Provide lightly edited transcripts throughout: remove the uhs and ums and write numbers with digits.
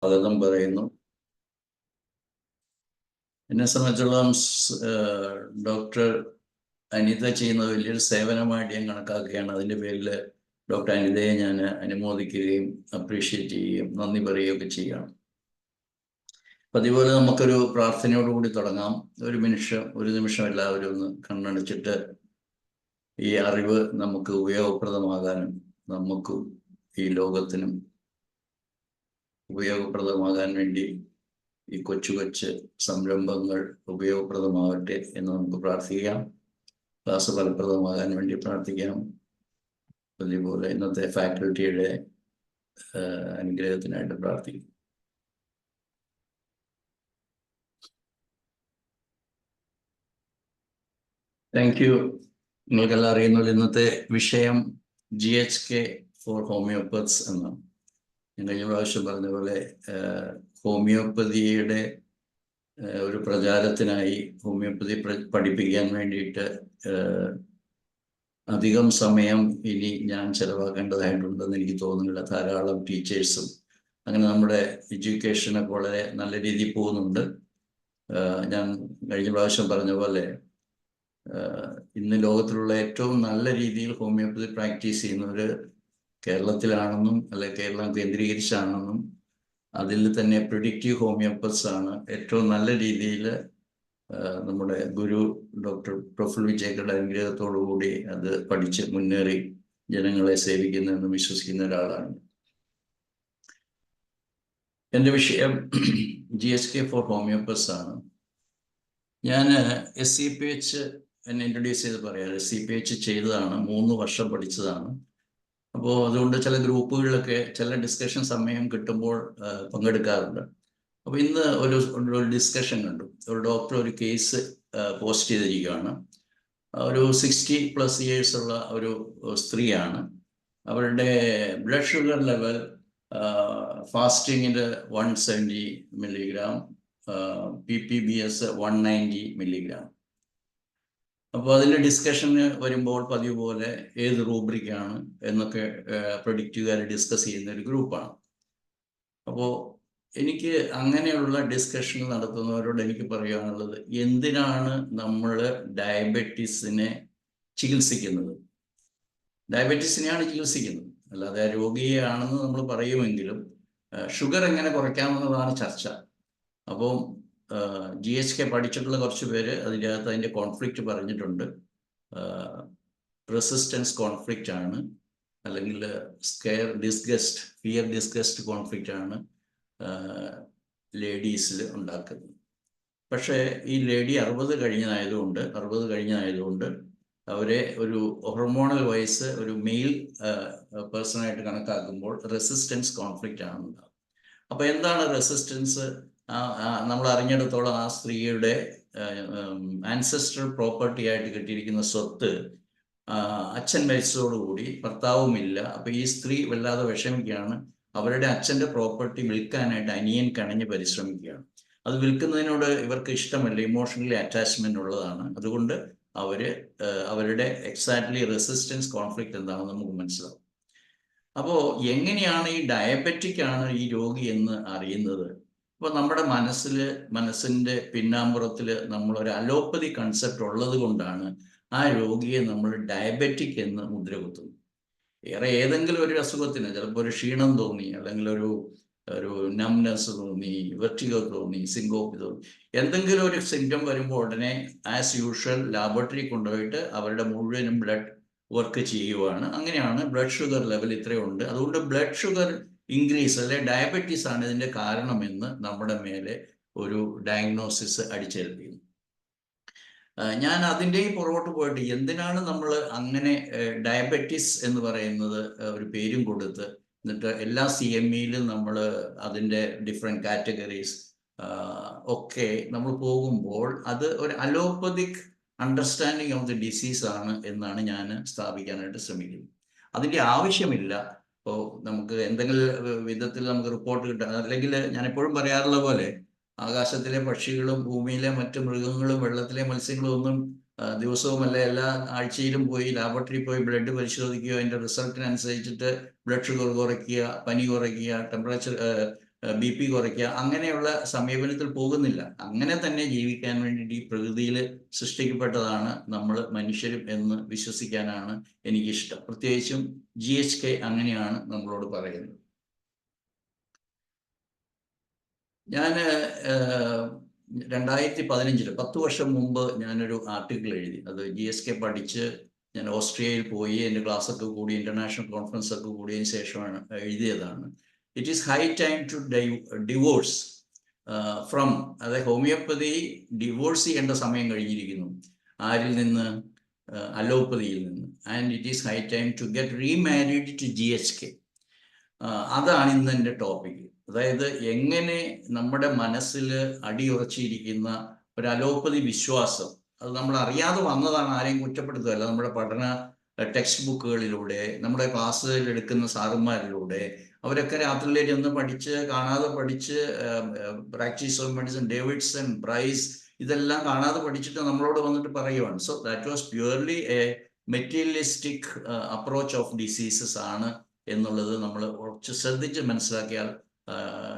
സ്വാഗതം പറയുന്നു. എന്നെ സംബന്ധിച്ചോളം ഡോക്ടർ അനിത ചെയ്യുന്ന വലിയൊരു സേവനമായിട്ട് ഞാൻ കണക്കാക്കുകയാണ്. അതിൻ്റെ പേരിൽ ഡോക്ടർ അനിതയെ ഞാൻ അനുമോദിക്കുകയും അപ്രീഷിയേറ്റ് ചെയ്യുകയും നന്ദി പറയുകയൊക്കെ ചെയ്യുകയാണ്. അപ്പം അതുപോലെ നമുക്കൊരു പ്രാർത്ഥനയോടുകൂടി തുടങ്ങാം. ഒരു നിമിഷം എല്ലാവരും ഒന്ന് കണ്ണടച്ചിട്ട് ഈ അറിവ് നമുക്ക് ഉപയോഗപ്രദമാകാനും നമുക്കും ഈ ലോകത്തിനും ഉപയോഗപ്രദമാകാൻ വേണ്ടി ഈ കൊച്ചു സംരംഭങ്ങൾ ഉപയോഗപ്രദമാകട്ടെ എന്ന് നമുക്ക് പ്രാർത്ഥിക്കാം. ക്ലാസ് ഫലപ്രദമാകാൻ വേണ്ടി പ്രാർത്ഥിക്കാം. അതുപോലെ ഇന്നത്തെ ഫാക്കൽറ്റിയുടെ അനുഗ്രഹത്തിനായിട്ട് പ്രാർത്ഥിക്കും. Thank you. നിങ്ങൾക്കെല്ലാം അറിയുന്നത് ഇന്നത്തെ വിഷയം GHK ഫോർ ഹോമിയോപ്പത്സ് എന്നാണ്. ഞാൻ കഴിഞ്ഞ പ്രാവശ്യം പറഞ്ഞ പോലെ ഹോമിയോപ്പതിയുടെ ഒരു പ്രചാരത്തിനായി ഹോമിയോപ്പതി പഠിപ്പിക്കാൻ വേണ്ടിയിട്ട് അധികം സമയം ഇനി ഞാൻ ചെലവാക്കേണ്ടതായിട്ടുണ്ടെന്ന് എനിക്ക് തോന്നുന്നില്ല. ധാരാളം ടീച്ചേഴ്സും അങ്ങനെ നമ്മുടെ എഡ്യൂക്കേഷനൊക്കെ വളരെ നല്ല രീതിയിൽ പോകുന്നുണ്ട്. ഞാൻ കഴിഞ്ഞ പ്രാവശ്യം പറഞ്ഞ പോലെ ഇന്ന് ലോകത്തിലുള്ള ഏറ്റവും നല്ല രീതിയിൽ ഹോമിയോപ്പതി പ്രാക്ടീസ് ചെയ്യുന്നവർ കേരളത്തിലാണെന്നും അല്ലെ കേരളം കേന്ദ്രീകരിച്ചാണെന്നും അതിൽ തന്നെ പ്രിഡിക്റ്റീവ് ഹോമിയോപ്പത്സ് ആണ് ഏറ്റവും നല്ല രീതിയിൽ നമ്മുടെ ഗുരു ഡോക്ടർ പ്രഫുൽ വിജയയുടെ അനുഗ്രഹത്തോടുകൂടി അത് പഠിച്ച് മുന്നേറി ജനങ്ങളെ സേവിക്കുന്നതെന്ന് വിശ്വസിക്കുന്ന ഒരാളാണ്. എൻ്റെ വിഷയം GHK ഫോർ ഹോമിയോപ്പത്സ് ആണ്. ഞാൻ SCPH എന്നെ ഇൻട്രൊഡ്യൂസ് ചെയ്ത് പറയാം. SCPH ചെയ്തതാണ്, 3 വർഷം പഠിച്ചതാണ്. അപ്പോൾ അതുകൊണ്ട് ചില ഗ്രൂപ്പുകളിലൊക്കെ ചില ഡിസ്കഷൻ സമയം കിട്ടുമ്പോൾ പങ്കെടുക്കാറുണ്ട്. അപ്പോൾ ഇന്ന് ഒരു ഡിസ്കഷൻ കണ്ടു. ഒരു ഡോക്ടർ ഒരു കേസ് പോസ്റ്റ് ചെയ്തിരിക്കുകയാണ്. ഒരു 60+ ഇയേഴ്സ് ഉള്ള ഒരു സ്ത്രീയാണ്. അവരുടെ ബ്ലഡ് ഷുഗർ ലെവൽ ഫാസ്റ്റിങ്ങിൽ 170 മില്ലിഗ്രാം, PPBS 190 മില്ലിഗ്രാം. അപ്പോൾ അതിൻ്റെ ഡിസ്കഷന് വരുമ്പോൾ പതിവ് പോലെ ഏത് റൂബ്രിക്കാണ് എന്നൊക്കെ പ്രൊഡിക്റ്റുകാർ ഡിസ്കസ് ചെയ്യുന്ന ഒരു ഗ്രൂപ്പാണ്. അപ്പോൾ എനിക്ക് അങ്ങനെയുള്ള ഡിസ്കഷൻ നടത്തുന്നവരോട് എനിക്ക് പറയാനുള്ളത്, എന്തിനാണ് നമ്മൾ ഡയബറ്റീസിനെ ചികിത്സിക്കുന്നത്? ഡയബറ്റീസിനെയാണ് ചികിത്സിക്കുന്നത്, അല്ലാതെ രോഗിയാണെന്ന് നമ്മൾ പറയുമെങ്കിലും ഷുഗർ എങ്ങനെ കുറയ്ക്കാമെന്നതാണ് ചർച്ച. അപ്പോൾ GHK പഠിച്ചിട്ടുള്ള കുറച്ച് പേര് അതിൻ്റെ കോൺഫ്ലിക്റ്റ് പറഞ്ഞിട്ടുണ്ട്. റെസിസ്റ്റൻസ് കോൺഫ്ലിക്റ്റ് ആണ്, അല്ലെങ്കിൽ ഫിയർ ഡിസ്ഗസ്റ്റ് കോൺഫ്ലിക്റ്റ് ആണ് ലേഡീസിൽ ഉണ്ടാക്കുന്നത്. പക്ഷേ ഈ ലേഡി 60 കഴിഞ്ഞതായതുകൊണ്ട് അവരെ ഒരു ഹോർമോണൽ വൈസ് ഒരു മെയിൽ പേഴ്സണായിട്ട് കണക്കാക്കുമ്പോൾ റെസിസ്റ്റൻസ് കോൺഫ്ലിക്റ്റ് ആണ് ഉണ്ടാകും. അപ്പോൾ എന്താണ് റെസിസ്റ്റൻസ്? നമ്മൾ അറിഞ്ഞിടത്തോളം ആ സ്ത്രീയുടെ ആൻസെസ്ട്രൽ പ്രോപ്പർട്ടി ആയിട്ട് കിട്ടിയിരിക്കുന്ന സ്വത്ത് അച്ഛൻ മരിച്ചതോടുകൂടി ഭർത്താവുമില്ല. അപ്പോൾ ഈ സ്ത്രീ വല്ലാതെ വിഷമിക്കുകയാണ്. അവരുടെ അച്ഛൻ്റെ പ്രോപ്പർട്ടി വിൽക്കാനായിട്ട് അനിയൻ കണഞ്ഞ് പരിശ്രമിക്കുകയാണ്. അത് വിൽക്കുന്നതിനോട് ഇവർക്ക് ഇഷ്ടമല്ല, ഇമോഷണലി അറ്റാച്ച്മെൻ്റ് ഉള്ളതാണ്. അതുകൊണ്ട് അവരുടെ എക്സാക്ട്ലി റെസിസ്റ്റൻസ് കോൺഫ്ലിക്റ്റ് എന്താണെന്ന് നമുക്ക് മനസ്സിലാവും. അപ്പോൾ എങ്ങനെയാണ് ഈ ഡയബറ്റിക് ആണ് ഈ രോഗി എന്ന് അറിയുന്നത്? അപ്പോൾ നമ്മുടെ മനസ്സിൻ്റെ പിന്നാമ്പുറത്തിൽ നമ്മളൊരു അലോപ്പതി കൺസെപ്റ്റ് ഉള്ളത് കൊണ്ടാണ് ആ രോഗിയെ നമ്മൾ ഡയബറ്റിക് എന്ന് മുദ്ര കുത്തുന്നത്. ഏതെങ്കിലും ഒരു അസുഖത്തിന് ചിലപ്പോൾ ഒരു ക്ഷീണം തോന്നി, അല്ലെങ്കിൽ ഒരു നംനെസ് തോന്നി, വെർട്ടിഗോ തോന്നി, സിങ്കോപ്പ് തോന്നി, എന്തെങ്കിലും ഒരു സിംറ്റം വരുമ്പോൾ ഉടനെ ആസ് യൂഷ്വൽ ലാബോറട്ടറി കൊണ്ടുപോയിട്ട് അവരുടെ മുഴുവനും ബ്ലഡ് വർക്ക് ചെയ്യുവാണ്. അങ്ങനെയാണ് ബ്ലഡ് ഷുഗർ ലെവൽ ഇത്രയുണ്ട്, അതുകൊണ്ട് ബ്ലഡ് ഷുഗർ ഇൻക്രീസ് അല്ലെ ഡയബറ്റീസ് ആണ് ഇതിൻ്റെ കാരണമെന്ന് നമ്മുടെ മേലെ ഒരു ഡയഗ്നോസിസ് അടിച്ചേൽപ്പിക്കുന്നു. ഞാൻ അതിൻ്റെയും പുറകോട്ട് പോയിട്ട് എന്തിനാണ് നമ്മൾ അങ്ങനെ ഡയബറ്റീസ് എന്ന് പറയുന്നത് ഒരു പേരും കൊടുത്ത്, എന്നിട്ട് എല്ലാ CMEയിലും നമ്മൾ അതിൻ്റെ ഡിഫറെൻറ്റ് കാറ്റഗറീസ് ഒക്കെ നമ്മൾ പോകുമ്പോൾ അത് ഒരു allopathic understanding of the disease ആണ് എന്നാണ് ഞാൻ സ്ഥാപിക്കാനായിട്ട് ശ്രമിക്കുന്നത്. അതിൻ്റെ ആവശ്യമില്ല. ഇപ്പോൾ നമുക്ക് എന്തെങ്കിലും വിധത്തിൽ നമുക്ക് റിപ്പോർട്ട് കിട്ടാം, അല്ലെങ്കിൽ ഞാൻ എപ്പോഴും പറയാറുള്ള പോലെ ആകാശത്തിലെ പക്ഷികളും ഭൂമിയിലെ മറ്റ് മൃഗങ്ങളും വെള്ളത്തിലെ മത്സ്യങ്ങളും ഒന്നും ദിവസവുമല്ല എല്ലാ ആഴ്ചയിലും പോയി ലാബോറട്ടറി പോയി ബ്ലഡ് പരിശോധിക്കുകയോ അതിൻ്റെ റിസൾട്ടിനനുസരിച്ചിട്ട് ബ്ലഡ് ഷുഗർ കുറയ്ക്കുക, പനി കുറയ്ക്കുക, ടെമ്പറേച്ചർ BP കുറയ്ക്കുക, അങ്ങനെയുള്ള സമീപനത്തിൽ പോകുന്നില്ല. അങ്ങനെ തന്നെ ജീവിക്കാൻ വേണ്ടിയിട്ട് ഈ പ്രകൃതിയിൽ സൃഷ്ടിക്കപ്പെട്ടതാണ് നമ്മൾ മനുഷ്യരും എന്ന് വിശ്വസിക്കാനാണ് എനിക്കിഷ്ടം. പ്രത്യേകിച്ചും GHK അങ്ങനെയാണ് നമ്മളോട് പറയുന്നത്. ഞാൻ 2015 10 വർഷം മുമ്പ് ഞാനൊരു ആർട്ടിക്കിൾ എഴുതി. അത് GSK പഠിച്ച് ഞാൻ ഓസ്ട്രിയയിൽ പോയി എൻ്റെ ക്ലാസ്സൊക്കെ കൂടി ഇൻ്റർനാഷണൽ കോൺഫറൻസ് ഒക്കെ കൂടിയതിന് ശേഷമാണ് എഴുതിയതാണ്. It is high time to divorce from, അതായത് ഹോമിയോപ്പതി ഡിവോഴ്സ് ചെയ്യേണ്ട സമയം കഴിഞ്ഞിരിക്കുന്നു. ആരിൽ നിന്ന്? അലോപ്പതിയിൽ നിന്ന്. And it is high time to get remarried to GHK. അതാണ് ഇന്ന് എൻ്റെ ടോപ്പിക്. അതായത് എങ്ങനെ നമ്മുടെ മനസ്സിൽ അടിയുറച്ചിരിക്കുന്ന ഒരു അലോപ്പതി വിശ്വാസം, അത് നമ്മൾ അറിയാതെ വന്നതാണ്, ആരെയും കുറ്റപ്പെടുത്തുകയല്ല, നമ്മുടെ പഠന ടെക്സ്റ്റ് ബുക്കുകളിലൂടെ, നമ്മുടെ ക്ലാസ്സുകളിൽ എടുക്കുന്ന സാറുമാരിലൂടെ, അവരൊക്കെ രാത്രിയിലേക്ക് ചെന്ന് പഠിച്ച് കാണാതെ പഠിച്ച് practice of medicine, Davidson, Bryce, ഇതെല്ലാം കാണാതെ പഠിച്ചിട്ട് നമ്മളോട് വന്നിട്ട് പറയുവാണ്. So that was purely A materialistic approach of diseases ആണ് എന്നുള്ളത് നമ്മൾ കുറച്ച് ശ്രദ്ധിച്ച് മനസ്സിലാക്കിയാൽ,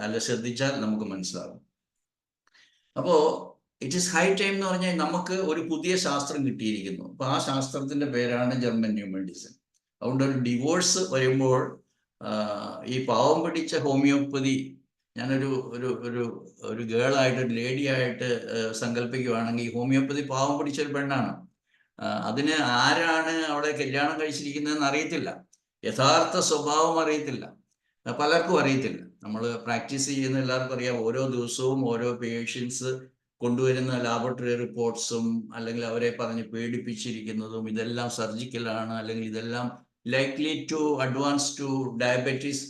അല്ല ശ്രദ്ധിച്ചാൽ നമുക്ക് മനസ്സിലാകും. അപ്പോൾ ഇറ്റ് ഈസ് ഹൈ ടൈം എന്ന് പറഞ്ഞാൽ നമുക്ക് ഒരു പുതിയ ശാസ്ത്രം കിട്ടിയിരിക്കുന്നു. അപ്പോൾ ആ ശാസ്ത്രത്തിന്റെ പേരാണ് ജർമ്മൻ ന്യൂ മെഡിസിൻ. അതുകൊണ്ട് ഒരു ഡിവോഴ്സ് വരുമ്പോൾ ഈ പാവം പിടിച്ച ഹോമിയോപ്പതി, ഞാനൊരു ഒരു ഒരു ഒരു ഗേളായിട്ട്, ഒരു ലേഡിയായിട്ട് സങ്കല്പിക്കുകയാണെങ്കിൽ ഹോമിയോപ്പതി പാവം പിടിച്ച ഒരു പെണ്ണാണ്. അതിന് ആരാണ് അവിടെ കല്യാണം കഴിച്ചിരിക്കുന്നതെന്ന് അറിയത്തില്ല, യഥാർത്ഥ സ്വഭാവം അറിയത്തില്ല, പലർക്കും അറിയത്തില്ല. നമ്മൾ പ്രാക്ടീസ് ചെയ്യുന്ന എല്ലാവർക്കും അറിയാം, ഓരോ ദിവസവും ഓരോ പേഷ്യൻസ് കൊണ്ടുവരുന്ന ലാബോറട്ടറി റിപ്പോർട്ട്സും അല്ലെങ്കിൽ അവരെ പറഞ്ഞ് പേടിപ്പിച്ചിരിക്കുന്നതും ഇതെല്ലാം സർജിക്കലാണ്, അല്ലെങ്കിൽ ഇതെല്ലാം likely to advance to diabetes,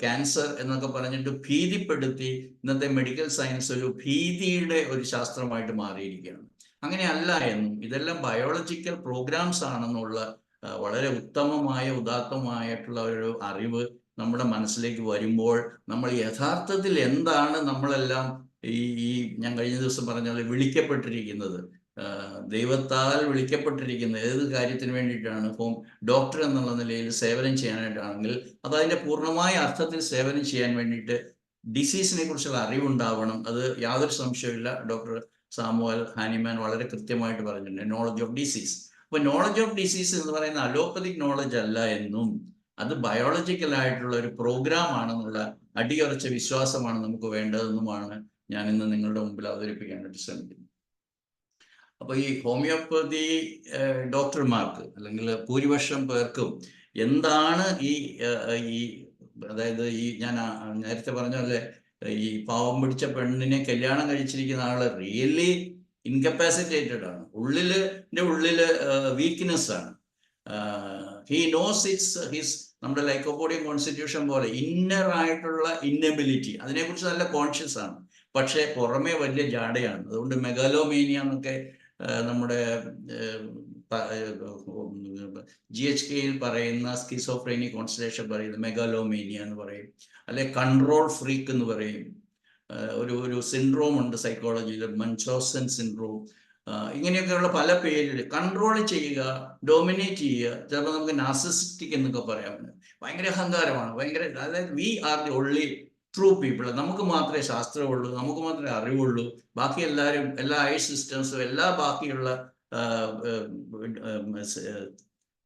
cancer എന്നൊക്കെ പറഞ്ഞിട്ട് ഭീതിപ്പെടുത്തി ഇന്നത്തെ മെഡിക്കൽ സയൻസ് ഒരു ഭീതിയുടെ ഒരു ശാസ്ത്രമായിട്ട് മാറിയിരിക്കുകയാണ്. അങ്ങനെയല്ല എന്നും ഇതെല്ലാം ബയോളജിക്കൽ പ്രോഗ്രാംസ് ആണെന്നുള്ള വളരെ ഉത്തമമായ ഉദാത്തമായിട്ടുള്ള ഒരു അറിവ് നമ്മുടെ മനസ്സിലേക്ക് വരുമ്പോൾ നമ്മൾ യഥാർത്ഥത്തിൽ എന്താണ് നമ്മളെല്ലാം ഈ ഞാൻ കഴിഞ്ഞ ദിവസം പറഞ്ഞ പോലെ വിളിക്കപ്പെട്ടിരിക്കുന്നത്, ദൈവത്താൽ വിളിക്കപ്പെട്ടിരിക്കുന്നത് ഏത് കാര്യത്തിന് വേണ്ടിയിട്ടാണ്? ഡോക്ടർ എന്നുള്ള നിലയിൽ സേവനം ചെയ്യാനായിട്ടാണെങ്കിൽ അത് അതിൻ്റെ പൂർണ്ണമായ അർത്ഥത്തിൽ സേവനം ചെയ്യാൻ വേണ്ടിയിട്ട് ഡിസീസിനെ കുറിച്ചുള്ള അറിവുണ്ടാവണം. അത് യാതൊരു സംശയമില്ല. ഡോക്ടർ സാമുവൽ ഹാനിമാൻ വളരെ കൃത്യമായിട്ട് പറഞ്ഞിട്ടുണ്ട്, നോളജ് ഓഫ് ഡിസീസ്. അപ്പോൾ നോളജ് ഓഫ് ഡിസീസ് എന്ന് പറയുന്ന അലോപ്പതിക് നോളജ് അല്ല എന്നും അത് ബയോളജിക്കൽ ആയിട്ടുള്ള ഒരു പ്രോഗ്രാം ആണെന്നുള്ള അടിയുറച്ച വിശ്വാസമാണ് നമുക്ക് വേണ്ടതെന്നുമാണ് ഞാൻ ഇന്ന് നിങ്ങളുടെ മുമ്പിൽ അവതരിപ്പിക്കാനായിട്ട് ശ്രമിക്കുന്നത്. അപ്പോൾ ഈ ഹോമിയോപ്പതി ഡോക്ടർമാർക്ക് അല്ലെങ്കിൽ ഭൂരിപക്ഷം പേർക്കും എന്താണ് ഈ അതായത് ഈ ഞാൻ നേരത്തെ പറഞ്ഞ പോലെ ഈ പാവം പിടിച്ച പെണ്ണിനെ കല്യാണം കഴിച്ചിരിക്കുന്ന ആള് റിയലി ഇൻകപ്പാസിറ്റേറ്റഡ് ആണ്, ഉള്ളില് വീക്ക്നെസ് ആണ്. ഹി നോസ് ഹിസ് നമ്മുടെ ലൈക്കോപോഡിയം കോൺസ്റ്റിറ്റ്യൂഷൻ പോലെ ഇന്നർ ആയിട്ടുള്ള ഇന്നബിലിറ്റി, അതിനെക്കുറിച്ച് നല്ല കോൺഷ്യസ് ആണ്. പക്ഷേ പുറമേ വലിയ ജാടയാണ്. അതുകൊണ്ട് മെഗാലോമേനിയ എന്നൊക്കെ നമ്മുടെ GHKയിൽ പറയുന്ന സ്കിസോഫ്രേനി കോൺസ്റ്റലേഷൻ പറയുന്നത് മെഗാലോമേനിയ എന്ന് പറയും, അല്ലെ കൺട്രോൾ ഫ്രീക്ക് എന്ന് പറയും. ഒരു സിൻഡ്രോം ഉണ്ട് സൈക്കോളജിയിൽ, മൻചോസൻ സിൻഡ്രോം. ഇങ്ങനെയൊക്കെയുള്ള പല പേരിൽ കൺട്രോൾ ചെയ്യുക, ഡോമിനേറ്റ് ചെയ്യുക. ചിലപ്പോൾ നമുക്ക് നാർസിസിസ്റ്റിക് എന്നൊക്കെ പറയാം. ഭയങ്കര അഹങ്കാരമാണ്, അതായത് we are the only true people. നമുക്ക് മാത്രമേ ശാസ്ത്രമുള്ളൂ, നമുക്ക് മാത്രമേ അറിവുള്ളൂ, ബാക്കി എല്ലാവരും, എല്ലാ ഐ സിസ്റ്റംസും, എല്ലാ ബാക്കിയുള്ള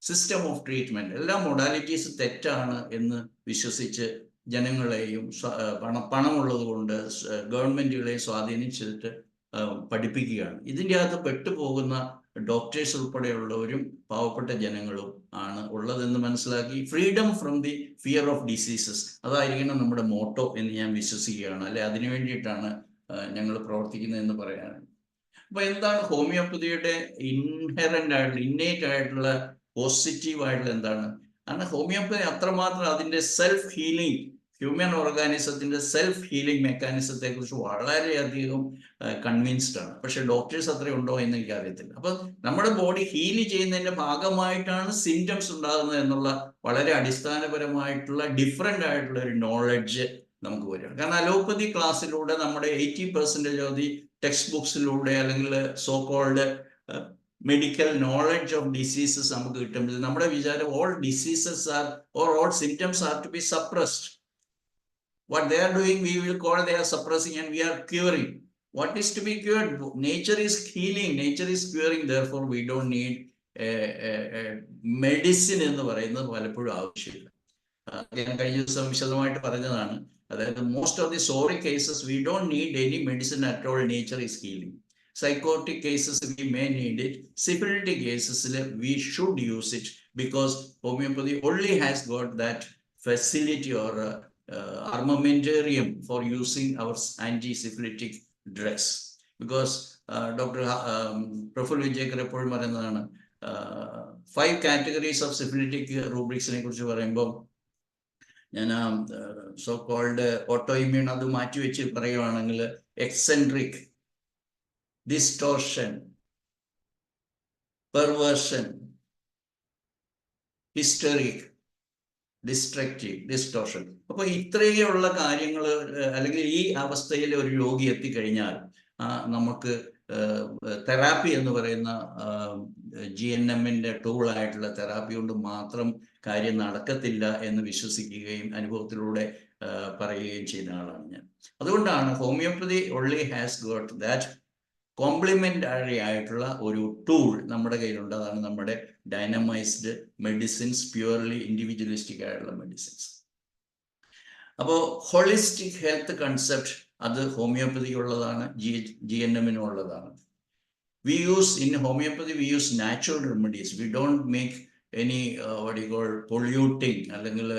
സിസ്റ്റം ഓഫ് ട്രീറ്റ്മെന്റ്, എല്ലാ മൊഡാലിറ്റീസും തെറ്റാണ് എന്ന് വിശ്വസിച്ച് ജനങ്ങളെയും പണമുള്ളത് കൊണ്ട് ഗവൺമെന്റുകളെയും സ്വാധീനിച്ചിട്ട് പഠിപ്പിക്കുകയാണ്. ഇതിൻ്റെ അകത്ത് പെട്ടുപോകുന്ന ഡോക്ടേഴ്സ് ഉൾപ്പെടെയുള്ളവരും പാവപ്പെട്ട ജനങ്ങളും ആണ് ഉള്ളതെന്ന് മനസ്സിലാക്കി freedom from the fear of diseases, അതായിരിക്കണം നമ്മുടെ മോട്ടോ എന്ന് ഞാൻ വിശ്വസിക്കുകയാണ്. അല്ലെ, അതിനു വേണ്ടിയിട്ടാണ് ഞങ്ങൾ പ്രവർത്തിക്കുന്നതെന്ന് പറയാനാണ്. അപ്പൊ എന്താണ് ഹോമിയോപ്പതിയുടെ ഇന്നേറ്റ് ആയിട്ടുള്ള പോസിറ്റീവ് ആയിട്ടുള്ള എന്താണ്? കാരണം ഹോമിയോപ്പതി അത്രമാത്രം അതിൻ്റെ സെൽഫ് ഹീലിംഗ്, ഹ്യൂമൻ ഓർഗാനിസത്തിന്റെ സെൽഫ് ഹീലിംഗ് മെക്കാനിസത്തെ കുറിച്ച് വളരെയധികം കൺവിൻസ്ഡ് ആണ്. പക്ഷെ ഡോക്ടേഴ്സ് അത്ര ഉണ്ടോ എന്ന് എനിക്കറിയത്തില്ല. അപ്പൊ നമ്മുടെ ബോഡി ഹീൽ ചെയ്യുന്നതിന്റെ ഭാഗമായിട്ടാണ് സിംറ്റംസ് ഉണ്ടാകുന്നത് എന്നുള്ള വളരെ അടിസ്ഥാനപരമായിട്ടുള്ള ഡിഫറെൻ്റ് ആയിട്ടുള്ള ഒരു നോളജ് നമുക്ക് വരികയാണ്. കാരണം അലോപ്പതി ക്ലാസ്സിലൂടെ നമ്മുടെ 80% ഓഫ് ദി ടെക്സ്റ്റ് ബുക്സിലൂടെ അല്ലെങ്കിൽ so called medical knowledge of diseases നമുക്ക് കിട്ടുമ്പോൾ നമ്മുടെ വിചാരം all diseases are or all symptoms are to be suppressed. What they are doing, we will call they are suppressing and we are curing. What is to be cured? Nature is healing, nature is curing. Therefore, we don't need medicine എന്ന് പറയുന്നത് പലപ്പോഴും ആവശ്യമില്ല. ഞാൻ കഴിഞ്ഞ ദിവസം വിശദമായിട്ട് പറഞ്ഞതാണ്. അതായത് most of the sorry cases we don't need any medicine at all. Nature is healing. Psychotic cases we may need it. Syphilitic cases we should use it, because homeopathy only has got that facility or armamentarium for using our anti-syphilitic drugs. Because Dr. Praful Vijayakar എപ്പോഴും പറയുന്നതാണ് 5 categories of syphilitic rubricsനെ കുറിച്ച് പറയുമ്പോൾ ഞാൻ so called autoimmune അത് മാറ്റിവെച്ച് പറയുവാണെങ്കിൽ eccentric, distortion, perversion, hysteric, destructive, distortion. അപ്പോൾ ഇത്രയുള്ള കാര്യങ്ങൾ അല്ലെങ്കിൽ ഈ അവസ്ഥയിൽ ഒരു രോഗി എത്തിക്കഴിഞ്ഞാൽ നമുക്ക് തെറാപ്പി എന്ന് പറയുന്ന GNMന്റെ ടൂളായിട്ടുള്ള തെറാപ്പി കൊണ്ട് മാത്രം കാര്യം നടക്കത്തില്ല എന്ന് വിശ്വസിക്കുകയും അനുഭവത്തിലൂടെ പറയുകയും ചെയ്യുന്ന ആളാണ് ഞാൻ. അതുകൊണ്ടാണ് homeopathy only has got that complementary ആയിട്ടുള്ള ഒരു ടൂൾ നമ്മുടെ കയ്യിലുണ്ട്. അതാണ് നമ്മുടെ ഡൈനമൈസ്ഡ് മെഡിസിൻസ്, പ്യുവർലി ഇൻഡിവിജ്വലിസ്റ്റിക് ആയിട്ടുള്ള മെഡിസിൻസ്. അപ്പോൾ ഹോളിസ്റ്റിക് ഹെൽത്ത് കൺസെപ്റ്റ് അത് ഹോമിയോപ്പതിക്കുള്ളതാണ്, GNMനുള്ളതാണ്. We use in homeopathy, we use natural remedies. We don't make any what you call polluting അല്ലെങ്കിൽ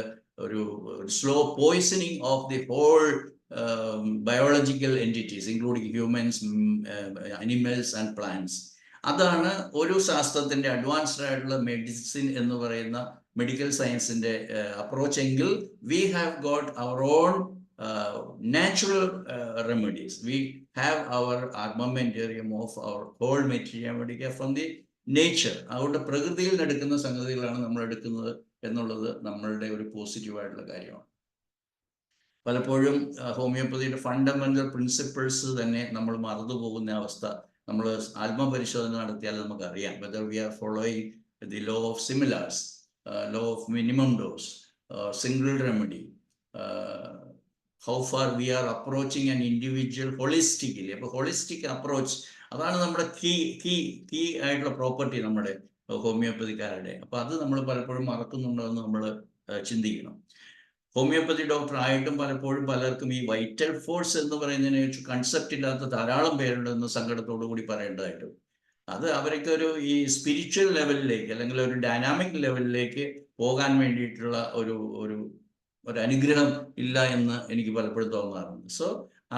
ഒരു slow poisoning of the whole biological entities, including humans, animals and plants. അതാണ് ഒരു ശാസ്ത്രത്തിന്റെ advanced ആയിട്ടുള്ള medicine എന്ന് പറയുന്ന മെഡിക്കൽ സയൻസിന്റെ approach എങ്കിൽ we have got our own natural remedies. We have our armamentarium of our whole materia medica from the nature. അതുകൊണ്ട് പ്രകൃതിയിൽ നിന്ന് എടുക്കുന്ന സംഗതികളാണ് നമ്മൾ എടുക്കുന്നത് എന്നുള്ളത് നമ്മളുടെ ഒരു പോസിറ്റീവായിട്ടുള്ള കാര്യമാണ്. പലപ്പോഴും ഹോമിയോപ്പതിയുടെ ഫണ്ടമെന്റൽ പ്രിൻസിപ്പിൾസ് തന്നെ നമ്മൾ മറന്നുപോകുന്ന അവസ്ഥ നമ്മൾ ആത്മപരിശോധന നടത്തിയാൽ നമുക്കറിയാം. Whether we are following the law of similars, law of minimum dose, single remedy, how far we are approaching an individual holistically. അപ്പോൾ ഹോളിസ്റ്റിക് അപ്രോച്ച് അതാണ് നമ്മുടെ കീ ആയിട്ടുള്ള പ്രോപ്പർട്ടി നമ്മുടെ ഹോമിയോപ്പതിക്കാരുടെ. അപ്പോൾ അത് നമ്മൾ പലപ്പോഴും മറക്കുന്നുണ്ടോ എന്ന് നമ്മൾ ചിന്തിക്കണം. ഹോമിയോപ്പതി ഡോക്ടർ ആയിട്ടും പലപ്പോഴും പലർക്കും ഈ വൈറ്റൽ ഫോഴ്സ് എന്ന് പറയുന്നതിനെ കുറിച്ച് കൺസെപ്റ്റ് ഇല്ലാത്ത ധാരാളം പേരുണ്ടെന്ന് സങ്കടത്തോടു കൂടി പറയേണ്ടതായിട്ടും. അത് അവർക്ക് ഒരു ഈ സ്പിരിച്വൽ ലെവലിലേക്ക് അല്ലെങ്കിൽ ഒരു ഡൈനാമിക് ലെവലിലേക്ക് പോകാൻ വേണ്ടിയിട്ടുള്ള ഒരു അനുഗ്രഹം ഇല്ല എന്ന് എനിക്ക് പലപ്പോഴും തോന്നാറുണ്ട്. സോ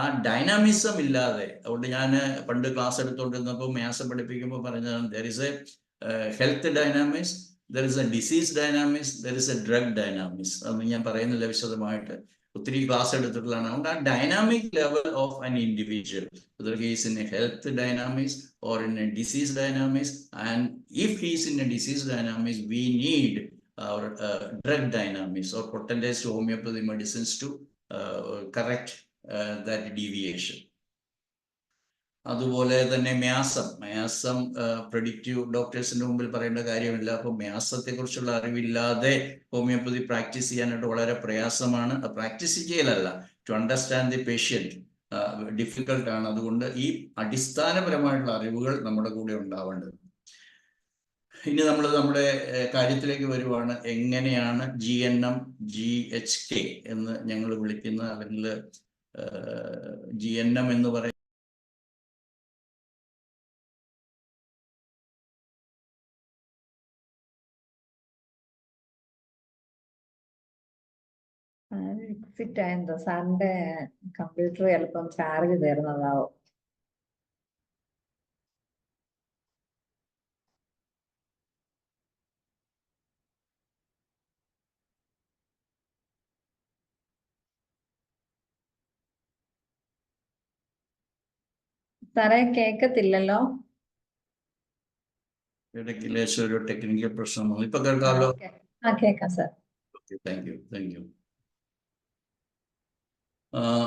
ആ ഡൈനാമിസം ഇല്ലാതെ, അതുകൊണ്ട് ഞാൻ പണ്ട് ക്ലാസ് എടുത്തുകൊണ്ടിരുന്നപ്പോൾ മാസം പഠിപ്പിക്കുമ്പോൾ പറഞ്ഞതാണ് there is a health dynamics, there is a disease dynamics, there is a drug dynamics. അതൊന്നും ഞാൻ പറയുന്നില്ല വിശദമായിട്ട്, ഒത്തിരി ക്ലാസ് എടുത്തിട്ടുള്ളതാണ്. അതുകൊണ്ട് ആ dynamic level of an individual, whether he is in a health dynamics or in a disease dynamics, and if he is in a disease dynamics we need our drug dynamics or potentialized homeopathy medicines to correct that deviation. അതുപോലെ തന്നെ മ്യാസം predictive ഡോക്ടേഴ്സിന്റെ മുമ്പിൽ പറയേണ്ട കാര്യമില്ല. അപ്പോൾ മ്യാസത്തെ കുറിച്ചുള്ള അറിവില്ലാതെ homeopathy practice ചെയ്യാനായിട്ട് വളരെ പ്രയാസമാണ്. പ്രാക്ടീസ് ചെയ്യലല്ല, ടു അണ്ടർസ്റ്റാൻഡ് ദി പേഷ്യൻറ്റ് ഡിഫിക്കൽട്ടാണ്. അതുകൊണ്ട് ഈ അടിസ്ഥാനപരമായിട്ടുള്ള അറിവുകൾ നമ്മുടെ കൂടെ ഉണ്ടാവേണ്ടത്. ഇനി നമ്മൾ നമ്മുടെ കാര്യത്തിലേക്ക് വരുവാണ്. എങ്ങനെയാണ് GNM, GHK എന്ന് ഞങ്ങൾ വിളിക്കുന്ന, അല്ലെങ്കിൽ GNM എന്ന് പറയുന്നത് എക്സിറ്റ് ആയെന്തോ സാറിന്റെ കമ്പ്യൂട്ടർ ചിലപ്പം ചാർജ് തീർന്നതാവും. സാറേ കേക്കത്തില്ലല്ലോ. ഒരു ടെക്നിക്കൽ പ്രശ്നമാണ്. ഇപ്പൊ കേൾക്കാമല്ലോ? കേൾക്കാം സാർ. Thank you.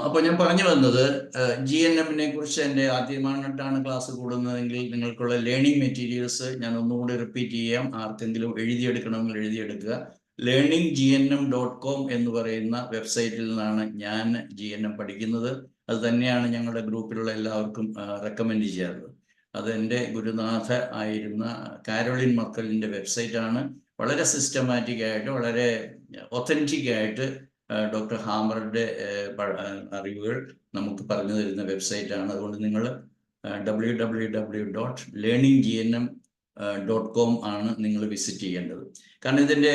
അപ്പോൾ ഞാൻ പറഞ്ഞു വന്നത് GNMനെ കുറിച്ച് എൻ്റെ ആദ്യമായിട്ടാണ് ക്ലാസ് കൂടുന്നതെങ്കിൽ നിങ്ങൾക്കുള്ള ലേണിംഗ് മെറ്റീരിയൽസ് ഞാൻ ഒന്നുകൂടി റിപ്പീറ്റ് ചെയ്യാം. ആർക്കെങ്കിലും എഴുതിയെടുക്കണമെങ്കിൽ എഴുതിയെടുക്കുക. learninggmm.com എന്ന് പറയുന്ന വെബ്സൈറ്റിൽ നിന്നാണ് ഞാൻ GNM പഠിക്കുന്നത്. അത് തന്നെയാണ് ഞങ്ങളുടെ ഗ്രൂപ്പിലുള്ള എല്ലാവർക്കും റെക്കമെൻഡ് ചെയ്യാറുള്ളത്. അത് എൻ്റെ ഗുരുനാഥ ആയിരുന്ന കാരോളിൻ മർക്കലിൻ്റെ വെബ്സൈറ്റാണ്. വളരെ സിസ്റ്റമാറ്റിക് ആയിട്ട് വളരെ ഒത്തൻറ്റിക് ആയിട്ട് ഡോക്ടർ ഹാമറുടെ അറിവുകൾ നമുക്ക് പറഞ്ഞു തരുന്ന വെബ്സൈറ്റാണ്. അതുകൊണ്ട് നിങ്ങൾ www.learninggmm.com ആണ് നിങ്ങൾ വിസിറ്റ് ചെയ്യേണ്ടത്. കാരണം ഇതിൻ്റെ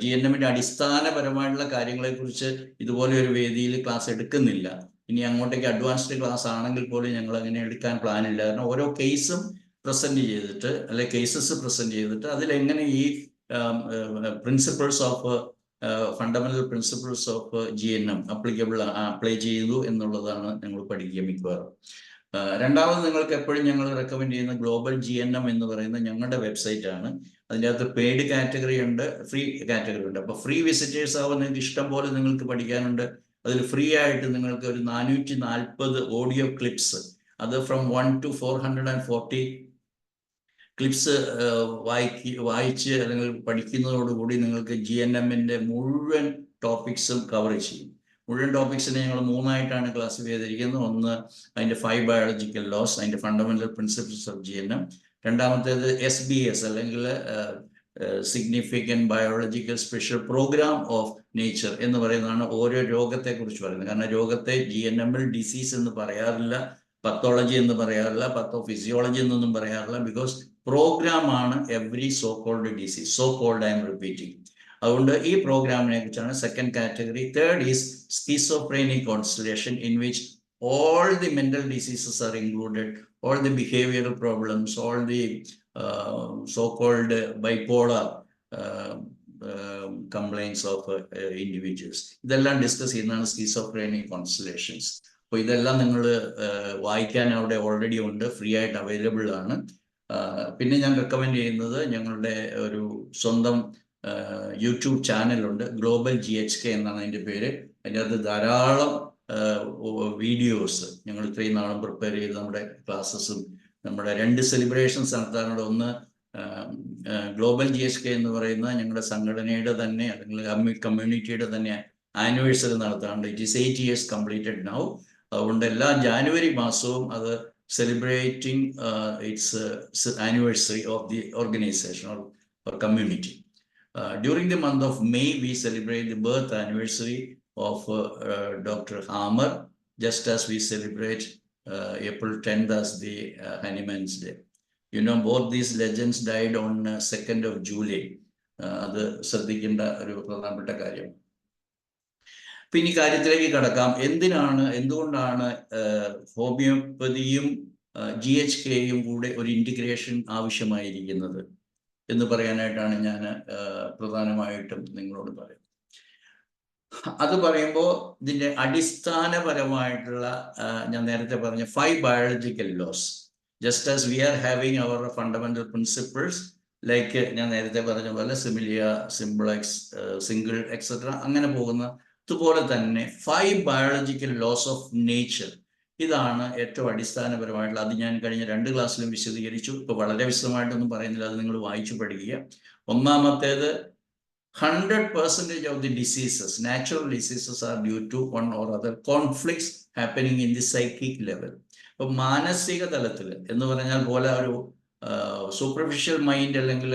GNMൻ്റെ അടിസ്ഥാനപരമായിട്ടുള്ള കാര്യങ്ങളെക്കുറിച്ച് ഇതുപോലെ ഒരു വേദിയിൽ ക്ലാസ് എടുക്കുന്നില്ല. ഇനി അങ്ങോട്ടേക്ക് അഡ്വാൻസ്ഡ് ക്ലാസ് ആണെങ്കിൽ പോലും ഞങ്ങൾ അങ്ങനെ എടുക്കാൻ പ്ലാനില്ല. കാരണം ഓരോ കേസും പ്രസൻറ്റ് ചെയ്തിട്ട് അല്ലെങ്കിൽ കേസസ് പ്രസൻറ്റ് ചെയ്തിട്ട് അതിലെങ്ങനെ ഈ principles of fundamental principles of GNM apply ചെയ്തു എന്നുള്ളതാണ് ഞങ്ങൾ പഠിക്കുക മിക്കവാറും. രണ്ടാമത് നിങ്ങൾക്ക് എപ്പോഴും ഞങ്ങൾ റെക്കമെൻഡ് ചെയ്യുന്ന ഗ്ലോബൽ GNM എന്ന് പറയുന്ന ഞങ്ങളുടെ വെബ്സൈറ്റ് ആണ്. അതിൻ്റെ അകത്ത് പെയ്ഡ് കാറ്റഗറി ഉണ്ട്, ഫ്രീ കാറ്റഗറി ഉണ്ട്. അപ്പോൾ ഫ്രീ വിസിറ്റേഴ്സ് ആവുമ്പോൾ നിങ്ങൾക്ക് ഇഷ്ടം പോലെ നിങ്ങൾക്ക് പഠിക്കാനുണ്ട്. അതിൽ ഫ്രീ ആയിട്ട് നിങ്ങൾക്ക് ഒരു 440 ഓഡിയോ ക്ലിപ്സ്, അത് ഫ്രം 1 to 440 ക്ലിപ്സ് വായിച്ച് അല്ലെങ്കിൽ പഠിക്കുന്നതോടുകൂടി നിങ്ങൾക്ക് GNMൻ്റെ മുഴുവൻ ടോപ്പിക്സും കവർ ചെയ്യും. മുഴുവൻ ടോപ്പിക്സിനെ ഞങ്ങൾ 3ആയിട്ടാണ് ക്ലാസിഫൈ ചെയ്തിരിക്കുന്നത്. ഒന്ന് അതിൻ്റെ 5 ബയോളജിക്കൽ ലോസ്, അതിൻ്റെ ഫണ്ടമെന്റൽ പ്രിൻസിപ്പിൾസ് ഓഫ് GNM. രണ്ടാമത്തേത് SBS അല്ലെങ്കിൽ significant biological special programme of nature എന്ന് പറയുന്നതാണ് ഓരോ രോഗത്തെക്കുറിച്ച് പറയുന്നത്. കാരണം രോഗത്തെ GNMൽ ഡിസീസ് എന്ന് പറയാറില്ല, പത്തോളജി എന്ന് പറയാറില്ല, പത്തോഫിസിയോളജി എന്നൊന്നും പറയാറില്ല. ബിക്കോസ് പ്രോഗ്രാമാണ് every so called disease. So called I'm repeating. അതുകൊണ്ട് ഈ പ്രോഗ്രാമിനെ കുറിച്ചാണ് second category. Third is schizophrenic constellation, in which all the mental diseases are included, all the behavioral problems, all the so-called bipolar complaints of individuals. ഇതെല്ലാം discuss ചെയ്യുന്നതാണ് സ്കിസോഫ്രേനിക് constellations. അപ്പോൾ ഇതെല്ലാം നിങ്ങൾ വായിക്കാൻ അവിടെ ഓൾറെഡി ഉണ്ട്, ഫ്രീ ആയിട്ട് അവൈലബിൾ ആണ്. പിന്നെ ഞാൻ റെക്കമെൻഡ് ചെയ്യുന്നത് ഞങ്ങളുടെ ഒരു സ്വന്തം യൂട്യൂബ് ചാനലുണ്ട്, ഗ്ലോബൽ GHK എന്നാണ് അതിൻ്റെ പേര്. അതിൻ്റെ അകത്ത് ധാരാളം വീഡിയോസ് ഞങ്ങൾ ഇത്രയും നാളും പ്രിപ്പയർ ചെയ്ത് നമ്മുടെ ക്ലാസ്സസും നമ്മുടെ 2 സെലിബ്രേഷൻസ് നടത്താറുണ്ട്. ഒന്ന് ഗ്ലോബൽ GHK എന്ന് പറയുന്ന ഞങ്ങളുടെ സംഘടനയുടെ തന്നെ അല്ലെങ്കിൽ കമ്മ്യൂണിറ്റിയുടെ തന്നെ ആനിവേഴ്സറി നടത്താറുണ്ട്. It is 8 years completed now. അതുകൊണ്ട് എല്ലാ ജാനുവരി മാസവും അത് celebrating its anniversary of the organization or community. During the month of May, we celebrate the birth anniversary of Dr. Hammer, just as we celebrate April 10th as the Honeyman's Day. You know, both these legends died on 2nd of July. അത് ശ്രദ്ധിക്കേണ്ട ഒരു പ്രധാനപ്പെട്ട കാര്യം. പിന്നെ ഈ കാര്യത്തിലേക്ക് കടക്കാം. എന്തുകൊണ്ടാണ് ഹോമിയോപ്പതിയും GHKയും കൂടെ ഒരു ഇൻറ്റിഗ്രേഷൻ ആവശ്യമായിരിക്കുന്നത് എന്ന് പറയാനായിട്ടാണ് ഞാൻ പ്രധാനമായിട്ടും നിങ്ങളോട് പറയുന്നത്. അത് പറയുമ്പോൾ ഇതിൻ്റെ അടിസ്ഥാനപരമായിട്ടുള്ള ഞാൻ നേരത്തെ പറഞ്ഞ 5 biological laws, just as we are having our fundamental principles like ഞാൻ നേരത്തെ പറഞ്ഞ പോലെ സിമിലിയ, സിംപ്ലക്സ്, സിംഗിൾ എക്സെട്ര അങ്ങനെ പോകുന്ന അതുപോലെ തന്നെ 5 ബയോളജിക്കൽ ലോസ് ഓഫ് നേച്ചർ. ഇതാണ് ഏറ്റവും അടിസ്ഥാനപരമായിട്ടുള്ള. അത് ഞാൻ കഴിഞ്ഞ 2 ക്ലാസ്സിലും വിശദീകരിച്ചു. ഇപ്പോൾ വളരെ വിശദമായിട്ടൊന്നും പറയുന്നില്ല, അത് നിങ്ങൾ വായിച്ചു പഠിക്കുക. ഒന്നാമത്തേത് 100% of the diseases, natural diseases, are due to one or other conflicts happening in the psychic level. അപ്പോൾ മാനസിക തലത്തിൽ എന്ന് പറഞ്ഞാൽ പോലെ ഒരു സൂപ്പർഫിഷ്യൽ മൈൻഡ് അല്ലെങ്കിൽ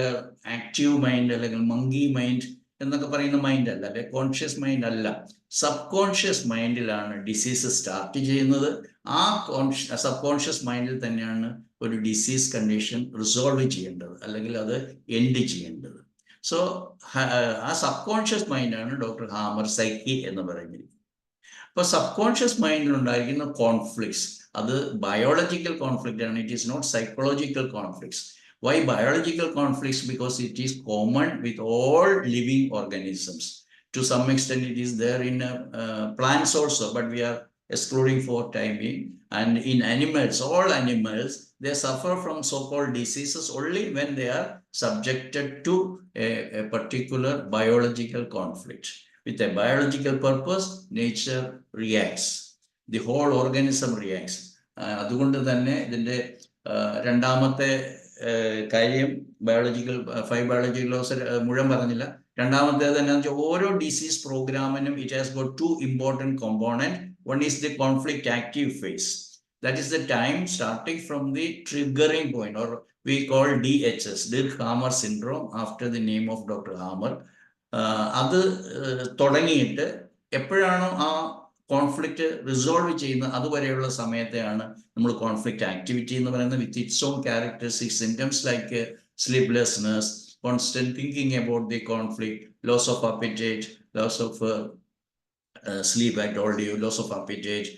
ആക്റ്റീവ് മൈൻഡ് അല്ലെങ്കിൽ മങ്കി മൈൻഡ് എന്നൊക്കെ പറയുന്ന മൈൻഡ് അല്ല, അല്ലെ കോൺഷ്യസ് മൈൻഡ് അല്ല, സബ് കോൺഷ്യസ് മൈൻഡിലാണ് ഡിസീസ് സ്റ്റാർട്ട് ചെയ്യുന്നത്. ആ സബ് കോൺഷ്യസ് മൈൻഡിൽ തന്നെയാണ് ഒരു ഡിസീസ് കണ്ടീഷൻ റിസോൾവ് ചെയ്യേണ്ടത് അല്ലെങ്കിൽ അത് എൻഡ് ചെയ്യേണ്ടത്. സോ ആ സബ് കോൺഷ്യസ് മൈൻഡാണ് ഡോക്ടർ ഹാമർ സൈക്കി എന്ന് പറയുന്നത്. അപ്പോൾ സബ് കോൺഷ്യസ് മൈൻഡിൽ ഉണ്ടായിരിക്കുന്ന കോൺഫ്ലിക്ട്സ് അത് ബയോളജിക്കൽ കോൺഫ്ലിക്റ്റ് ആണ്. It is not psychological conflicts. Why biological conflicts? Because it is common with all living organisms. To some extent it is there in plants also, but we are excluding for time being. And in animals, all animals, they suffer from so-called diseases only when they are subjected to a particular biological conflict. With a biological purpose, nature reacts. The whole organism reacts. അതുകൊണ്ട് തന്നെ ഇതിൻ്റെ രണ്ടാമത്തെ കാര്യം biological 5 biological loss മുഴുവൻ പറഞ്ഞില്ല. രണ്ടാമത്തേത് എന്താണെന്ന് വെച്ചാൽ ഓരോ ഡിസീസ് പ്രോഗ്രാമിനും it has got to important component. One is the conflict active phase. That is the time starting from the triggering point, or we call DHS, Dirk-Hammer syndrome, after the name of Dr. Hammer. അത് തുടങ്ങിയിട്ട് എപ്പോഴാണോ ആ conflict resolve ചെയ്യുന്നത് അതുവരെയുള്ള സമയത്തെയാണ് നമ്മൾ conflict activity എന്ന് പറയുന്നത്, with its on characteristic symptoms like sleeplessness, constant thinking about the conflict, loss of appetite, loss of sleep, I told you, loss of appetite,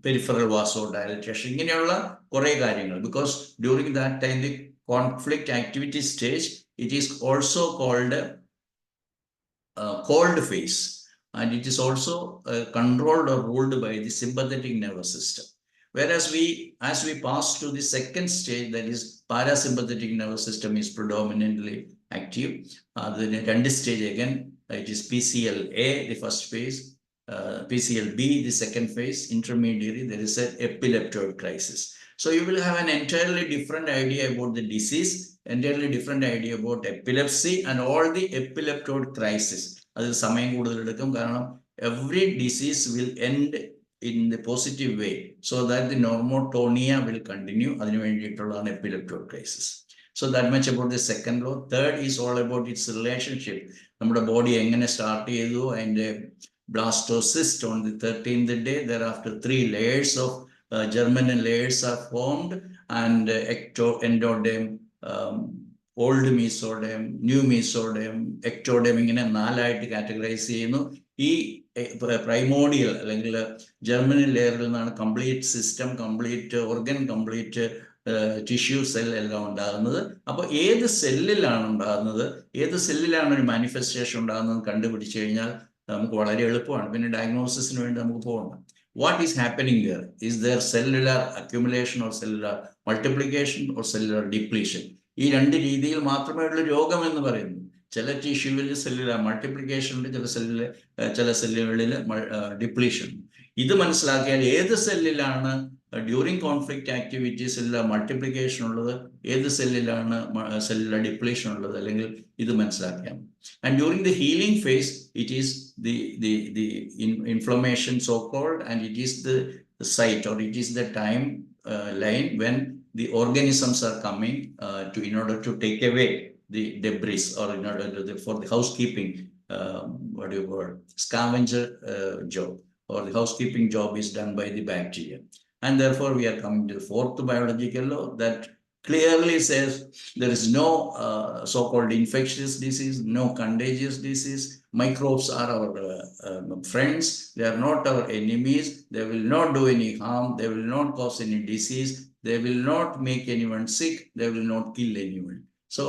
peripheral vasodilatation, ഇങ്ങനെയുള്ള കുറേ കാര്യങ്ങൾ. Because during that time the conflict activity stage it is also called cold phase, and it is also controlled or ruled by the sympathetic nervous system. Whereas as we pass to the second stage, that is parasympathetic nervous system is predominantly active. The second stage again, it is PCLA, the first phase, PCLB, the second phase, intermediary, there is an epileptoid crisis. So you will have an entirely different idea about the disease, entirely different idea about epilepsy and all the epileptoid crisis. അതിൽ സമയം കൂടുതൽ എടുക്കും, കാരണം every disease will end in the positive way so that the normotonia will continue. അതിനു വേണ്ടിയിട്ടുള്ളതാണ് epileptoid crisis. So that much about the second law. Third is all about its relationship. നമ്മുടെ body എങ്ങനെ start ചെയ്തു, അതിൻ്റെ blastocyst on the 13th day, thereafter 3 layers of germinal layers are formed, and endoderm, old mesoderm, new mesoderm, ectoderm, ഇങ്ങനെ 4 ആയിട്ട് categorise ചെയ്യുന്നു. ഈ primordial അല്ലെങ്കിൽ germinal ലെയറിൽ നിന്നാണ് complete system, complete organ, complete tissue cell എല്ലാം ഉണ്ടാകുന്നത്. അപ്പോൾ ഏത് സെല്ലിലാണ് ഉണ്ടാകുന്നത്, ഏത് സെല്ലിലാണ് ഒരു മാനിഫെസ്റ്റേഷൻ ഉണ്ടാകുന്നത് കണ്ടുപിടിച്ചു കഴിഞ്ഞാൽ നമുക്ക് വളരെ എളുപ്പമാണ്. പിന്നെ ഡയഗ്നോസിസിന് വേണ്ടി നമുക്ക് പോകണം. What is happening there? Is there cellular accumulation or cellular multiplication or cellular depletion? ഈ 2 രീതിയിൽ മാത്രമേ ഉള്ളൂ രോഗം എന്ന് പറയുന്നു. ചില ടിഷ്യൂവിൽ സെല്ലുലാർ മൾട്ടിപ്ലിക്കേഷൻ ഉണ്ട്, ചില സെല്ലുകളിൽ ഡിപ്ലീഷൻ. ഇത് മനസ്സിലാക്കിയാൽ ഏത് സെല്ലിലാണ് during conflict activity cellular multiplication ഉള്ളത്, ഏത് സെല്ലിലാണ് സെല്ലുലാർ ഡിപ്ലീഷൻ ഉള്ളത്, അല്ലെങ്കിൽ ഇത് മനസ്സിലാക്കാം. And during the healing phase, it is the inflammation so called, and it is the site, or it is the time line when the organisms are coming in order to take away the debris, or in order for the housekeeping, what do you call, scavenger job, or the housekeeping job is done by the bacteria. And therefore we are coming to the 4th biological law that clearly says there is no so-called infectious disease, no contagious disease. Microbes are our friends. They are not our enemies. They will not do any harm. They will not cause any disease. They will not make anyone sick. They will not kill anyone. So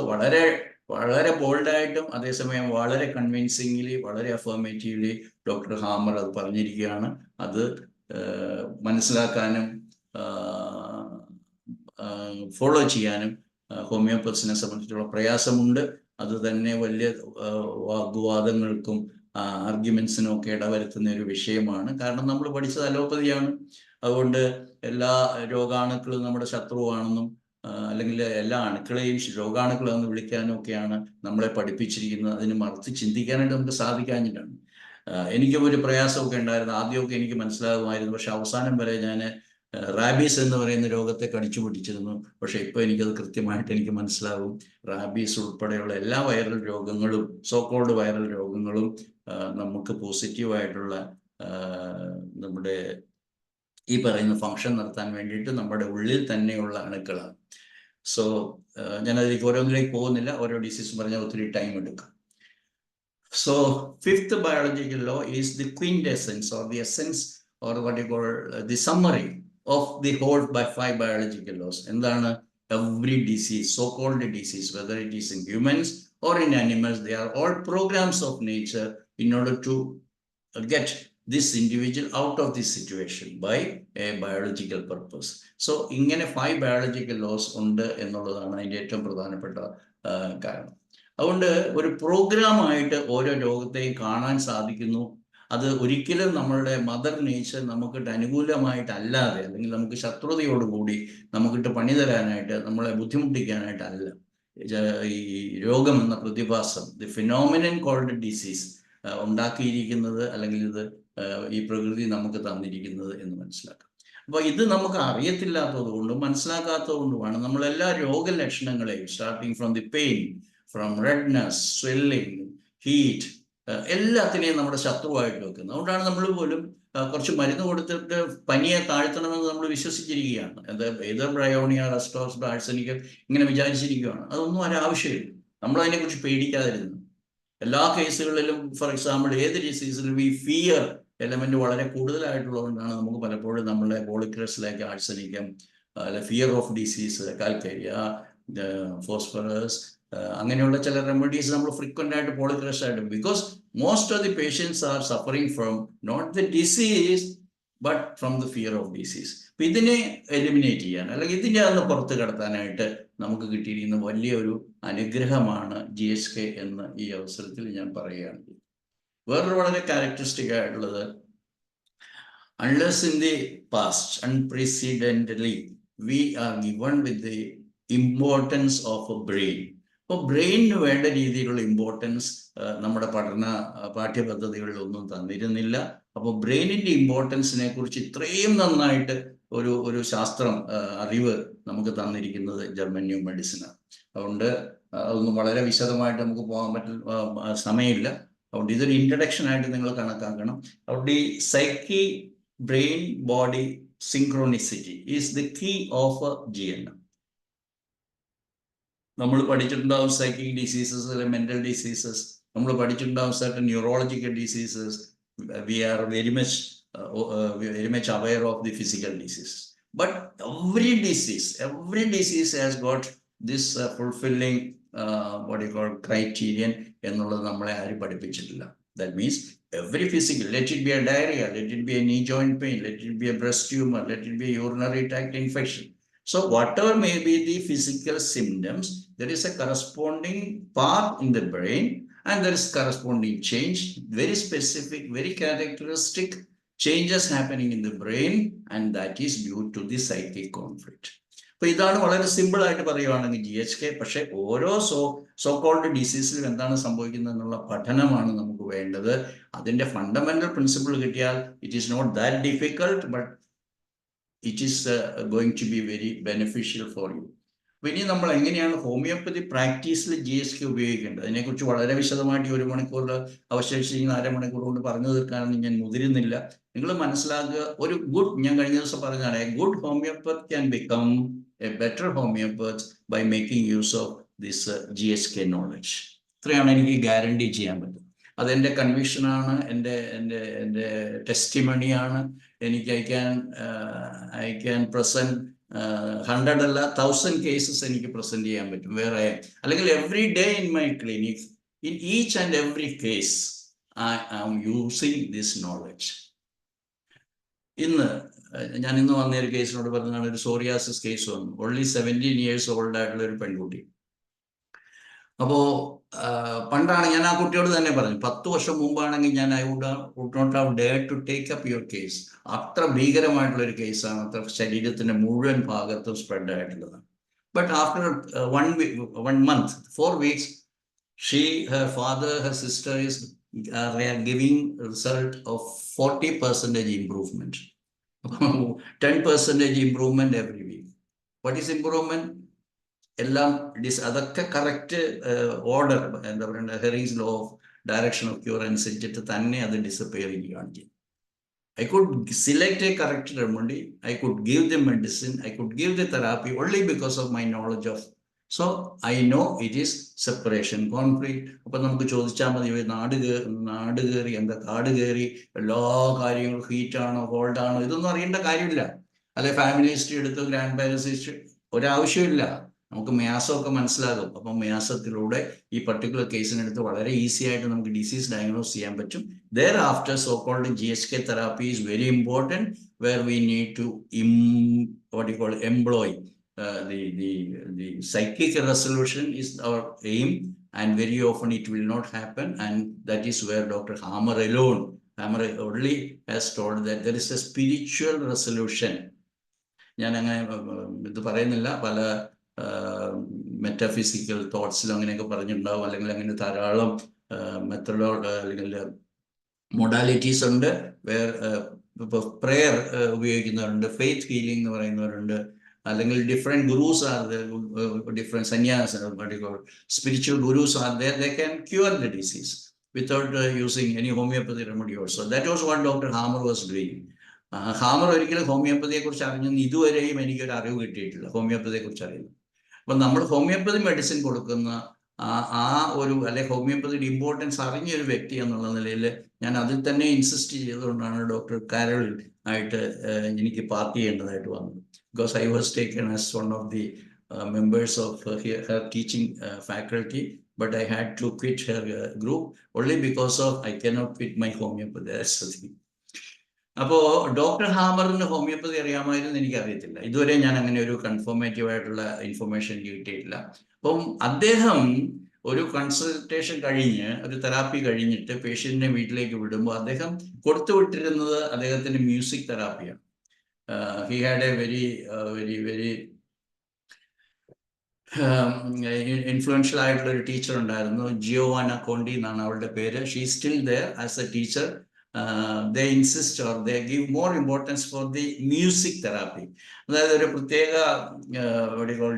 വളരെ ബോൾഡായിട്ടും അതേസമയം വളരെ convincingly, വളരെ അഫർമേറ്റീവ്ലി doctor hammer അത് പറഞ്ഞിരിക്കുകയാണ്. അത് മനസ്സിലാക്കാനും follow ചെയ്യാനും ഹോമിയോപ്പത്തിനെ സംബന്ധിച്ചുള്ള പ്രയാസമുണ്ട്. അത് തന്നെ വലിയ വാഗ്വാദങ്ങൾക്കും ആർഗ്യുമെന്റ്സിനും ഒക്കെ ഇടവരുത്തുന്ന ഒരു വിഷയമാണ്. കാരണം നമ്മൾ പഠിച്ചത് അലോപ്പതിയാണ്. അതുകൊണ്ട് എല്ലാ രോഗാണുക്കളും നമ്മുടെ ശത്രുവാണെന്നും, അല്ലെങ്കിൽ എല്ലാ അണുക്കളെയും രോഗാണുക്കളെന്ന് വിളിക്കാനും ഒക്കെയാണ് നമ്മളെ പഠിപ്പിച്ചിരിക്കുന്നത്. അതിന് മറുത്ത് ചിന്തിക്കാനായിട്ട് നമുക്ക് സാധിക്കാഞ്ഞിട്ടാണ്. എനിക്കും ഒരു പ്രയാസമൊക്കെ ഉണ്ടായിരുന്നു. ആദ്യമൊക്കെ എനിക്ക് മനസ്സിലാകുമായിരുന്നു, പക്ഷെ അവസാനം വരെ ഞാൻ റാബീസ് എന്ന് പറയുന്ന രോഗത്തെ കടിച്ചു പിടിച്ചിരുന്നു. പക്ഷെ ഇപ്പോൾ എനിക്കത് കൃത്യമായിട്ട് എനിക്ക് മനസ്സിലാകും. റാബീസ് ഉൾപ്പെടെയുള്ള എല്ലാ വൈറൽ രോഗങ്ങളും, സോക്കോൾഡ് വൈറൽ രോഗങ്ങളും നമുക്ക് പോസിറ്റീവായിട്ടുള്ള നമ്മുടെ ഈ പറയുന്ന ഫങ്ഷൻ നടത്താൻ വേണ്ടിയിട്ട് നമ്മുടെ ഉള്ളിൽ തന്നെയുള്ള അണുക്കളാണ്. സോ ഞാനതിലേക്ക് ഓരോന്നിലേക്ക് പോകുന്നില്ല, ഓരോ ഡിസീസ് പറഞ്ഞാൽ ഒത്തിരി ടൈം എടുക്കും. So 5th biological law is the quintessence, or the essence, or what you call the summary of the whole by 5 biological laws. എന്താണ്? Every disease, so-called disease, whether it is in humans or in animals, they are all programs of nature in order to get this individual out of this situation by a biological purpose. So ഇങ്ങനെ 5 biological laws ഉണ്ട് എന്നുള്ളതാണ് അതിൻ്റെ ഏറ്റവും പ്രധാനപ്പെട്ട കാരണം. അതുകൊണ്ട് ഒരു പ്രോഗ്രാമായിട്ട് ഓരോ രോഗത്തെയും കാണാൻ സാധിക്കുന്നു. അത് ഒരിക്കലും നമ്മളുടെ മദർ നേച്ചർ നമുക്കിട്ട് അനുകൂലമായിട്ടല്ലാതെ, അല്ലെങ്കിൽ നമുക്ക് ശത്രുതയോടുകൂടി നമുക്കിട്ട് പണി തരാനായിട്ട്, നമ്മളെ ബുദ്ധിമുട്ടിക്കാനായിട്ടല്ല. ഈ രോഗം എന്ന പ്രതിഭാസം, ദി ഫിനോമിനൻ കോൾഡ് ഡിസീസ് ഉണ്ടാക്കിയിരിക്കുന്നത്, അല്ലെങ്കിൽ ഇത് ഈ പ്രകൃതി നമുക്ക് തന്നിരിക്കുന്നത് എന്ന് മനസ്സിലാക്കാം. അപ്പോൾ ഇത് നമുക്ക് അറിയത്തില്ലാത്തത് കൊണ്ടും മനസ്സിലാക്കാത്തത് കൊണ്ടുമാണ് നമ്മൾ എല്ലാ രോഗലക്ഷണങ്ങളെയും, starting from the pain, from redness, swelling, heat, എല്ലാത്തിനെയും നമ്മുടെ ശത്രുവായിട്ട് വെക്കുന്നത്. അതുകൊണ്ടാണ് നമ്മൾ പോലും കുറച്ച് മരുന്ന് കൊടുത്തിട്ട് പനിയെ താഴ്ത്തണമെന്ന് നമ്മൾ വിശ്വസിച്ചിരിക്കുകയാണ്. ഏത് ബ്രയോണിയ, റെസ്റ്റോസ്, ആഴ്സനിക്ക് ഇങ്ങനെ വിചാരിച്ചിരിക്കുകയാണ്. അതൊന്നും ഒരാവശ്യമില്ല. നമ്മളതിനെക്കുറിച്ച് പേടിക്കാതിരുന്നു. എല്ലാ കേസുകളിലും, ഫോർ എക്സാമ്പിൾ, ഏത് ഡിസീസിലും ഈ ഫിയർ എലമെന്റ് വളരെ കൂടുതലായിട്ടുള്ളതുകൊണ്ടാണ് നമുക്ക് പലപ്പോഴും നമ്മളെ പോളിക്രസിലേക്ക് ആഴ്സനിക്കം, അല്ലെ fear of disease, calcarea, phosphorus, അങ്ങനെയുള്ള ചില റെമഡീസ് നമ്മൾ ഫ്രീക്വന്റ് ആയിട്ട് പോളിക്രസ് ആയിട്ട്, because most of the patients are suffering from not the disease but from the fear of disease. അപ്പൊ ഇതിനെ എലിമിനേറ്റ് ചെയ്യാൻ, അല്ലെങ്കിൽ ഇതിനെ അന്ന് പുറത്ത് കടത്താനായിട്ട് നമുക്ക് കിട്ടിയിരിക്കുന്ന വലിയൊരു അനുഗ്രഹമാണ് GSK എന്ന് ഈ അവസരത്തിൽ ഞാൻ പറയുകയാണ്. വേറൊരു വളരെ ക്യാരക്ടറിസ്റ്റിക് ആയിട്ടുള്ളത്, unless in the past unprecedentedly we are given with the importance of a brain. അപ്പോൾ ബ്രെയിനിന് വേണ്ട രീതിയിലുള്ള ഇമ്പോർട്ടൻസ് നമ്മുടെ പാഠ്യപദ്ധതികളിലൊന്നും തന്നിരുന്നില്ല. അപ്പോൾ ബ്രെയിനിന്റെ ഇമ്പോർട്ടൻസിനെ കുറിച്ച് ഇത്രയും നന്നായിട്ട് ഒരു ശാസ്ത്രം, അറിവ് നമുക്ക് തന്നിരിക്കുന്നത് ജർമ്മൻ ന്യൂ മെഡിസിനാണ്. അതുകൊണ്ട് അതൊന്നും വളരെ വിശദമായിട്ട് നമുക്ക് പോകാൻ സമയമില്ല. അതുകൊണ്ട് ഇതൊരു ഇൻട്രഡക്ഷൻ ആയിട്ട് നിങ്ങൾ കണക്കാക്കണം. അതുകൊണ്ട് ഈ psyche brain body synchronicity is the key of GNM. നമ്മൾ പഠിച്ചിട്ടുണ്ടാവും സൈക്കിക് ഡിസീസസ്, അല്ലെ മെന്റൽ ഡിസീസസ്, നമ്മൾ പഠിച്ചിട്ടുണ്ടാവും certain neurological diseases. We are very much aware of the physical disease. But every disease has got this fulfilling what you call criterion എന്നുള്ളത് നമ്മളെ ആരും പഠിപ്പിച്ചിട്ടില്ല. That means every physical, let it be a diarrhea, let it be a knee joint pain, let it be a breast tumor, let it be a urinary tract infection. So whatever may be the physical symptoms, there is a corresponding part in the brain and there is corresponding change, very specific, very characteristic changes happening in the brain, and that is due to the psychic conflict. അപ്പൊ ഇതാണ് വളരെ simple ആയിട്ട് പറയുവാണെങ്കിൽ GHK. പക്ഷെ ഓരോ so called ഡിസീസിലും എന്താണ് സംഭവിക്കുന്നത് എന്നുള്ള പഠനമാണ് നമുക്ക് വേണ്ടത്. അതിന്റെ ഫണ്ടമെന്റൽ പ്രിൻസിപ്പിൾ കിട്ടിയാൽ it is not that difficult, but it is going to be very beneficial for you. അപ്പൊ ഇനി നമ്മൾ എങ്ങനെയാണ് ഹോമിയോപ്പതി പ്രാക്ടീസിൽ GHK ഉപയോഗിക്കേണ്ടത്, അതിനെക്കുറിച്ച് വളരെ വിശദമായിട്ട് 1 മണിക്കൂറിൽ അവശേഷിച്ചിരിക്കുന്ന 1/2 മണിക്കൂർ കൊണ്ട് പറഞ്ഞു തീർക്കാനൊന്നും ഞാൻ മുതിരുന്നില്ല. നിങ്ങൾ മനസ്സിലാക്കുക, ഞാൻ കഴിഞ്ഞ ദിവസം പറഞ്ഞാണ്, a good homeopath can become a better homeopath by making use of this GHK knowledge. ഇത്രയാണ് എനിക്ക് ഗ്യാരണ്ടി ചെയ്യാൻ പറ്റും. അതെൻ്റെ കൺവിക്ഷനാണ്, എൻ്റെ ടെസ്റ്റിമണിയാണ്. എനിക്ക് ഐ ക്യാൻ പ്രസന്റ് 100 അല്ല 1000 കേസസ് എനിക്ക് പ്രസന്റ് ചെയ്യാൻ പറ്റും. വേറെ അല്ലെങ്കിൽ every day in my clinic, in each and every case I am using this knowledge. ഞാൻ ഇന്ന് വന്ന ഒരു കേസിനോട് പറഞ്ഞാണ്, ഒരു സോറിയാസിസ് കേസ് വന്നു. ഓൺലി 17 years ഓൾഡ് ആയിട്ടുള്ള ഒരു പെൺകുട്ടി. അപ്പോ പണ്ടാണ് ഞാൻ ആ കുട്ടിയോട് തന്നെ പറഞ്ഞു, 10 വർഷം മുമ്പാണെങ്കിൽ ഞാൻ I would not have dare to take up your case. അത്ര ഭീകരമായിട്ടുള്ള ഒരു കേസാണ്, അത്ര ശരീരത്തിന്റെ മുഴുവൻ ഭാഗത്തും സ്പ്രെഡ് ആയിട്ടുള്ളതാണ്. But after 1 month, 4 weeks, her father, her sister are giving result of 40% improvement. 10% improvement every week. What is improvement? എല്ലാം അതൊക്കെ കറക്റ്റ് ഓർഡർ, എന്താ പറയുക, Hering's law of direction of cure അനുസരിച്ചിട്ട് തന്നെ അത് ഡിസപ്പിയർ ചെയ്യുകയാണ് ചെയ്യുന്നത്. I could select a correct remedy, I could give the medicine, I could give the therapy only because of my knowledge of. So I know it is separation conflict. അപ്പൊ നമുക്ക് ചോദിച്ചാൽ മതി, നാട് കയറി എന്താ കാട് കയറി എല്ലാ കാര്യങ്ങളും ഹീറ്റാണോ കോൾഡാണോ ഇതൊന്നും അറിയേണ്ട കാര്യമില്ല. അല്ലെ ഫാമിലി ഹിസ്റ്ററി എടുത്ത് ഗ്രാൻഡ് പാരൻസ് ഹിസ്റ്ററി ഒരാവശ്യമില്ല. നമുക്ക് മെയാസമൊക്കെ മനസ്സിലാകും. അപ്പം മെയാസത്തിലൂടെ ഈ പർട്ടിക്കുലർ കേസിനെടുത്ത് വളരെ ഈസി ആയിട്ട് നമുക്ക് ഡിസീസ് ഡയഗ്നോസ് ചെയ്യാൻ പറ്റും. Thereafter so called GHK therapy is very important, where we need to employ the psychic resolution is our aim, and very often it will not happen, and that is where Dr. Hammer only has told that there is a spiritual resolution. ഞാൻ അങ്ങനെ ഇത് പറയുന്നില്ല, പല metaphysical തോട്ട്സിലും അങ്ങനെയൊക്കെ പറഞ്ഞിട്ടുണ്ടാവും, അല്ലെങ്കിൽ അങ്ങനെ ധാരാളം മെത്തഡോ അല്ലെങ്കിൽ മൊഡാലിറ്റീസ് ഉണ്ട്. ഇപ്പോൾ പ്രെയർ ഉപയോഗിക്കുന്നവരുണ്ട്, ഫെയ്ത്ത് ഹീലിംഗ് എന്ന് പറയുന്നവരുണ്ട്, അല്ലെങ്കിൽ different gurus are different sanyas spiritual gurus are they can cure the disease without using any homeopathy remedy also. That was what doctor Hamer was doing. Hamer ഒരിക്കലും ഹോമിയോപ്പതിയെ കുറിച്ച് അറിഞ്ഞെന്ന് ഇതുവരെയും എനിക്കൊരു അറിവ് കിട്ടിയിട്ടില്ല, ഹോമിയോപ്പതിയെ കുറിച്ച് അറിയുന്നു. അപ്പം നമ്മൾ ഹോമിയോപ്പതി മെഡിസിൻ കൊടുക്കുന്ന ആ ഒരു അല്ലെങ്കിൽ ഹോമിയോപ്പതിയുടെ ഇമ്പോർട്ടൻസ് അറിഞ്ഞൊരു വ്യക്തി എന്നുള്ള നിലയിൽ ഞാൻ അതിൽ തന്നെ ഇൻസിസ്റ്റ് ചെയ്തുകൊണ്ടാണ് ഡോക്ടർ കാരൽ ആയിട്ട് എനിക്ക് പാർട്ട് ചെയ്യേണ്ടതായിട്ട് വന്നത്. Because I was taken as one of the members of her teaching faculty, but I had to quit her group only because of I cannot quit my homeopathy. That's the thing. അപ്പോൾ doctor ഹാമറിന് homeopathy അറിയാമായിരുന്നു എനിക്ക് അറിയത്തില്ല, ഇതുവരെ ഞാൻ അങ്ങനെ ഒരു കൺഫോർമേറ്റീവ് ആയിട്ടുള്ള information കിട്ടിയിട്ടില്ല. അപ്പം അദ്ദേഹം ഒരു കൺസൾട്ടേഷൻ കഴിഞ്ഞ് ഒരു തെറാപ്പി കഴിഞ്ഞിട്ട് പേഷ്യന്റിനെ വീട്ടിലേക്ക് വിടുമ്പോൾ അദ്ദേഹം കൊടുത്തുവിട്ടിരുന്നത് അദ്ദേഹത്തിന്റെ മ്യൂസിക് തെറാപ്പിയാണ്. He had a very very very influential ആയിട്ടുള്ള ഒരു ടീച്ചർ ഉണ്ടായിരുന്നു, ജിയോവാന കോണ്ടി എന്നാണ് അവളുടെ പേര്. She still there as a teacher. They insist or they give more importance for the music therapy. അതായത് ഒരു പ്രത്യേക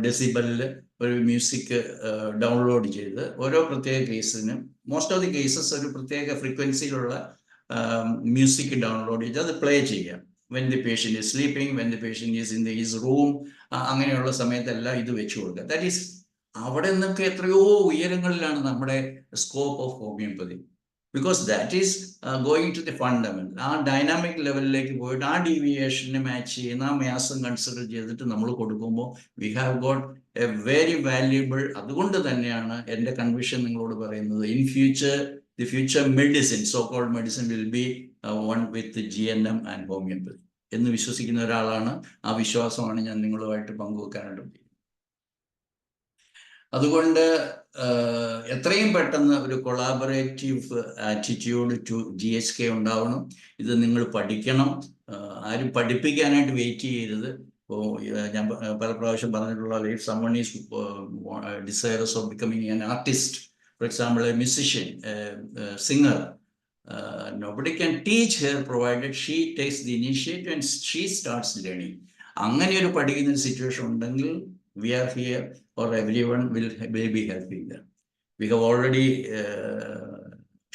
ഡെസിബലിൽ ഒരു മ്യൂസിക് ഡൗൺലോഡ് ചെയ്ത് ഓരോ പ്രത്യേക കേസിനും, മോസ്റ്റ് ഓഫ് ദി കേസസ് ഒരു പ്രത്യേക ഫ്രീക്വൻസിയിലുള്ള മ്യൂസിക് ഡൗൺലോഡ് ചെയ്ത് അത് പ്ലേ ചെയ്യാം. when the patient is sleeping, when the patient is in his room, അങ്ങനെയുള്ള സമയത്തെല്ലാം ഇത് വെച്ചു കൊടുക്കുക. ദാറ്റ് ഈസ് അവിടെ നിന്നൊക്കെ എത്രയോ ഉയരങ്ങളിലാണ് നമ്മുടെ scope of homeopathy. Because that is going to the fundamental. ആ ഡൈനാമിക് ലെവലിലേക്ക് പോയിട്ട് ആ ഡീവിയേഷനെ മാച്ച് ചെയ്യുന്ന ആ മാസം കൺസിഡർ ചെയ്തിട്ട് നമ്മൾ കൊടുക്കുമ്പോൾ we have got a very valuable. അതുകൊണ്ട് തന്നെയാണ് എൻ്റെ കൺവിഷൻ നിങ്ങളോട് പറയുന്നത്, in future the future medicine, so called medicine will be one with GNM and homeopathy എന്ന് വിശ്വസിക്കുന്ന ഒരാളാണ്. ആ വിശ്വാസമാണ് ഞാൻ നിങ്ങളുമായിട്ട് പങ്കുവെക്കാനായിട്ട്. അതുകൊണ്ട് എത്രയും പെട്ടെന്ന് ഒരു കൊളാബറേറ്റീവ് ആറ്റിറ്റ്യൂഡ് ടു GHK ഉണ്ടാവണം. ഇത് നിങ്ങൾ പഠിക്കണം. ആരും പഠിപ്പിക്കാനായിട്ട് വെയിറ്റ് ചെയ്യരുത്. ഇപ്പോൾ ഞാൻ പല പ്രാവശ്യം പറഞ്ഞിട്ടുള്ള, if someone is desirous of becoming an artist, for example a musician, a singer, nobody can teach her provided she takes the initiative and she starts learning. അങ്ങനെ ഒരു പഠിക്കുന്ന ഒരു സിറ്റുവേഷൻ ഉണ്ടെങ്കിൽ we are here, or everyone will be helping them. We have already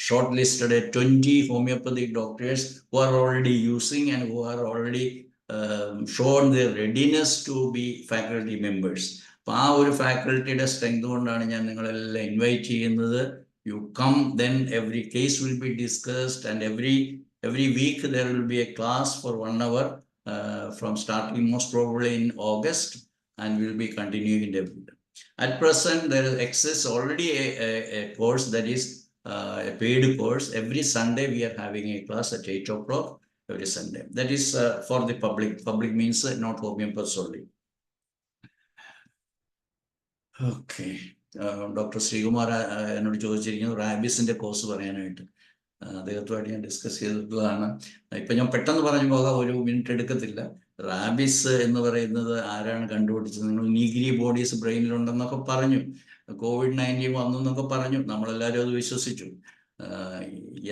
shortlisted 20 homeopathic doctors who are already using and who are already shown their readiness to be faculty members. അപ്പോൾ ആ ഒരു ഫാക്കൽറ്റിയുടെ strength കൊണ്ടാണ് ഞാൻ നിങ്ങളെല്ലാം invite ചെയ്യുന്നത്. You come, then every case will be discussed, and every week there will be a class for 1 hour from starting most probably in August, and will be continuing in every day. At present there exists already a course that is a paid course. Every Sunday we are having a class at 8 o'clock every Sunday. That is for the public. Public means not homeopaths only. Okay. Doctor Sreekumar എന്നോട് ചോദിച്ചിരിക്കുന്നത് റാബീസിന്റെ course പറയാനായിട്ട്. അദ്ദേഹത്തുമായിട്ട് ഞാൻ discuss ചെയ്തിട്ടുള്ളതാണ്. ഇപ്പം ഞാൻ പെട്ടെന്ന് പറഞ്ഞു പോകാം, ഒരു മിനിറ്റ് എടുക്കത്തില്ല. റാബീസ് എന്ന് പറയുന്നത് ആരാണ് കണ്ടുപിടിച്ചത്? നിങ്ങൾ നീഗ്രി ബോഡീസ് ബ്രെയിനിലുണ്ടെന്നൊക്കെ പറഞ്ഞു, COVID-19 വന്നു എന്നൊക്കെ പറഞ്ഞു, നമ്മളെല്ലാവരും അത് വിശ്വസിച്ചു.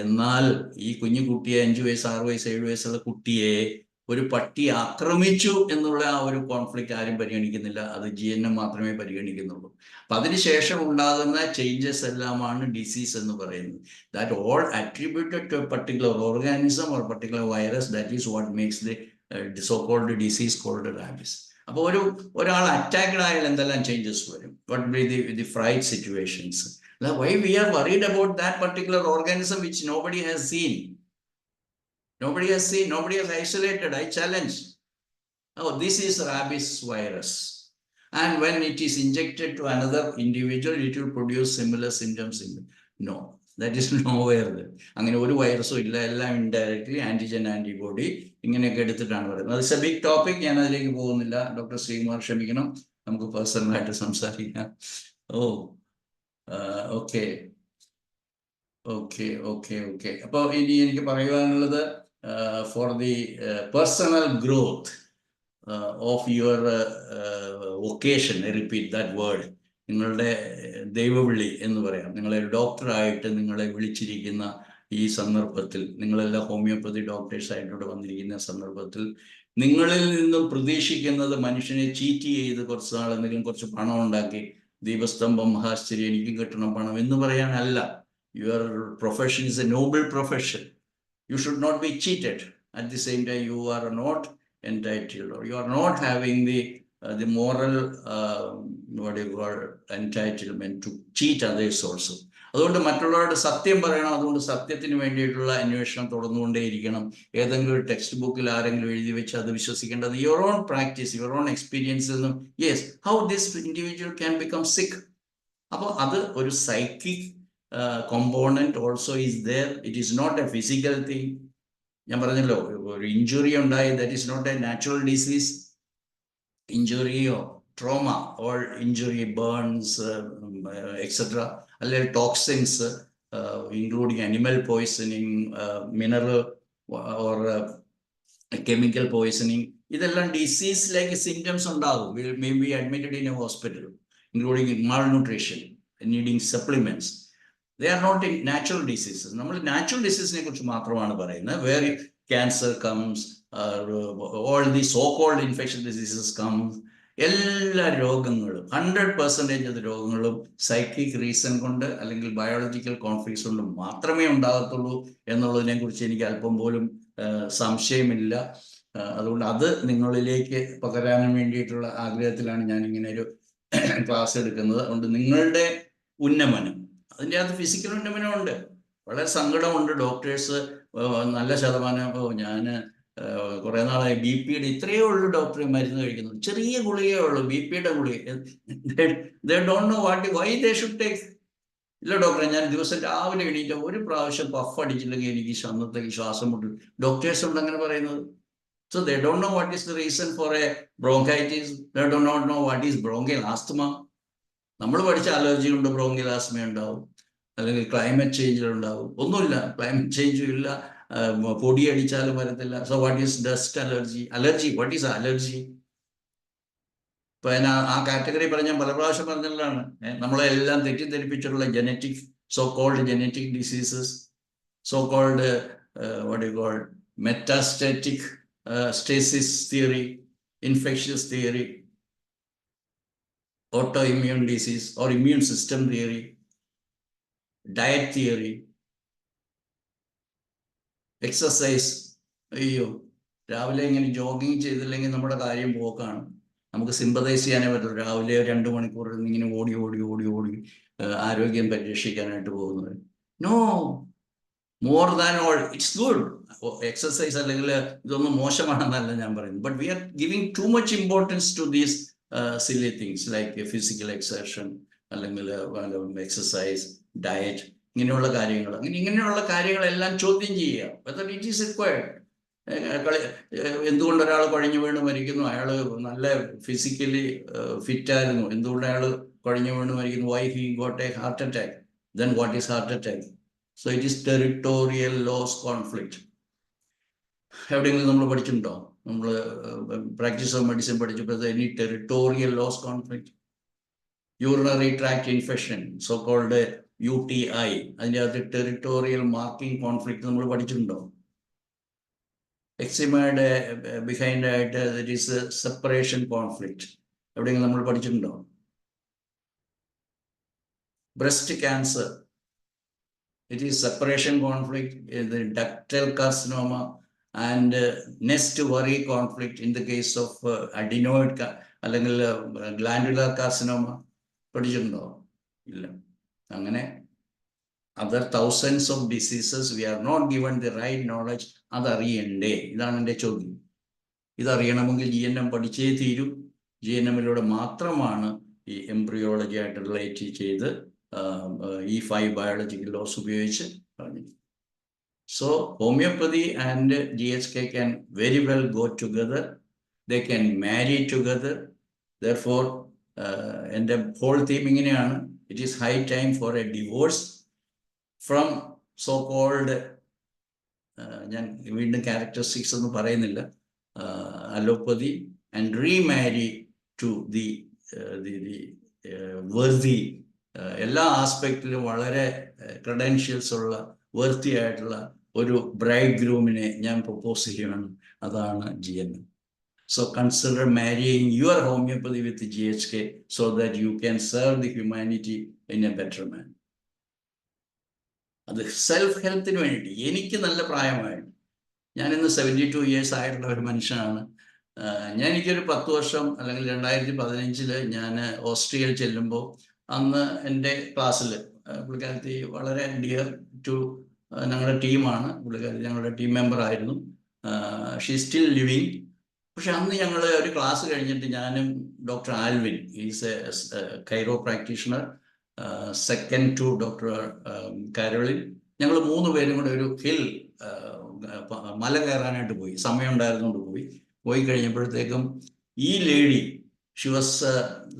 എന്നാൽ ഈ കുഞ്ഞു കുട്ടിയെ, 5 വയസ്സ് 6 വയസ്സ് 7 വയസ്സുള്ള കുട്ടിയെ ഒരു പട്ടി ആക്രമിച്ചു എന്നുള്ള ആ ഒരു കോൺഫ്ലിക്റ്റ് ആരും പരിഗണിക്കുന്നില്ല. അത് GNM മാത്രമേ പരിഗണിക്കുന്നുള്ളൂ. അപ്പൊ അതിനുശേഷം ഉണ്ടാകുന്ന ചേഞ്ചസ് എല്ലാമാണ് ഡിസീസ് എന്ന് പറയുന്നത്. That all attributed to a particular organism or particular virus, that is what makes the so called disease called rabies. അപ്പോൾ ഒരാൾ അറ്റാക്ഡ് ആയാൽ എന്തെല്ലാം ചേഞ്ചസ് വരും? What be the fright situations? Why we are worried about that particular organism which nobody has seen? Nobody has seen, nobody has isolated. I challenge. Oh, this is rabies virus. And when it is injected to another individual, it will produce similar symptoms. No, that is nowhere there. അങ്ങനെ ഒരു വൈറസും ഇല്ല. എല്ലാം indirectly antigen antibody ഇങ്ങനെയൊക്കെ എടുത്തിട്ടാണ് പറയുന്നത്. അത് A big topic. ഞാൻ അതിലേക്ക് പോകുന്നില്ല. ഡോക്ടർ ശ്രീകുമാർ ക്ഷമിക്കണം, നമുക്ക് പേഴ്സണലായിട്ട് സംസാരിക്കാം. ഓക്കെ. അപ്പോൾ ഇനി എനിക്ക് പറയുവാനുള്ളത്, for the personal growth, of your vocation, I repeat that word, നിങ്ങളുടെ ദൈവവിളി എന്ന് പറയാം, നിങ്ങളെ ഡോക്ടറായിട്ട് നിങ്ങളെ വിളിച്ചിരിക്കുന്ന ഈ സന്ദർഭത്തിൽ, നിങ്ങളെല്ലാം ഹോമിയോപ്പതി ഡോക്ടേഴ്സായിട്ടൂടെ വന്നിരിക്കുന്ന സന്ദർഭത്തിൽ നിങ്ങളിൽ നിന്നും പ്രതീക്ഷിക്കുന്നത് മനുഷ്യനെ ചീറ്റ് ചെയ്ത് കുറച്ച് നാൾ എന്തെങ്കിലും കുറച്ച് പണം ഉണ്ടാക്കി ദീപസ്തംഭം മഹാശ്ചര്യം എനിക്കും കിട്ടണം പണം എന്ന് പറയാനല്ല. Your profession is A Noble profession. You should not be cheated. At the same time, you are not entitled, or you are not having the moral entitlement to cheat others also. അതുകൊണ്ട് മറ്റുള്ളവരുടെ സത്യം പറയണം. അതുകൊണ്ട് സത്യത്തിന് വേണ്ടിയിട്ടുള്ള അന്വേഷണം തുടർന്നുകൊണ്ടേയിരിക്കണം. ഏതെങ്കിലും ഒരു ടെക്സ്റ്റ് ബുക്കിൽ ആരെങ്കിലും എഴുതി വെച്ച് അത് വിശ്വസിക്കേണ്ടത് your own practice, your own എക്സ്പീരിയൻസിൽ നിന്നും yes how this individual can become sick. അപ്പോൾ അത് ഒരു psychic component also is there. It is not a physical thing. ഞാൻ പറഞ്ഞല്ലോ, ഒരു ഇഞ്ചുറി ഉണ്ടായി, that is not a natural disease. Injury or trauma or injury, burns, etc. അല്ലെങ്കിൽ toxins including animal poisoning, mineral or chemical poisoning, ഇതെല്ലാം disease like symptoms ഉണ്ടാകും. May be admitted in a hospital, including malnutrition, needing supplements. They are not in natural diseases. നമ്മൾ natural ഡിസീസിനെ കുറിച്ച് മാത്രമാണ് പറയുന്നത്. Where cancer comes, all the so called infection diseases comes. എല്ലാ രോഗങ്ങളും 100% of രോഗങ്ങളും psychic reason കൊണ്ട് അല്ലെങ്കിൽ ബയോളജിക്കൽ കോൺഫ്ലിക്ട്സ് കൊണ്ട് മാത്രമേ ഉണ്ടാകത്തുള്ളൂ എന്നുള്ളതിനെ കുറിച്ച് എനിക്ക് അല്പം പോലും സംശയമില്ല. അതുകൊണ്ട് അത് നിങ്ങളിലേക്ക് പകരാൻ വേണ്ടിയിട്ടുള്ള ആഗ്രഹത്തിലാണ് ഞാൻ ഇങ്ങനെ ഒരു ക്ലാസ് എടുക്കുന്നത്. അതുകൊണ്ട് നിങ്ങളുടെ ഉന്നമനം, അതിൻ്റെ അകത്ത് ഫിസിക്കൽ ഉന്നമനമുണ്ട്. വളരെ സങ്കടമുണ്ട്. ഡോക്ടേഴ്സ് നല്ല ശതമാനം, ഞാൻ കുറേ നാളായി ബി പിയുടെ ഇത്രയേ ഉള്ളൂ ഡോക്ടറെ മരുന്ന് കഴിക്കുന്നത്, ചെറിയ ഗുളികയേ ഉള്ളൂ, ബി പിയുടെ ഗുളിക. They don't know why they should take. ഇല്ല ഡോക്ടറെ, ഞാൻ ദിവസം രാവിലെ എണീറ്റ് ഒരു പ്രാവശ്യം പഫ് അടിച്ചില്ലെങ്കിൽ എനിക്ക് അന്നത്തേക്ക് ശ്വാസം മുട്ടും. ഡോക്ടേഴ്സ് ഉണ്ട് അങ്ങനെ പറയുന്നത്. So they don't know what is the reason for a bronchitis. They do not know what is bronchial asthma. നമ്മൾ പഠിച്ച അലർജി കൊണ്ട് ബ്രോങ്കിയൽ ആസ്മ ഉണ്ടാവും, അല്ലെങ്കിൽ ക്ലൈമറ്റ് ചേഞ്ചിലുണ്ടാവും. ഒന്നുമില്ല, ക്ലൈമറ്റ് ചേഞ്ചും ഇല്ല, പൊടി അടിച്ചാലും വരത്തില്ല. So what is dust allergy? What is allergy? ഇപ്പൊ ആ കാറ്റഗറി പറഞ്ഞാൽ പല പ്രാവശ്യം പറഞ്ഞതാണ്. നമ്മളെല്ലാം തെറ്റിദ്ധരിപ്പിച്ചിട്ടുള്ള genetic, so called genetic diseases, so called what you call metastatic stasis theory, infectious theory, autoimmune disease or immune system theory, diet theory, exercise. അയ്യോ, രാവിലെ ഇങ്ങനെ ജോഗിങ് ചെയ്തില്ലെങ്കിൽ നമ്മുടെ കാര്യം പോക്കാണ്. നമുക്ക് സിമ്പതൈസ് ചെയ്യാനേ പറ്റുള്ളൂ. രാവിലെ 2 മണിക്കൂർ ഇങ്ങനെ ഓടി ഓടി ഓടി ഓടി ആരോഗ്യം പരിരക്ഷിക്കാനായിട്ട് പോകുന്നത്. No, more than all it's good. Exercise അല്ലെങ്കിൽ ഇതൊന്നും മോശമാണെന്നല്ല ഞാൻ പറയുന്നത്. But we are giving too much importance to these silly things like physical exertion, അല്ലെങ്കിൽ എക്സസൈസ്, ഡയറ്റ്, ഇങ്ങനെയുള്ള കാര്യങ്ങൾ. ഇങ്ങനെയുള്ള കാര്യങ്ങളെല്ലാം ചോദ്യം ചെയ്യുക. Whether it is required. എന്തുകൊണ്ട് ഒരാൾ കുഴഞ്ഞു വീണ് മരിക്കുന്നു? അയാൾ നല്ല ഫിസിക്കലി ഫിറ്റായിരുന്നു. എന്തുകൊണ്ട് അയാൾ കുഴഞ്ഞു വീണ് മരിക്കുന്നു? Why he got A heart attack? Then what is heart attack? So it is territorial loss conflict. എവിടെയെങ്കിലും നമ്മൾ പഠിച്ചിട്ടുണ്ടോ? നമ്മൾ പ്രാക്ടീസ് ഓഫ് മെഡിസിൻ പഠിച്ചപ്പോൾ any territorial loss conflict, urinary tract infection, so called UTI, അതിൻ്റെ അകത്ത് ടെറിട്ടോറിയൽ മാർക്കിംഗ് കോൺഫ്ലിക്റ്റ് നമ്മൾ പഠിച്ചിട്ടുണ്ടോ? എക്സിമയുടെ ബിഹൈൻഡ് ആയിട്ട് ദറ്റ് ഈസ് സെപ്പറേഷൻ കോൺഫ്ലിക്റ്റ്, എവിടെയെങ്കിലും നമ്മൾ പഠിച്ചിട്ടുണ്ടോ? Breast cancer, it is separation conflict, the ductal carcinoma, and nest worry conflict in the case of adenoid അല്ലെങ്കിൽ glandular carcinoma. പഠിച്ചിട്ടുണ്ടോ? ഇല്ല. അങ്ങനെ other thousands of diseases we are not given the right knowledge. അതറിയണ്ടേ? ഇതാണ് എൻ്റെ ചോദ്യം. ഇതറിയണമെങ്കിൽ GNM പഠിച്ചേ തീരൂ. GNM-ലൂടെ മാത്രമാണ് ഈ എംബ്രിയോളജി ആയിട്ട് റിലേറ്റ് ചെയ്ത് ഈ 5 ബയോളജിക്കൽ ലോസ് ഉപയോഗിച്ച് പറഞ്ഞു. So homeopathy and GHK can very well go together. They can marry together. Therefore, എൻ്റെ ഹോൾ തീം ഇങ്ങനെയാണ്: it is high time for a divorce from so called, ഞാൻ വീണ്ടും ക്യാരക്ടറിസ്റ്റിക്സ് ഒന്നും പറയുന്നില്ല, allopathy, and remarry to the worthy, എല്ലാ ആസ്പെക്റ്റിലും വളരെ credentials ഉള്ള വർത്തി ആയിട്ടുള്ള ഒരു ബ്രൈഡ് ഗ്രൂമിനെ ഞാൻ പ്രൊപ്പോസ് ചെയ്യുകയാണ്. അതാണ് GNM. So consider marrying your homeopathy with GHK so that you can serve the humanity in a better manner. അത് സെൽഫ് ഹെൽത്തിന് വേണ്ടിയിട്ട്. എനിക്ക് നല്ല പ്രായമായിട്ട്, ഞാനിന്ന് 72 years ആയിട്ടുള്ള ഒരു മനുഷ്യനാണ്. എനിക്കൊരു 10 വർഷം അല്ലെങ്കിൽ 2015 ഞാൻ ഓസ്ട്രിയയിൽ ചെല്ലുമ്പോൾ അന്ന് എൻ്റെ ക്ലാസ്സിൽ പുള്ളിക്കാരത്തി വളരെ ഡിയർ ടു ഞങ്ങളുടെ ടീമാണ്. പുള്ളിക്കാരത്തി ഞങ്ങളുടെ ടീം മെമ്പർ ആയിരുന്നു. She still living. പക്ഷെ അന്ന് ഞങ്ങൾ ഒരു ക്ലാസ് കഴിഞ്ഞിട്ട് ഞാനും doctor Alvin, is a chiro practitioner, second to doctor Caroline, ഞങ്ങൾ 3 പേരും കൂടെ ഒരു ഹിൽ മല കയറാനായിട്ട് പോയി. സമയം ഉണ്ടായിരുന്നുകൊണ്ട് പോയി കഴിഞ്ഞപ്പോഴത്തേക്കും ഈ ലേഡി, ഷി വാസ്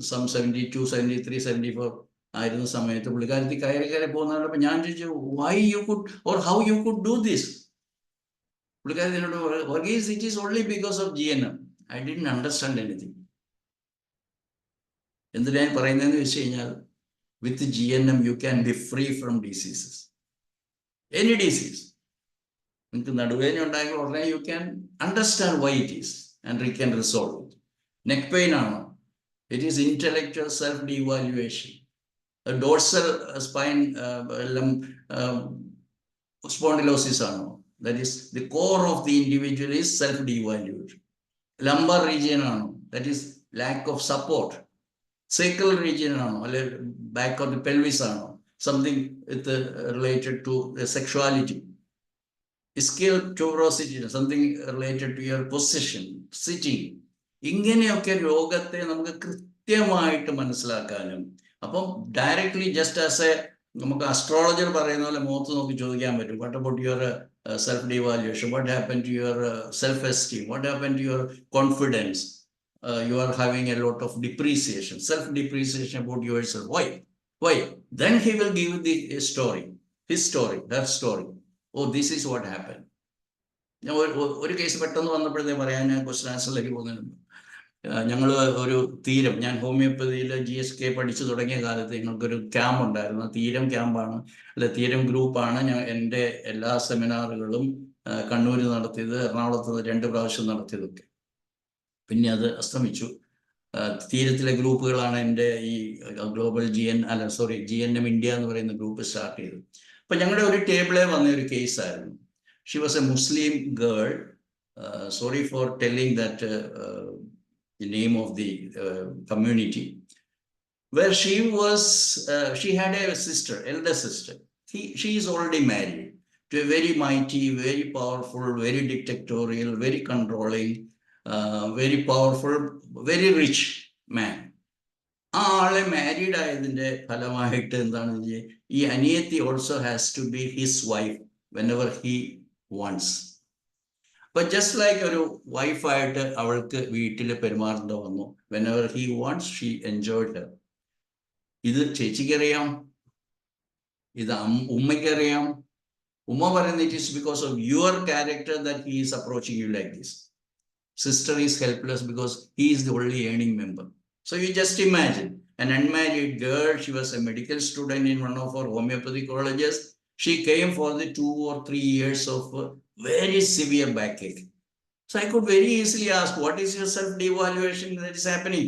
സം 72, 73, 74 ആയിരുന്ന സമയത്ത് പുള്ളിക്കാരത്തി കയറി പോകുന്നപ്പോൾ ഞാൻ ചോദിച്ചു, why you could or how you could do this? പുള്ളിക്കാരത്തിനോട്, Varghese, it is only because of GNM. I didn't understand anything. എന്തിനാ ഞാൻ പറയുന്നതെന്ന് വെച്ച് കഴിഞ്ഞാൽ, with GNM you can be free from diseases, any disease. നിങ്ങൾക്ക് നടുവേദന ഉണ്ടായെങ്കിൽ ഉടനെ you can understand why it is and you can resolve it. Neck pain ആണോ? It is intellectual self devaluation. Dorsal spine spondylosis ആണോ? That is the core of the individual is self-devaluation. Lumbar region ആണോ? That is lack of support. Sacral region ആണോ? അല്ലെ back of the pelvis ആണോ? Something with related to sexuality. Ischial tuberosity, something related to your position, sitting. ഇങ്ങനെയൊക്കെ രോഗത്തെ നമുക്ക് കൃത്യമായിട്ട് മനസ്സിലാക്കാനും, അപ്പം ഡയറക്ട്ലി ജസ്റ്റ് ആസ് എ നമുക്ക് അസ്ട്രോളജർ പറയുന്ന പോലെ മുഖത്ത് നോക്കി ചോദിക്കാൻ പറ്റും, what about your self-devaluation, what happened to your self-esteem, what happened to your confidence, you are having a lot of depreciation, self-depreciation about yourself. Why? Then he will give the story, his story, her story. Oh, this is what happened. ഞാൻ ഒരു case പെട്ടെന്ന് വന്നപ്പോഴത്തേ പറയാൻ, ഞാൻ question ആൻസറിലേക്ക് പോകുന്നുണ്ട്. ഞങ്ങൾ ഒരു തീരം, ഞാൻ ഹോമിയോപ്പതിയിൽ GSK പഠിച്ചു തുടങ്ങിയ കാലത്ത് ഞങ്ങൾക്കൊരു ക്യാമ്പ് ഉണ്ടായിരുന്നു. തീരം ക്യാമ്പാണ്, അല്ലെ തീരം ഗ്രൂപ്പാണ്. എൻ്റെ എല്ലാ സെമിനാറുകളും കണ്ണൂരിൽ നടത്തിയത്, എറണാകുളത്ത് 2 പ്രാവശ്യം നടത്തിയതൊക്കെ. പിന്നെ അത് അസ്തമിച്ചു. തീരത്തിലെ ഗ്രൂപ്പുകളാണ് എൻ്റെ ഈ ഗ്ലോബൽ GNM ഇന്ത്യ എന്ന് പറയുന്ന ഗ്രൂപ്പ് സ്റ്റാർട്ട് ചെയ്തത്. അപ്പം ഞങ്ങളുടെ ഒരു ടേബിളേ വന്ന ഒരു കേസായിരുന്നു. She was a Muslim girl. Sorry for telling that the name of the community, where she had a sister, elder sister. She is already married to a very mighty, very powerful, very dictatorial, very controlling, very powerful, very rich man. ആ ആളെ married ആയതിൻ്റെ ഫലമായിട്ട് എന്താണ്, ഈ അനിയത്തി also has to be his wife whenever he wants. But just like ഒരു വൈഫായിട്ട് അവൾക്ക് വീട്ടിൽ പെരുമാറേണ്ട വന്നു. Whenever he wants, she enjoyed her. ഇത് ചേച്ചിക്കറിയാം, ഇത് ഉമ്മയ്ക്കറിയാം. ഉമ്മ പറയുന്നത്, it is because of your character that he is approaching you like this. Sister is helpless because he is the only earning member. So you just imagine an unmarried girl. She was a medical student in one of our homeopathy colleges. She came for the 2 or 3 years of very severe backache. So I could very easily ask, what is your self-devaluation that is happening?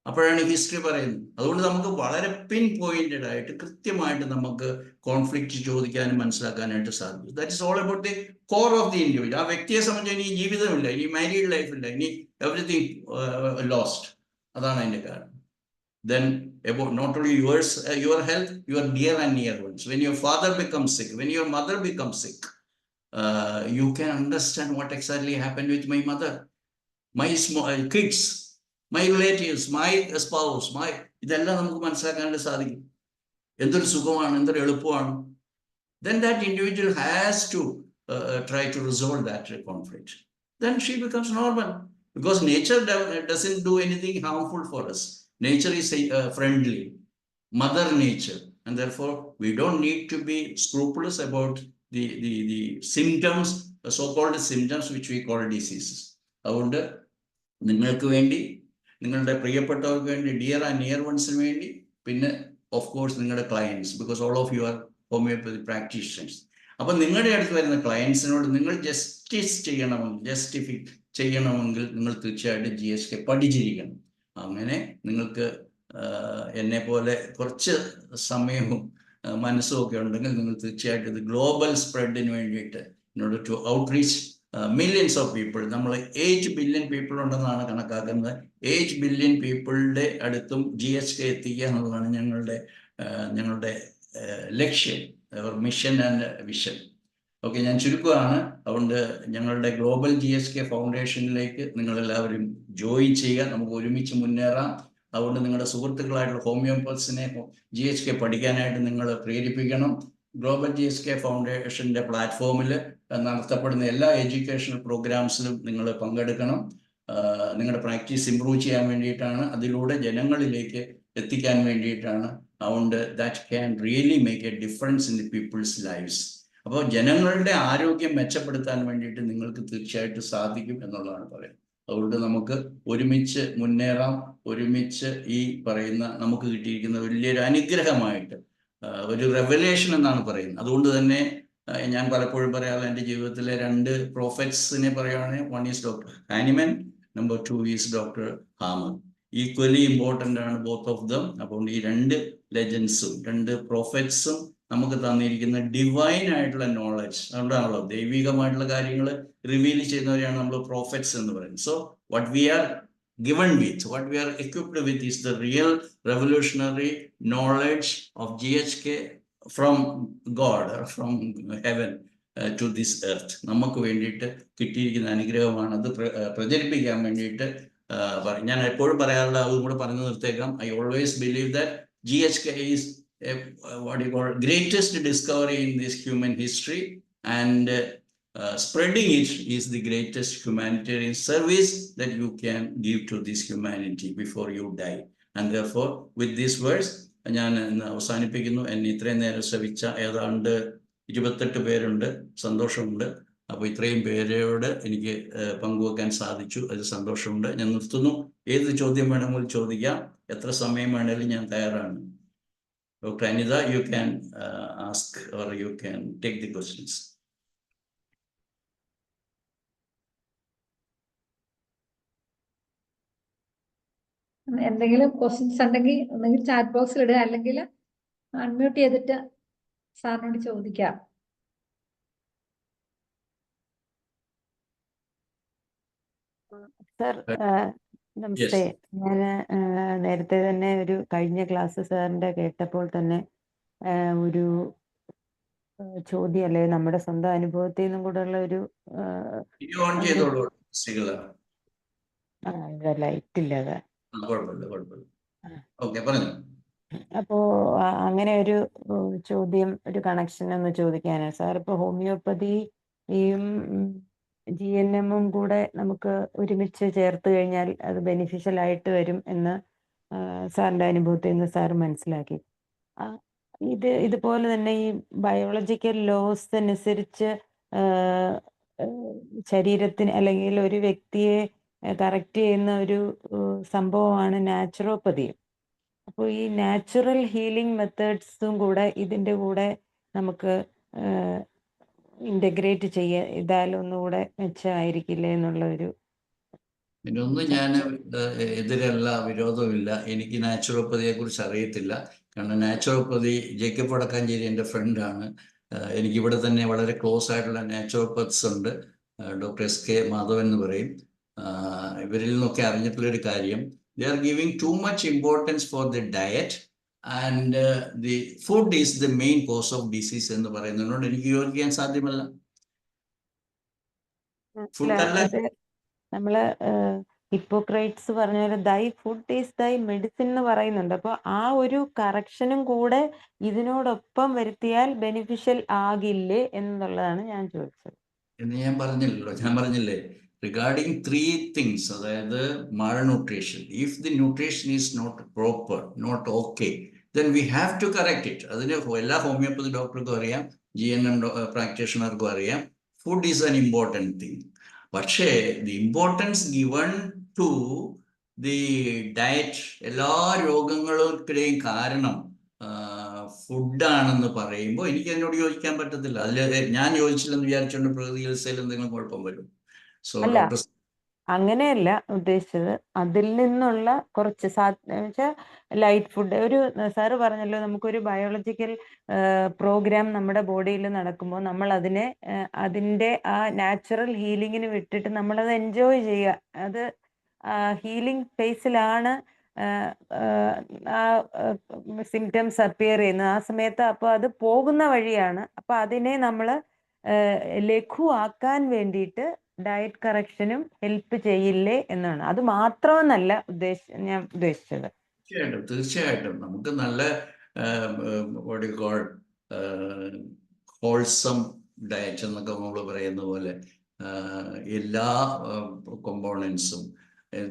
അപ്പോഴാണ് history പറയുന്നത്. അതുകൊണ്ട് നമുക്ക് വളരെ പിൻ pointed ആയിട്ട് കൃത്യമായിട്ട് നമുക്ക് conflict ചോദിക്കാനും മനസ്സിലാക്കാനായിട്ട് സാധിക്കും. That is all about the core of the individual. ആ വ്യക്തിയെ സംബന്ധിച്ച് ഇനി ജീവിതമില്ല, ഇനി മാരീഡ് ലൈഫില്ല, ഇനി എവറിത്തിങ് ലോസ്റ്റ്. അതാണ് അതിൻ്റെ കാരണം. Then about not only your health, your dear and near ones. When your father becomes sick, when your mother becomes sick, you can understand what exactly happened with my mother, my kids, my relatives, my spouse, ഇതെല്ലാം നമുക്ക് മനസ്സിലാക്കാനായിട്ട് സാധിക്കും. എന്തൊരു സുഖമാണ്, എന്തൊരു എളുപ്പമാണ്. Then that individual has to try to resolve that conflict. Then she becomes normal, because nature doesn't do anything harmful for us. Nature is friendly, mother nature, and therefore we don't need to be scrupulous about the symptoms, the so-called symptoms which we call diseases. അതുകൊണ്ട് നിങ്ങൾക്ക് വേണ്ടി, നിങ്ങളുടെ പ്രിയപ്പെട്ടവർക്ക് വേണ്ടി, dear and near വൺസിന് വേണ്ടി, പിന്നെ of course നിങ്ങളുടെ clients, because all of you are homeopathy practitioners. അപ്പം നിങ്ങളുടെ അടുത്ത് വരുന്ന ക്ലയൻസിനോട് നിങ്ങൾ ജസ്റ്റിഫൈ ചെയ്യണമെങ്കിൽ നിങ്ങൾ തീർച്ചയായിട്ടും GSK പഠിച്ചിരിക്കണം. അങ്ങനെ നിങ്ങൾക്ക് എന്നെ പോലെ കുറച്ച് സമയവും മനസ്സും ഒക്കെ ഉണ്ടെങ്കിൽ നിങ്ങൾ തീർച്ചയായിട്ടും ഇത് ഗ്ലോബൽ സ്പ്രെഡിന് വേണ്ടിയിട്ട് in order to outreach millions of people, നമ്മൾ 8 ബില്യൺ പീപ്പിൾ ഉണ്ടെന്നാണ് കണക്കാക്കുന്നത്. 8 ബില്യൺ പീപ്പിളുടെ അടുത്തും GSK എത്തിക്കുക എന്നുള്ളതാണ് ഞങ്ങളുടെ ലക്ഷ്യം, മിഷൻ ആൻഡ് വിഷൻ. ഓക്കെ, ഞാൻ ചുരുക്കുകയാണ്. അതുകൊണ്ട് ഞങ്ങളുടെ ഗ്ലോബൽ GSK ഫൗണ്ടേഷനിലേക്ക് നിങ്ങളെല്ലാവരും ജോയിൻ ചെയ്യുക, നമുക്ക് ഒരുമിച്ച് മുന്നേറാം. അതുകൊണ്ട് നിങ്ങളുടെ സുഹൃത്തുക്കളായിട്ടുള്ള ഹോമിയോപ്പത്സിനെ GSK പഠിക്കാനായിട്ട് നിങ്ങൾ പ്രേരിപ്പിക്കണം. ഗ്ലോബൽ GSK ഫൗണ്ടേഷൻ്റെ പ്ലാറ്റ്ഫോമിൽ നടത്തപ്പെടുന്ന എല്ലാ എഡ്യൂക്കേഷണൽ പ്രോഗ്രാംസിലും നിങ്ങൾ പങ്കെടുക്കണം. നിങ്ങളുടെ പ്രാക്ടീസ് ഇംപ്രൂവ് ചെയ്യാൻ വേണ്ടിയിട്ടാണ്, അതിലൂടെ ജനങ്ങളിലേക്ക് എത്തിക്കാൻ വേണ്ടിയിട്ടാണ്. അതുകൊണ്ട് that can really make a difference in the people's lives. അപ്പോൾ ജനങ്ങളുടെ ആരോഗ്യം മെച്ചപ്പെടുത്താൻ വേണ്ടിയിട്ട് നിങ്ങൾക്ക് തീർച്ചയായിട്ടും സാധിക്കും എന്നുള്ളതാണ് പറയുന്നത്. അതുകൊണ്ട് നമുക്ക് ഒരുമിച്ച് മുന്നേറാം, ഒരുമിച്ച് ഈ പറയുന്ന നമുക്ക് കിട്ടിയിരിക്കുന്ന വലിയൊരു അനുഗ്രഹമായിട്ട്, ഒരു റെവലേഷൻ എന്നാണ് പറയുന്നത്. അതുകൊണ്ട് തന്നെ ഞാൻ പലപ്പോഴും പറയാറുള്ള എൻ്റെ ജീവിതത്തിലെ 2 പ്രോഫറ്റ്സിനെ പറയുകയാണെങ്കിൽ, 1 is doctor Hahnemann, number 2 is doctor Hamer. Equally important ആണ് ബോത്ത് ഓഫ് ദം. അപ്പോൾ ഈ 2 ലെജൻസും 2 പ്രോഫറ്റ്സും നമുക്ക് തന്നിരിക്കുന്ന ഡിവൈൻ ആയിട്ടുള്ള നോളജ്, അതുകൊണ്ടാണല്ലോ ദൈവികമായിട്ടുള്ള കാര്യങ്ങൾ റിവീൽ ചെയ്യുന്നവരെയാണ് നമ്മൾ പ്രോഫറ്റ്സ് എന്ന് പറയുന്നത്. So what we are equipped with is the real revolutionary knowledge of GHK from God or from heaven to this earth. നമുക്ക് വേണ്ടിയിട്ട് കിട്ടിയിരിക്കുന്ന അനുഗ്രഹമാണ്. അത് പ്രചരിപ്പിക്കാൻ വേണ്ടിയിട്ട് ഞാൻ എപ്പോഴും പറയാറുള്ള, അതും കൂടെ പറഞ്ഞു നിർത്തേക്കാം. I always believe that GHK is what you call greatest discovery in this human history, and spreading it is the greatest humanitarian service that you can give to this humanity before you die. And therefore with these words ഞാൻ അവസാനിപ്പിക്കുന്നു. എന്നെ ഇത്രയും നേരം ശ്രവിച്ച ഏതാണ്ട് 28 പേരുണ്ട്, സന്തോഷമുണ്ട്. അപ്പോൾ ഇത്രയും പേരോട് എനിക്ക് പങ്കുവെക്കാൻ സാധിച്ചു, അത് സന്തോഷമുണ്ട്. ഞാൻ നിർത്തുന്നു. ഏത് ചോദ്യം വേണമെങ്കിലും ചോദിക്കാം, എത്ര സമയം വേണമെങ്കിലും ഞാൻ തയ്യാറാണ്. Dr. Anita, you can ask or you can take the questions. എന്തെങ്കിലും ക്വസ്റ്റ്യൻസ് ഉണ്ടെങ്കിൽ ഒന്നെങ്കിൽ ചാറ്റ് ബോക്സിൽ ഇടുക, അല്ലെങ്കിൽ അൺമ്യൂട്ട് ചെയ്തിട്ട് സാറിനോട് ചോദിക്കാം. സർ നമസ്തേ. ഞാൻ നേരത്തെ തന്നെ ഒരു കഴിഞ്ഞ ക്ലാസ് സാറിന്റെ കേട്ടപ്പോൾ തന്നെ ഒരു ചോദ്യം, അല്ലെ നമ്മുടെ സ്വന്തം അനുഭവത്തിൽ നിന്നും കൂടെ ഉള്ള ഒരു ലൈറ്റ് ഇല്ല. അപ്പോ അങ്ങനെ ഒരു ചോദ്യം, ഒരു കണക്ഷൻ ഒന്ന് ചോദിക്കാനാണ് സാർ. ഇപ്പൊ ഹോമിയോപ്പതിയും GNM-ഉം കൂടെ നമുക്ക് ഒരുമിച്ച് ചേർത്ത് കഴിഞ്ഞാൽ അത് ബെനിഫിഷ്യൽ ആയിട്ട് വരും എന്ന് സാറിന്റെ അനുഭവത്തിൽ നിന്ന് സാർ മനസ്സിലാക്കി. ഇതുപോലെ തന്നെ ഈ ബയോളജിക്കൽ ലോസ് അനുസരിച്ച് ശരീരത്തിന് അല്ലെങ്കിൽ ഒരു വ്യക്തിയെ കറക്റ്റ് ചെയ്യുന്ന ഒരു സംഭവമാണ് നാച്ചുറോപ്പതി. അപ്പോൾ ഈ നാച്ചുറൽ ഹീലിംഗ് മെത്തേഡ്സും കൂടെ ഇതിൻ്റെ കൂടെ നമുക്ക് ഇന്റഗ്രേറ്റ് ചെയ്താലൊന്നുകൂടെ മെച്ചമായിരിക്കില്ലേ എന്നുള്ള ഒരു. ഇതിനൊന്നും ഞാൻ എതിരല്ല, വിരോധമില്ല. എനിക്ക് നാച്ചുറോപ്പതിയെ കുറിച്ച് അറിയത്തില്ല. കാരണം നാച്ചുറോപ്പതി ജേക്കബ് വടക്കാഞ്ചേരി എൻ്റെ ഫ്രണ്ടാണ്. എനിക്കിവിടെ തന്നെ വളരെ ക്ലോസ് ആയിട്ടുള്ള നാച്ചുറോപ്പത്സ് ഉണ്ട്. ഡോക്ടർ SK മാധവൻ എന്ന് പറയും. ഇവരിൽ നിന്നൊക്കെ അറിഞ്ഞിട്ടുള്ളൊരു കാര്യം, they are giving too much importance for the diet and the food is the main cause of disease എന്ന് പറയുന്നതിനോട് എനിക്ക് യോജിക്കാൻ സാധ്യമല്ല. നമ്മള് ഹിപ്പോക്രൈറ്റ്സ് പറഞ്ഞ പോലെ ദൈ ഫുഡ് ഈസ് ദൈ മെഡിസിൻ എന്ന് പറയുന്നുണ്ട്. അപ്പൊ ആ ഒരു കറക്ഷനും കൂടെ ഇതിനോടൊപ്പം വരുത്തിയാൽ ബെനിഫിഷ്യൽ ആകില്ലേ എന്നുള്ളതാണ് ഞാൻ ചോദിച്ചത്. എന്ന് ഞാൻ പറഞ്ഞില്ലേ regarding 3 things, അതായത് malnutrition. If the nutrition is not proper, not okay, then we have to correct it. അതിന് എല്ലാ ഹോമിയോപ്പതി ഡോക്ടർക്കും അറിയാം, GNM പ്രാക്ടീഷണർക്കും അറിയാം, food is an important thing. പക്ഷേ the importance given to the diet. എല്ലാ രോഗങ്ങൾക്കിടെയും കാരണം ഫുഡാണെന്ന് പറയുമ്പോൾ എനിക്ക് അതിനോട് യോജിക്കാൻ പറ്റത്തില്ല. അതിൽ ഞാൻ യോജിച്ചില്ലെന്ന് വിചാരിച്ചുകൊണ്ട് പ്രകൃതി ചികിത്സയിൽ എന്തെങ്കിലും കുഴപ്പം വരും. സോ അല്ല, ഡോക്ടർ അങ്ങനെയല്ല ഉദ്ദേശിച്ചത്. അതിൽ നിന്നുള്ള കുറച്ച് വെച്ചാൽ ലൈറ്റ് ഫുഡ്, ഒരു സാറ് പറഞ്ഞല്ലോ, നമുക്കൊരു ബയോളജിക്കൽ പ്രോഗ്രാം നമ്മുടെ ബോഡിയിൽ നടക്കുമ്പോൾ നമ്മൾ അതിനെ അതിൻ്റെ ആ നാച്ചുറൽ ഹീലിങ്ങിന് വിട്ടിട്ട് നമ്മളത് എൻജോയ് ചെയ്യുക. അത് ഹീലിംഗ് ഫേസിലാണ് ആ സിംറ്റംസ് അപ്പിയർ ചെയ്യുന്നത് ആ സമയത്ത്. അപ്പോൾ അത് പോകുന്ന വഴിയാണ്. അപ്പോൾ അതിനെ നമ്മൾ ലഘുവാക്കാൻ വേണ്ടിയിട്ട് ഡയറ്റ് കറക്ഷനും ഹെൽപ്പ് ചെയ്യില്ലേ എന്നാണ്. അത് മാത്രമെന്നല്ല ഞാൻ ഉദ്ദേശിച്ചത്. തീർച്ചയായിട്ടും നമുക്ക് നല്ല ഹോൾസം ഡയറ്റ് എന്നൊക്കെ നമ്മൾ പറയുന്ന പോലെ എല്ലാ കോമ്പോണൻസും,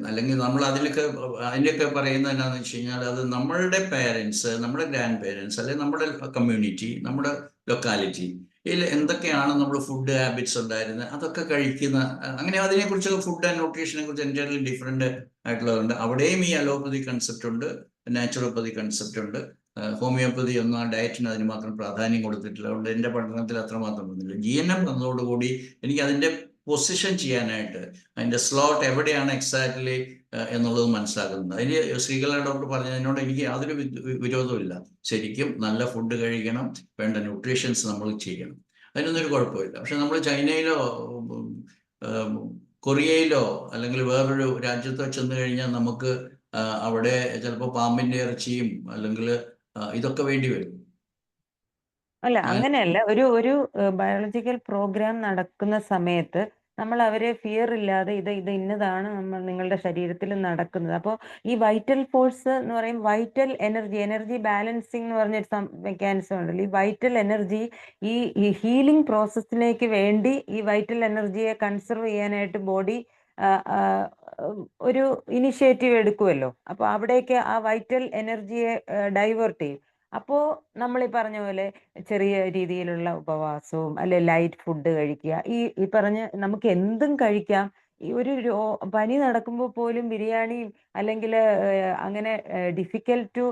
അല്ലെങ്കിൽ നമ്മൾ അതിലൊക്കെ പറയുന്നത് എന്താണെന്ന് വെച്ച് കഴിഞ്ഞാൽ, അത് നമ്മളുടെ പേരൻസ്, നമ്മുടെ ഗ്രാൻഡ് പേരൻസ്, അല്ലെങ്കിൽ നമ്മുടെ കമ്മ്യൂണിറ്റി, നമ്മുടെ ലൊക്കാലിറ്റി, ഇതിൽ എന്തൊക്കെയാണ് നമ്മൾ ഫുഡ് ഹാബിറ്റ്സ് ഉണ്ടായിരുന്നത് അതൊക്കെ കഴിക്കുന്ന, അങ്ങനെ അതിനെക്കുറിച്ചൊക്കെ ഫുഡ് ആൻഡ് ന്യൂട്രീഷനെ കുറിച്ച് എൻറ്റയർലി ഡിഫറെൻ്റ് ആയിട്ടുള്ളതുണ്ട്. അവിടെയും ഈ അലോപ്പതി കൺസെപ്റ്റ് ഉണ്ട്, നാച്ചുറോപ്പതി കൺസെപ്റ്റ് ഉണ്ട്. ഹോമിയോപ്പതി ഒന്നും ആ ഡയറ്റിന് അതിന് മാത്രം പ്രാധാന്യം കൊടുത്തിട്ടില്ല. അതുകൊണ്ട് എൻ്റെ പഠനത്തിൽ അത്രമാത്രം വന്നില്ല. GNM വന്നതോടുകൂടി എനിക്ക് അതിൻ്റെ പൊസിഷൻ ചെയ്യാനായിട്ട്, അതിൻ്റെ സ്ലോട്ട് എവിടെയാണ് എക്സാക്ട്ലി എന്നുള്ളത് മനസ്സിലാക്കുന്നത്. അതിന് ശ്രീകല ഡോക്ടർ പറഞ്ഞതിനോട് എനിക്ക് യാതൊരു വിരോധമില്ല. ശരിക്കും നല്ല ഫുഡ് കഴിക്കണം, വേണ്ട ന്യൂട്രീഷൻസ് നമ്മൾ ചെയ്യണം, അതിനൊന്നും ഒരു കുഴപ്പമില്ല. പക്ഷെ നമ്മൾ ചൈനയിലോ കൊറിയയിലോ അല്ലെങ്കിൽ വേറൊരു രാജ്യത്തോ ചെന്ന് കഴിഞ്ഞാൽ നമുക്ക് അവിടെ ചിലപ്പോൾ പാമ്പിൻ്റെ ഇറച്ചിയും അല്ലെങ്കിൽ ഇതൊക്കെ വേണ്ടി വരും. അല്ല, അങ്ങനെയല്ല. ഒരു ബയോളജിക്കൽ പ്രോഗ്രാം നടക്കുന്ന സമയത്ത് നമ്മൾ അവരെ ഫിയർ ഇല്ലാതെ ഇത് ഇന്നതാണ് നിങ്ങളുടെ ശരീരത്തിൽ നടക്കുന്നത്. അപ്പോൾ ഈ വൈറ്റൽ ഫോഴ്സ് എന്ന് പറയും, വൈറ്റൽ എനർജി ബാലൻസിങ് എന്ന് പറഞ്ഞൊരു മെക്കാനിസം ഉണ്ടല്ലോ. ഈ വൈറ്റൽ എനർജി ഈ ഹീലിംഗ് പ്രോസസ്സിലേക്ക് വേണ്ടി ഈ വൈറ്റൽ എനർജിയെ കൺസർവ് ചെയ്യാനായിട്ട് ബോഡി ഒരു ഇനിഷ്യേറ്റീവ് എടുക്കുമല്ലോ. അപ്പോൾ അവിടേക്ക് ആ വൈറ്റൽ എനർജിയെ ഡൈവേർട്ട് ചെയ്യും. അപ്പോൾ നമ്മൾ ഈ പറഞ്ഞ പോലെ ചെറിയ രീതിയിലുള്ള ഉപവാസവും അല്ലെ ലൈറ്റ് ഫുഡ് കഴിക്കുക, ഈ പറഞ്ഞ നമുക്ക് എന്തും കഴിക്കാം. ഈ ഒരു പനി നടക്കുമ്പോൾ പോലും ബിരിയാണിയും അല്ലെങ്കിൽ അങ്ങനെ ഡിഫിക്കൽട്ട് ടു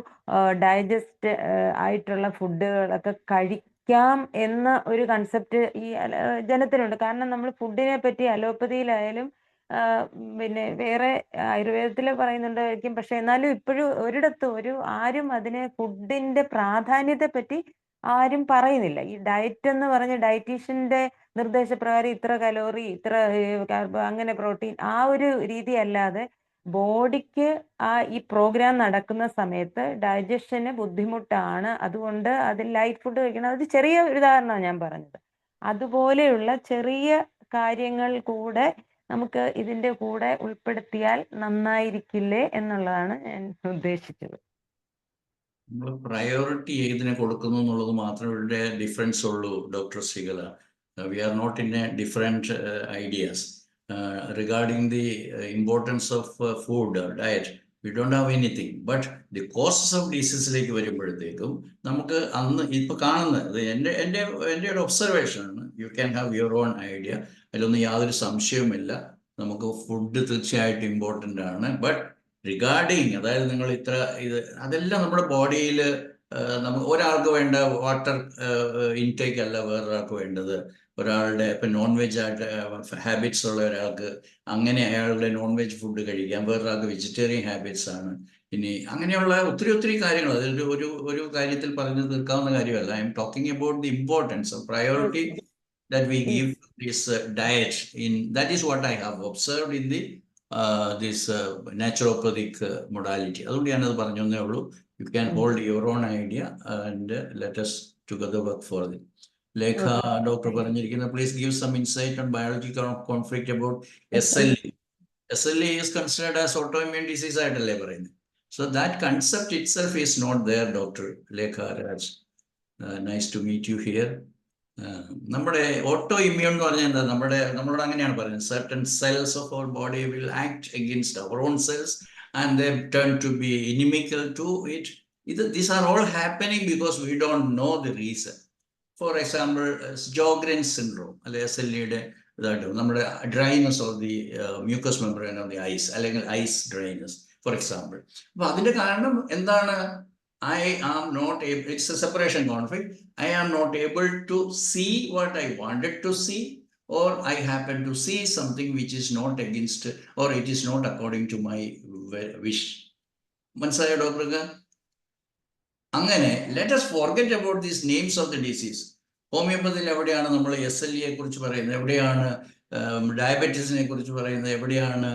ഡൈജസ്റ്റ് ആയിട്ടുള്ള ഫുഡുകളൊക്കെ കഴിക്കാം എന്ന ഒരു കൺസെപ്റ്റ് ഈ ജനത്തിനുണ്ട്. കാരണം നമ്മൾ ഫുഡിനെ പറ്റി അലോപ്പതിയിലായാലും പിന്നെ വേറെ ആയുർവേദത്തിൽ പറയുന്നുണ്ടായിരിക്കും. പക്ഷെ എന്നാലും ഇപ്പോഴും ഒരിടത്തും ആരും അതിനെ ഫുഡിന്റെ പ്രാധാന്യത്തെ പറ്റി ആരും പറയുന്നില്ല. ഈ ഡയറ്റ് എന്ന് പറഞ്ഞ ഡയറ്റീഷ്യന്റെ നിർദ്ദേശപ്രകാരം ഇത്ര കലോറി, ഇത്ര കാർബോ, അങ്ങനെ പ്രോട്ടീൻ, ആ ഒരു രീതി അല്ലാതെ ബോഡിക്ക് ഈ പ്രോഗ്രാം നടക്കുന്ന സമയത്ത് ഡൈജഷന് ബുദ്ധിമുട്ടാണ്, അതുകൊണ്ട് അതിൽ ലൈറ്റ് ഫുഡ് കഴിക്കണം. അത് ചെറിയ ഒരു ഉദാഹരണമാണ് ഞാൻ പറഞ്ഞത്. അതുപോലെയുള്ള ചെറിയ കാര്യങ്ങൾ കൂടെ നമുക്ക് ഇതിന്റെ കൂടെ ഉൾപ്പെടുത്തിയാൽ നന്നായിരിക്കില്ലേ എന്നുള്ളതാണ് ഞാൻ ഉദ്ദേശിച്ചത്. നമ്മൾ പ്രയോറിറ്റി ഏതിനെ കൊടുക്കുന്നു എന്നുള്ളത് മാത്രമേ ഇവിടെ ഡിഫറൻസ് ഉള്ളൂ doctor Sreekala. We are not in a different ideas regarding the importance of food diet. We don't have anything. But the causes of ഡിസീസിലേക്ക് വരുമ്പോഴത്തേക്കും നമുക്ക് അന്ന് ഇപ്പോൾ കാണുന്നത് എൻ്റെ ഒരു ഒബ്സർവേഷനാണ്. You can have your own idea, അതിലൊന്നും യാതൊരു സംശയവുമില്ല. നമുക്ക് ഫുഡ് തീർച്ചയായിട്ടും ഇമ്പോർട്ടൻ്റ് ആണ്. ബട്ട് റിഗാർഡിങ്, അതായത് നിങ്ങൾ അതെല്ലാം നമ്മുടെ ബോഡിയിൽ നമുക്ക് ഒരാൾക്ക് വേണ്ട വാട്ടർ ഇൻടേക്ക് അല്ല വേറൊരാൾക്ക് വേണ്ടത്. ഒരാളുടെ ഇപ്പം നോൺ വെജ് ആയിട്ട് ഹാബിറ്റ്സ് ഉള്ള ഒരാൾക്ക് അങ്ങനെ അയാളുടെ നോൺ വെജ് ഫുഡ് കഴിക്കാം, വേറൊരാൾക്ക് വെജിറ്റേറിയൻ ഹാബിറ്റ്സ് ആണ്. ഇനി അങ്ങനെയുള്ള ഒത്തിരി കാര്യങ്ങൾ അതിൽ ഒരു കാര്യത്തിൽ പറഞ്ഞു തീർക്കാവുന്ന കാര്യമല്ല. I am talking about the importance of priority that we give this diet. That is what I have observed in this naturopathic modality. അതുകൊണ്ട് ഞാനത് പറഞ്ഞേ ഉള്ളൂ. You can hold your own idea and let us together work for it. Lekha doctor പറഞ്ഞിരിക്കുന്നത്, please give some insight on biological conflict about SLE. SLE is considered as autoimmune disease ആയിട്ടല്ലേ പറയുന്നത്. So that concept itself is not there, Dr. Lekha Raj. Nice to meet you here. നമ്മുടെ auto immune എന്ന് പറഞ്ഞാൽ എന്താ? നമ്മളോട് അങ്ങനെയാണ് പറയുന്നത്, certain cells of our body will act against our own cells and they turn to be inimical to it. These are all happening because we don't know the reason. For example, Sjogren's syndrome, അല്ലെ SLEയുടെ ഇതായിട്ട് നമ്മുടെ dryness of the mucus membrane of the eyes അല്ലെങ്കിൽ eyes dryness for example. അപ്പൊ അതിന്റെ കാരണം എന്താണ്? I am not able, it's a separation conflict. I am not able to see what I wanted to see, or I happen to see something which is not against, or it is not according to my wish. മനസ്സിലായോ ഡോക്ടർക്ക്? അങ്ങനെ let us forget about these names of the disease. ഹോമിയോപ്പതിയിൽ എവിടെയാണ് നമ്മൾ SLE കുറിച്ച് പറയുന്നത്, എവിടെയാണ് ഡയബറ്റീസിനെ കുറിച്ച് പറയുന്നത്, എവിടെയാണ്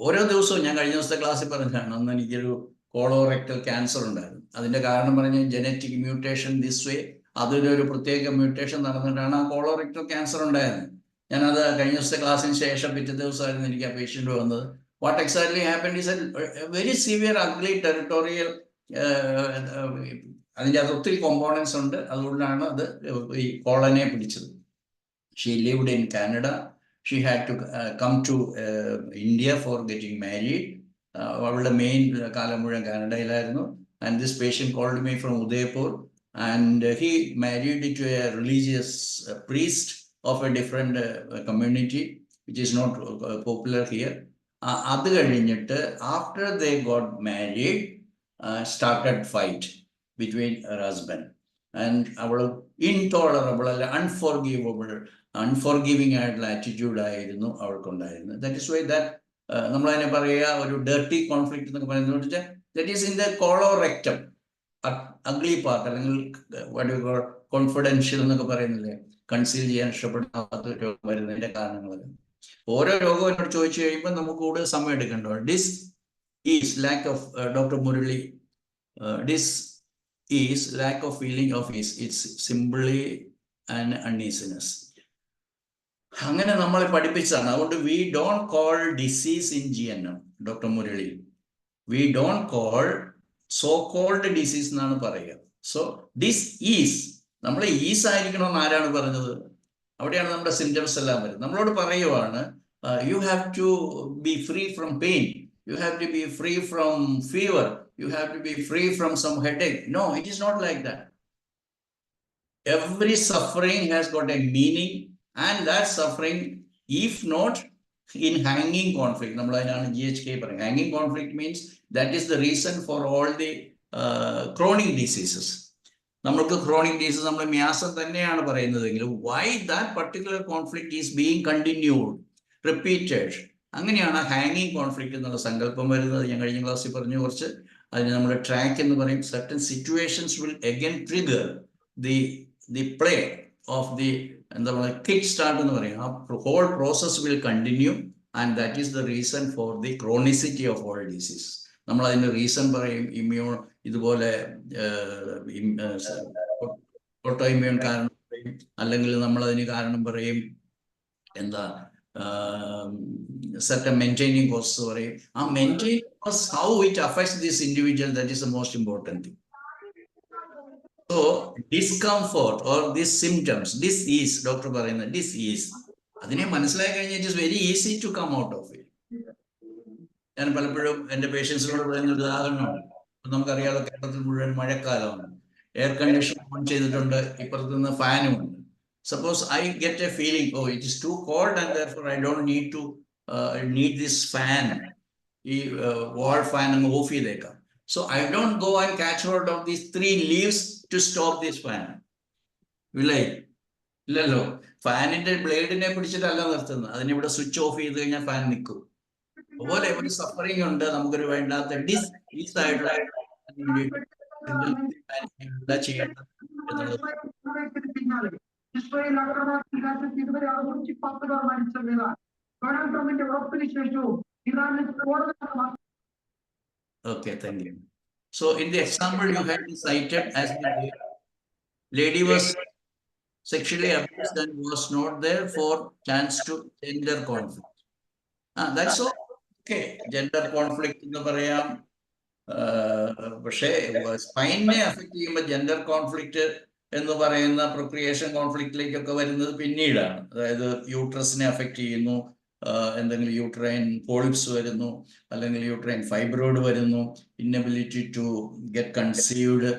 ഓരോ ദിവസവും ഞാൻ കഴിഞ്ഞ ദിവസത്തെ ക്ലാസ്സിൽ പറഞ്ഞാണ്, അന്ന് എനിക്കൊരു കോളോറെക്ടൽ ക്യാൻസർ ഉണ്ടായിരുന്നു. അതിന്റെ കാരണം പറഞ്ഞ ജനറ്റിക് മ്യൂട്ടേഷൻ ദിസ് വേ, അതിലൊരു പ്രത്യേക മ്യൂട്ടേഷൻ നടന്നിട്ടാണ് ആ കോളോറെക്ടൽ ക്യാൻസർ ഉണ്ടായത്. ഞാനത് കഴിഞ്ഞ ദിവസത്തെ ക്ലാസ്സിന് ശേഷം പിറ്റേ ദിവസമായിരുന്നു എനിക്ക് ആ പേഷ്യന്റ് വന്നത്. What exactly happened is A very severe ugly territorial, അതിൻ്റെ അത് ഒത്തിരി കോമ്പോണൻസ് ഉണ്ട്, അതുകൊണ്ടാണ് അത് ഈ കോളനെ പിടിച്ചത്. She lived in Canada, she had to come to India for getting married. അവളുടെ മെയിൻ കാലം മുഴുവൻ കാനഡയിലായിരുന്നു. And this patient called me from Udaipur and he married to a religious priest of a different community which is not popular here. അത് കഴിഞ്ഞിട്ട് after they got married started fight between her husband, and അവൾ intolerable അല്ല unforgiving ആയിട്ടുള്ള attitude ആയിരുന്നു അവൾക്കുണ്ടായിരുന്നത്. That is why that നമ്മളതിനെ പറയുക ഒരു ഡർട്ടി കോൺഫ്ലിക്റ്റ് എന്നൊക്കെ പറയുന്നത് വെച്ചാൽ that is in the colorectum, ugly part, അല്ലെങ്കിൽ കോൺഫിഡൻഷ്യൽ എന്നൊക്കെ പറയുന്നില്ലേ, കൺസീൽ ചെയ്യാൻ ഇഷ്ടപ്പെടാത്ത രോഗം വരുന്നതിന്റെ കാരണങ്ങളൊക്കെ. ഓരോ രോഗവും എന്നോട് ചോദിച്ചു കഴിയുമ്പോൾ നമുക്ക് കൂടുതൽ സമയം എടുക്കേണ്ടത്. ഡിസ് is lack of Dr. Murali, this is lack of feeling of ease. It's simply an uneasiness. അങ്ങനെ നമ്മളെ പഠിപ്പിച്ചതാണ്. അതുകൊണ്ട് we don't call disease in GNM, Dr. Murali. We don't call so-called disease എന്നാണ് പറയുക. So this is, നമ്മൾ is ആയിരിക്കണമെന്ന് ആരാണ് പറഞ്ഞത്? അവിടെയാണ് നമ്മുടെ സിംറ്റംസ് എല്ലാം വരുന്നത്. നമ്മളോട് പറയുവാണ് you have to be free from pain. You have to be free from fever. You have to be free from some headache. No, it is not like that. Every suffering has got a meaning, and that suffering, if not in hanging conflict, GHK hanging conflict means that is the reason for all the chronic diseases. നമ്മൾക്ക് chronic disease നമ്മൾ മ്യാസം തന്നെയാണ് പറയുന്നതെങ്കിലും why that particular conflict is being continued, repeated, അങ്ങനെയാണ് ഹാങ്ങിങ് conflict എന്നുള്ള സങ്കല്പം വരുന്നത്. ഞാൻ കഴിഞ്ഞ ക്ലാസ്സിൽ പറഞ്ഞു കുറച്ച്. അതിന് നമ്മൾ ട്രാക്ക് എന്ന് പറയും. Certain situations will again trigger the play of the എന്താ പറയുക കിക്ക് സ്റ്റാർട്ട് എന്ന് പറയും. ആ whole process will continue and that is the reason for the chronicity of all disease. നമ്മൾ അതിന് റീസൺ പറയും. ഇമ്മ്യൂൺ ഇതുപോലെ ഓട്ടോ ഇമ്മ്യൂൺ കാരണം പറയും, അല്ലെങ്കിൽ നമ്മൾ അതിന് കാരണം പറയും എന്താ certain maintaining cause പറയും. ആ maintaining cause, how it affects this individual, that is the most important thing. So discomfort or these symptoms, this is doctor പറയുന്നത് this is, അതിനെ മനസ്സിലാക്കി കഴിഞ്ഞാൽ it is very easy to come out of it. ഞാൻ പലപ്പോഴും എൻ്റെ പേഷ്യൻസിനോട് പറയുന്ന ഒരു ഉദാഹരണമാണ്. നമുക്കറിയാലോ കേരളത്തിൽ മുഴുവൻ മഴക്കാലമാണ്, എയർ കണ്ടീഷൻ ഓൺ ചെയ്തിട്ടുണ്ട്, ഇപ്പുറത്ത് നിന്ന് ഫാനും ഉണ്ട്. Suppose I get a feeling, oh, it is too cold and therefore I don't need this fan, wall fan and off ചെയ്തേക്കാം. So I don't go and catch hold of these 3 leaves to stop this fan. ഇല്ലല്ലോ, ഫാനിന്റെ ബ്ലേഡിനെ പിടിച്ചിട്ടല്ല നിർത്തുന്നത്, അതിനിവിടെ switch off ചെയ്ത് കഴിഞ്ഞാൽ fan നിൽക്കും. അതുപോലെ ഒരു സഫറിങ് ഉണ്ട്, നമുക്കൊരു വേണ്ടാത്ത ഡിസ് ആയിട്ടുള്ള ചെയ്യേണ്ടത് എന്നുള്ളത്. Okay, thank you. So in the example you had cited, as the lady was sexually abused and was not there for chance to gender conflict. That's okay. Gender conflict എന്ന് പറയാം. പക്ഷേ സ്പൈനെ അഫക്ട് ചെയ്യുമ്പോൾ ജെൻഡർ കോൺഫ്ലിക്റ്റ് എന്ന് പറയുന്ന procreation കോൺഫ്ലിക്റ്റിലേക്കൊക്കെ വരുന്നത് പിന്നീടാണ്. അതായത് യൂട്രസിനെ affect ചെയ്യുന്നു, എന്തെങ്കിലും യൂട്രൈൻ പോളിപ്സ് വരുന്നു, അല്ലെങ്കിൽ യൂട്രൈൻ ഫൈബ്രോയിഡ് വരുന്നു, inability to get conceived,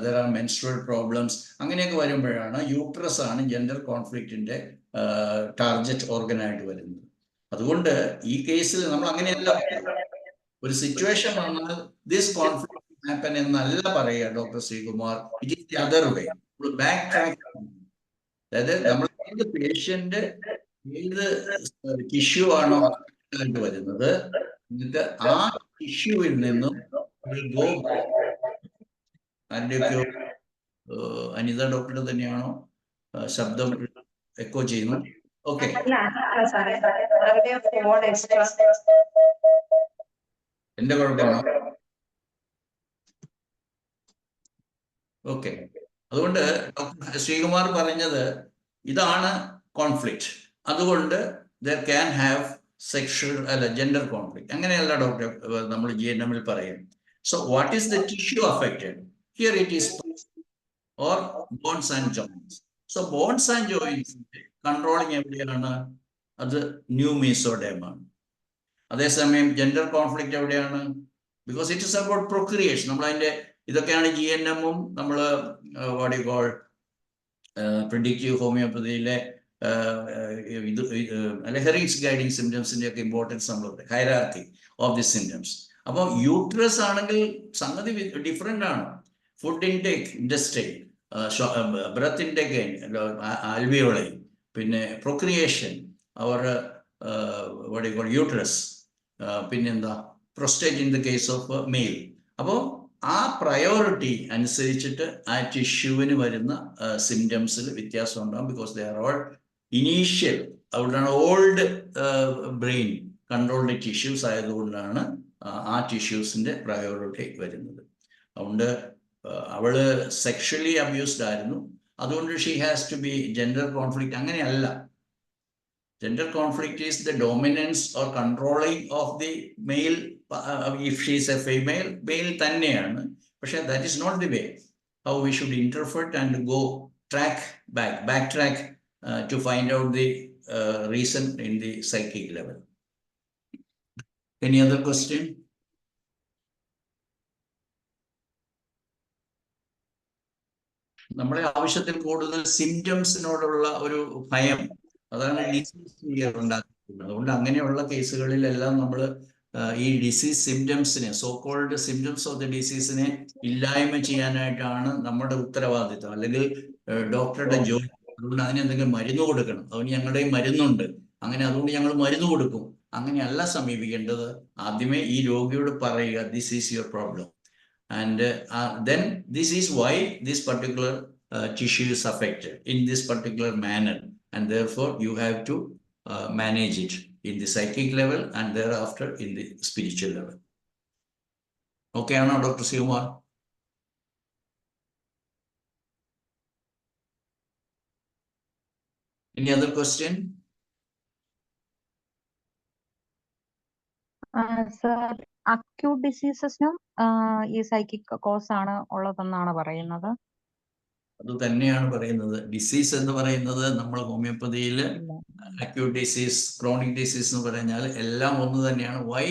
there are menstrual problems, അങ്ങനെയൊക്കെ വരുമ്പോഴാണ് യൂട്രസ് ആണ് ജെൻഡർ കോൺഫ്ലിക്റ്റിന്റെ ടാർഗറ്റ് ഓർഗനായിട്ട് വരുന്നത്. അതുകൊണ്ട് ഈ കേസിൽ നമ്മൾ അങ്ങനെയല്ല, ഒരു സിറ്റുവേഷൻ വന്നാൽ ദിസ് കോൺഫ്ലിക്റ്റ് ഹാപ്പൻ എന്നല്ല പറയുക doctor Sreekumar. It is the other way. Back track, അതായത് നമ്മൾ ഏത് പേഷ്യന്റ് ഏത് ടിഷ്യൂ ആണോ ആയിട്ട് വരുന്നത്, എന്നിട്ട് ആ ടിഷ്യൂവിൽ നിന്നും ഗോ ആരുടെയൊക്കെയോ അനിത ഡോക്ടറുടെ തന്നെയാണോ ശബ്ദം എക്കോ ചെയ്യുന്നു? ഓക്കെ, എന്റെ കുഴപ്പമാണോ? ഓക്കെ, അതുകൊണ്ട് ഡോക്ടർ ശ്രീകുമാർ പറഞ്ഞത് ഇതാണ് കോൺഫ്ലിക്റ്റ്. അതുകൊണ്ട് ദർ ക്യാൻ ഹാവ് സെക്ഷൽ അല്ല ജെൻഡർ കോൺഫ്ലിക്റ്റ്. അങ്ങനെയല്ല ഡോക്ടർ നമ്മൾ GNM പറയും. So what is the tissue affected? Here it is or bones and joints. So bones and joints controlling എവിടെയാണ്? അത് ന്യൂ മീസോഡേമാണ്. അതേസമയം ജെൻഡർ കോൺഫ്ലിക്റ്റ് എവിടെയാണ്? Because it is about procreation. നമ്മൾ അതിന്റെ ഇതൊക്കെയാണ് GNM-ഉം നമ്മൾ വാട്ട് യു കോൾ പ്രിഡിക്റ്റീവ് ഹോമിയോപ്പതിയിലെ ഹെറിങ്സ് ഗൈഡിങ് സിംറ്റംസിന്റെ ഒക്കെ ഇമ്പോർട്ടൻസ് നമ്മളുണ്ട്, ഹൈറാർക്കി ഓഫ് ദി സിംറ്റംസ്. അപ്പോൾ യൂട്രസ് ആണെങ്കിൽ സംഗതി ഡിഫറെന്റ് ആണ്. Food intake, industry, breath intake, alveoli, പിന്നെ procreation, our what you call uterus, പിന്നെന്താ prostate in the case of male. അപ്പോൾ ആ പ്രയോറിറ്റി അനുസരിച്ചിട്ട് ആ ടിഷ്യൂവിന് വരുന്ന സിംറ്റംസിൽ വ്യത്യാസം ഉണ്ടാകും. Because they are all initial, അതുകൊണ്ടാണ് ഓൾഡ് ബ്രെയിൻ കൺട്രോൾഡ് ടിഷ്യൂസ് ആയതുകൊണ്ടാണ് ആ ടിഷ്യൂസിന്റെ പ്രയോറിറ്റി വരുന്നത്. അതുകൊണ്ട് അവള് സെക്ഷലി അബ്യൂസ്ഡ് ആയിരുന്നു, അതുകൊണ്ട് she has to be gender conflict. അങ്ങനെയല്ല. Gender conflict is the dominance or controlling of the male. If she is a female, male തന്നെയാണ്. പക്ഷെ that is not the way how we should interpret and go backtrack to find out the reason in the psychic level. Any other question? നമ്മളെ ആവശ്യത്തിൽ കൂടുതൽ സിംറ്റംസിനോടുള്ള ഒരു ഭയം, അതാണ് disease fear ഉണ്ടാക്കുന്നത്. അതുകൊണ്ട് അങ്ങനെയുള്ള കേസുകളിലെല്ലാം നമ്മൾ ഈ ഡിസീസ് സിംറ്റംസിനെ, so called symptoms of the ഡിസീസിനെ ഇല്ലായ്മ ചെയ്യാനായിട്ടാണ് നമ്മുടെ ഉത്തരവാദിത്വം, അല്ലെങ്കിൽ ഡോക്ടറുടെ ജോലി. അതുകൊണ്ട് അതിന് എന്തെങ്കിലും മരുന്ന് കൊടുക്കണം, അതുകൊണ്ട് ഞങ്ങളുടെയും മരുന്നുണ്ട്, അങ്ങനെ അതുകൊണ്ട് ഞങ്ങൾ മരുന്ന് കൊടുക്കും. അങ്ങനെയല്ല സമീപിക്കേണ്ടത്. ആദ്യമേ ഈ രോഗിയോട് പറയുക, this is your problem, and then this is why this particular tissue is affected in this particular manner, and therefore you have to manage it in the psychic level and thereafter in the spiritual level. Okay, Anna, Dr. Sivkumar? Any other question? Sir, acute diseasesനും ഈ psychic cos ആണ് ഉള്ളതെന്നാണ് പറയുന്നത്. അത് തന്നെയാണ് പറയുന്നത്. Disease എന്ന് പറയുന്നത് നമ്മൾ ഹോമിയോപ്പതിയിൽ അക്യൂട്ട് ഡിസീസ്, ക്രോണിക് ഡിസീസ് എന്ന് പറഞ്ഞാൽ എല്ലാം ഒന്ന് തന്നെയാണ്. Why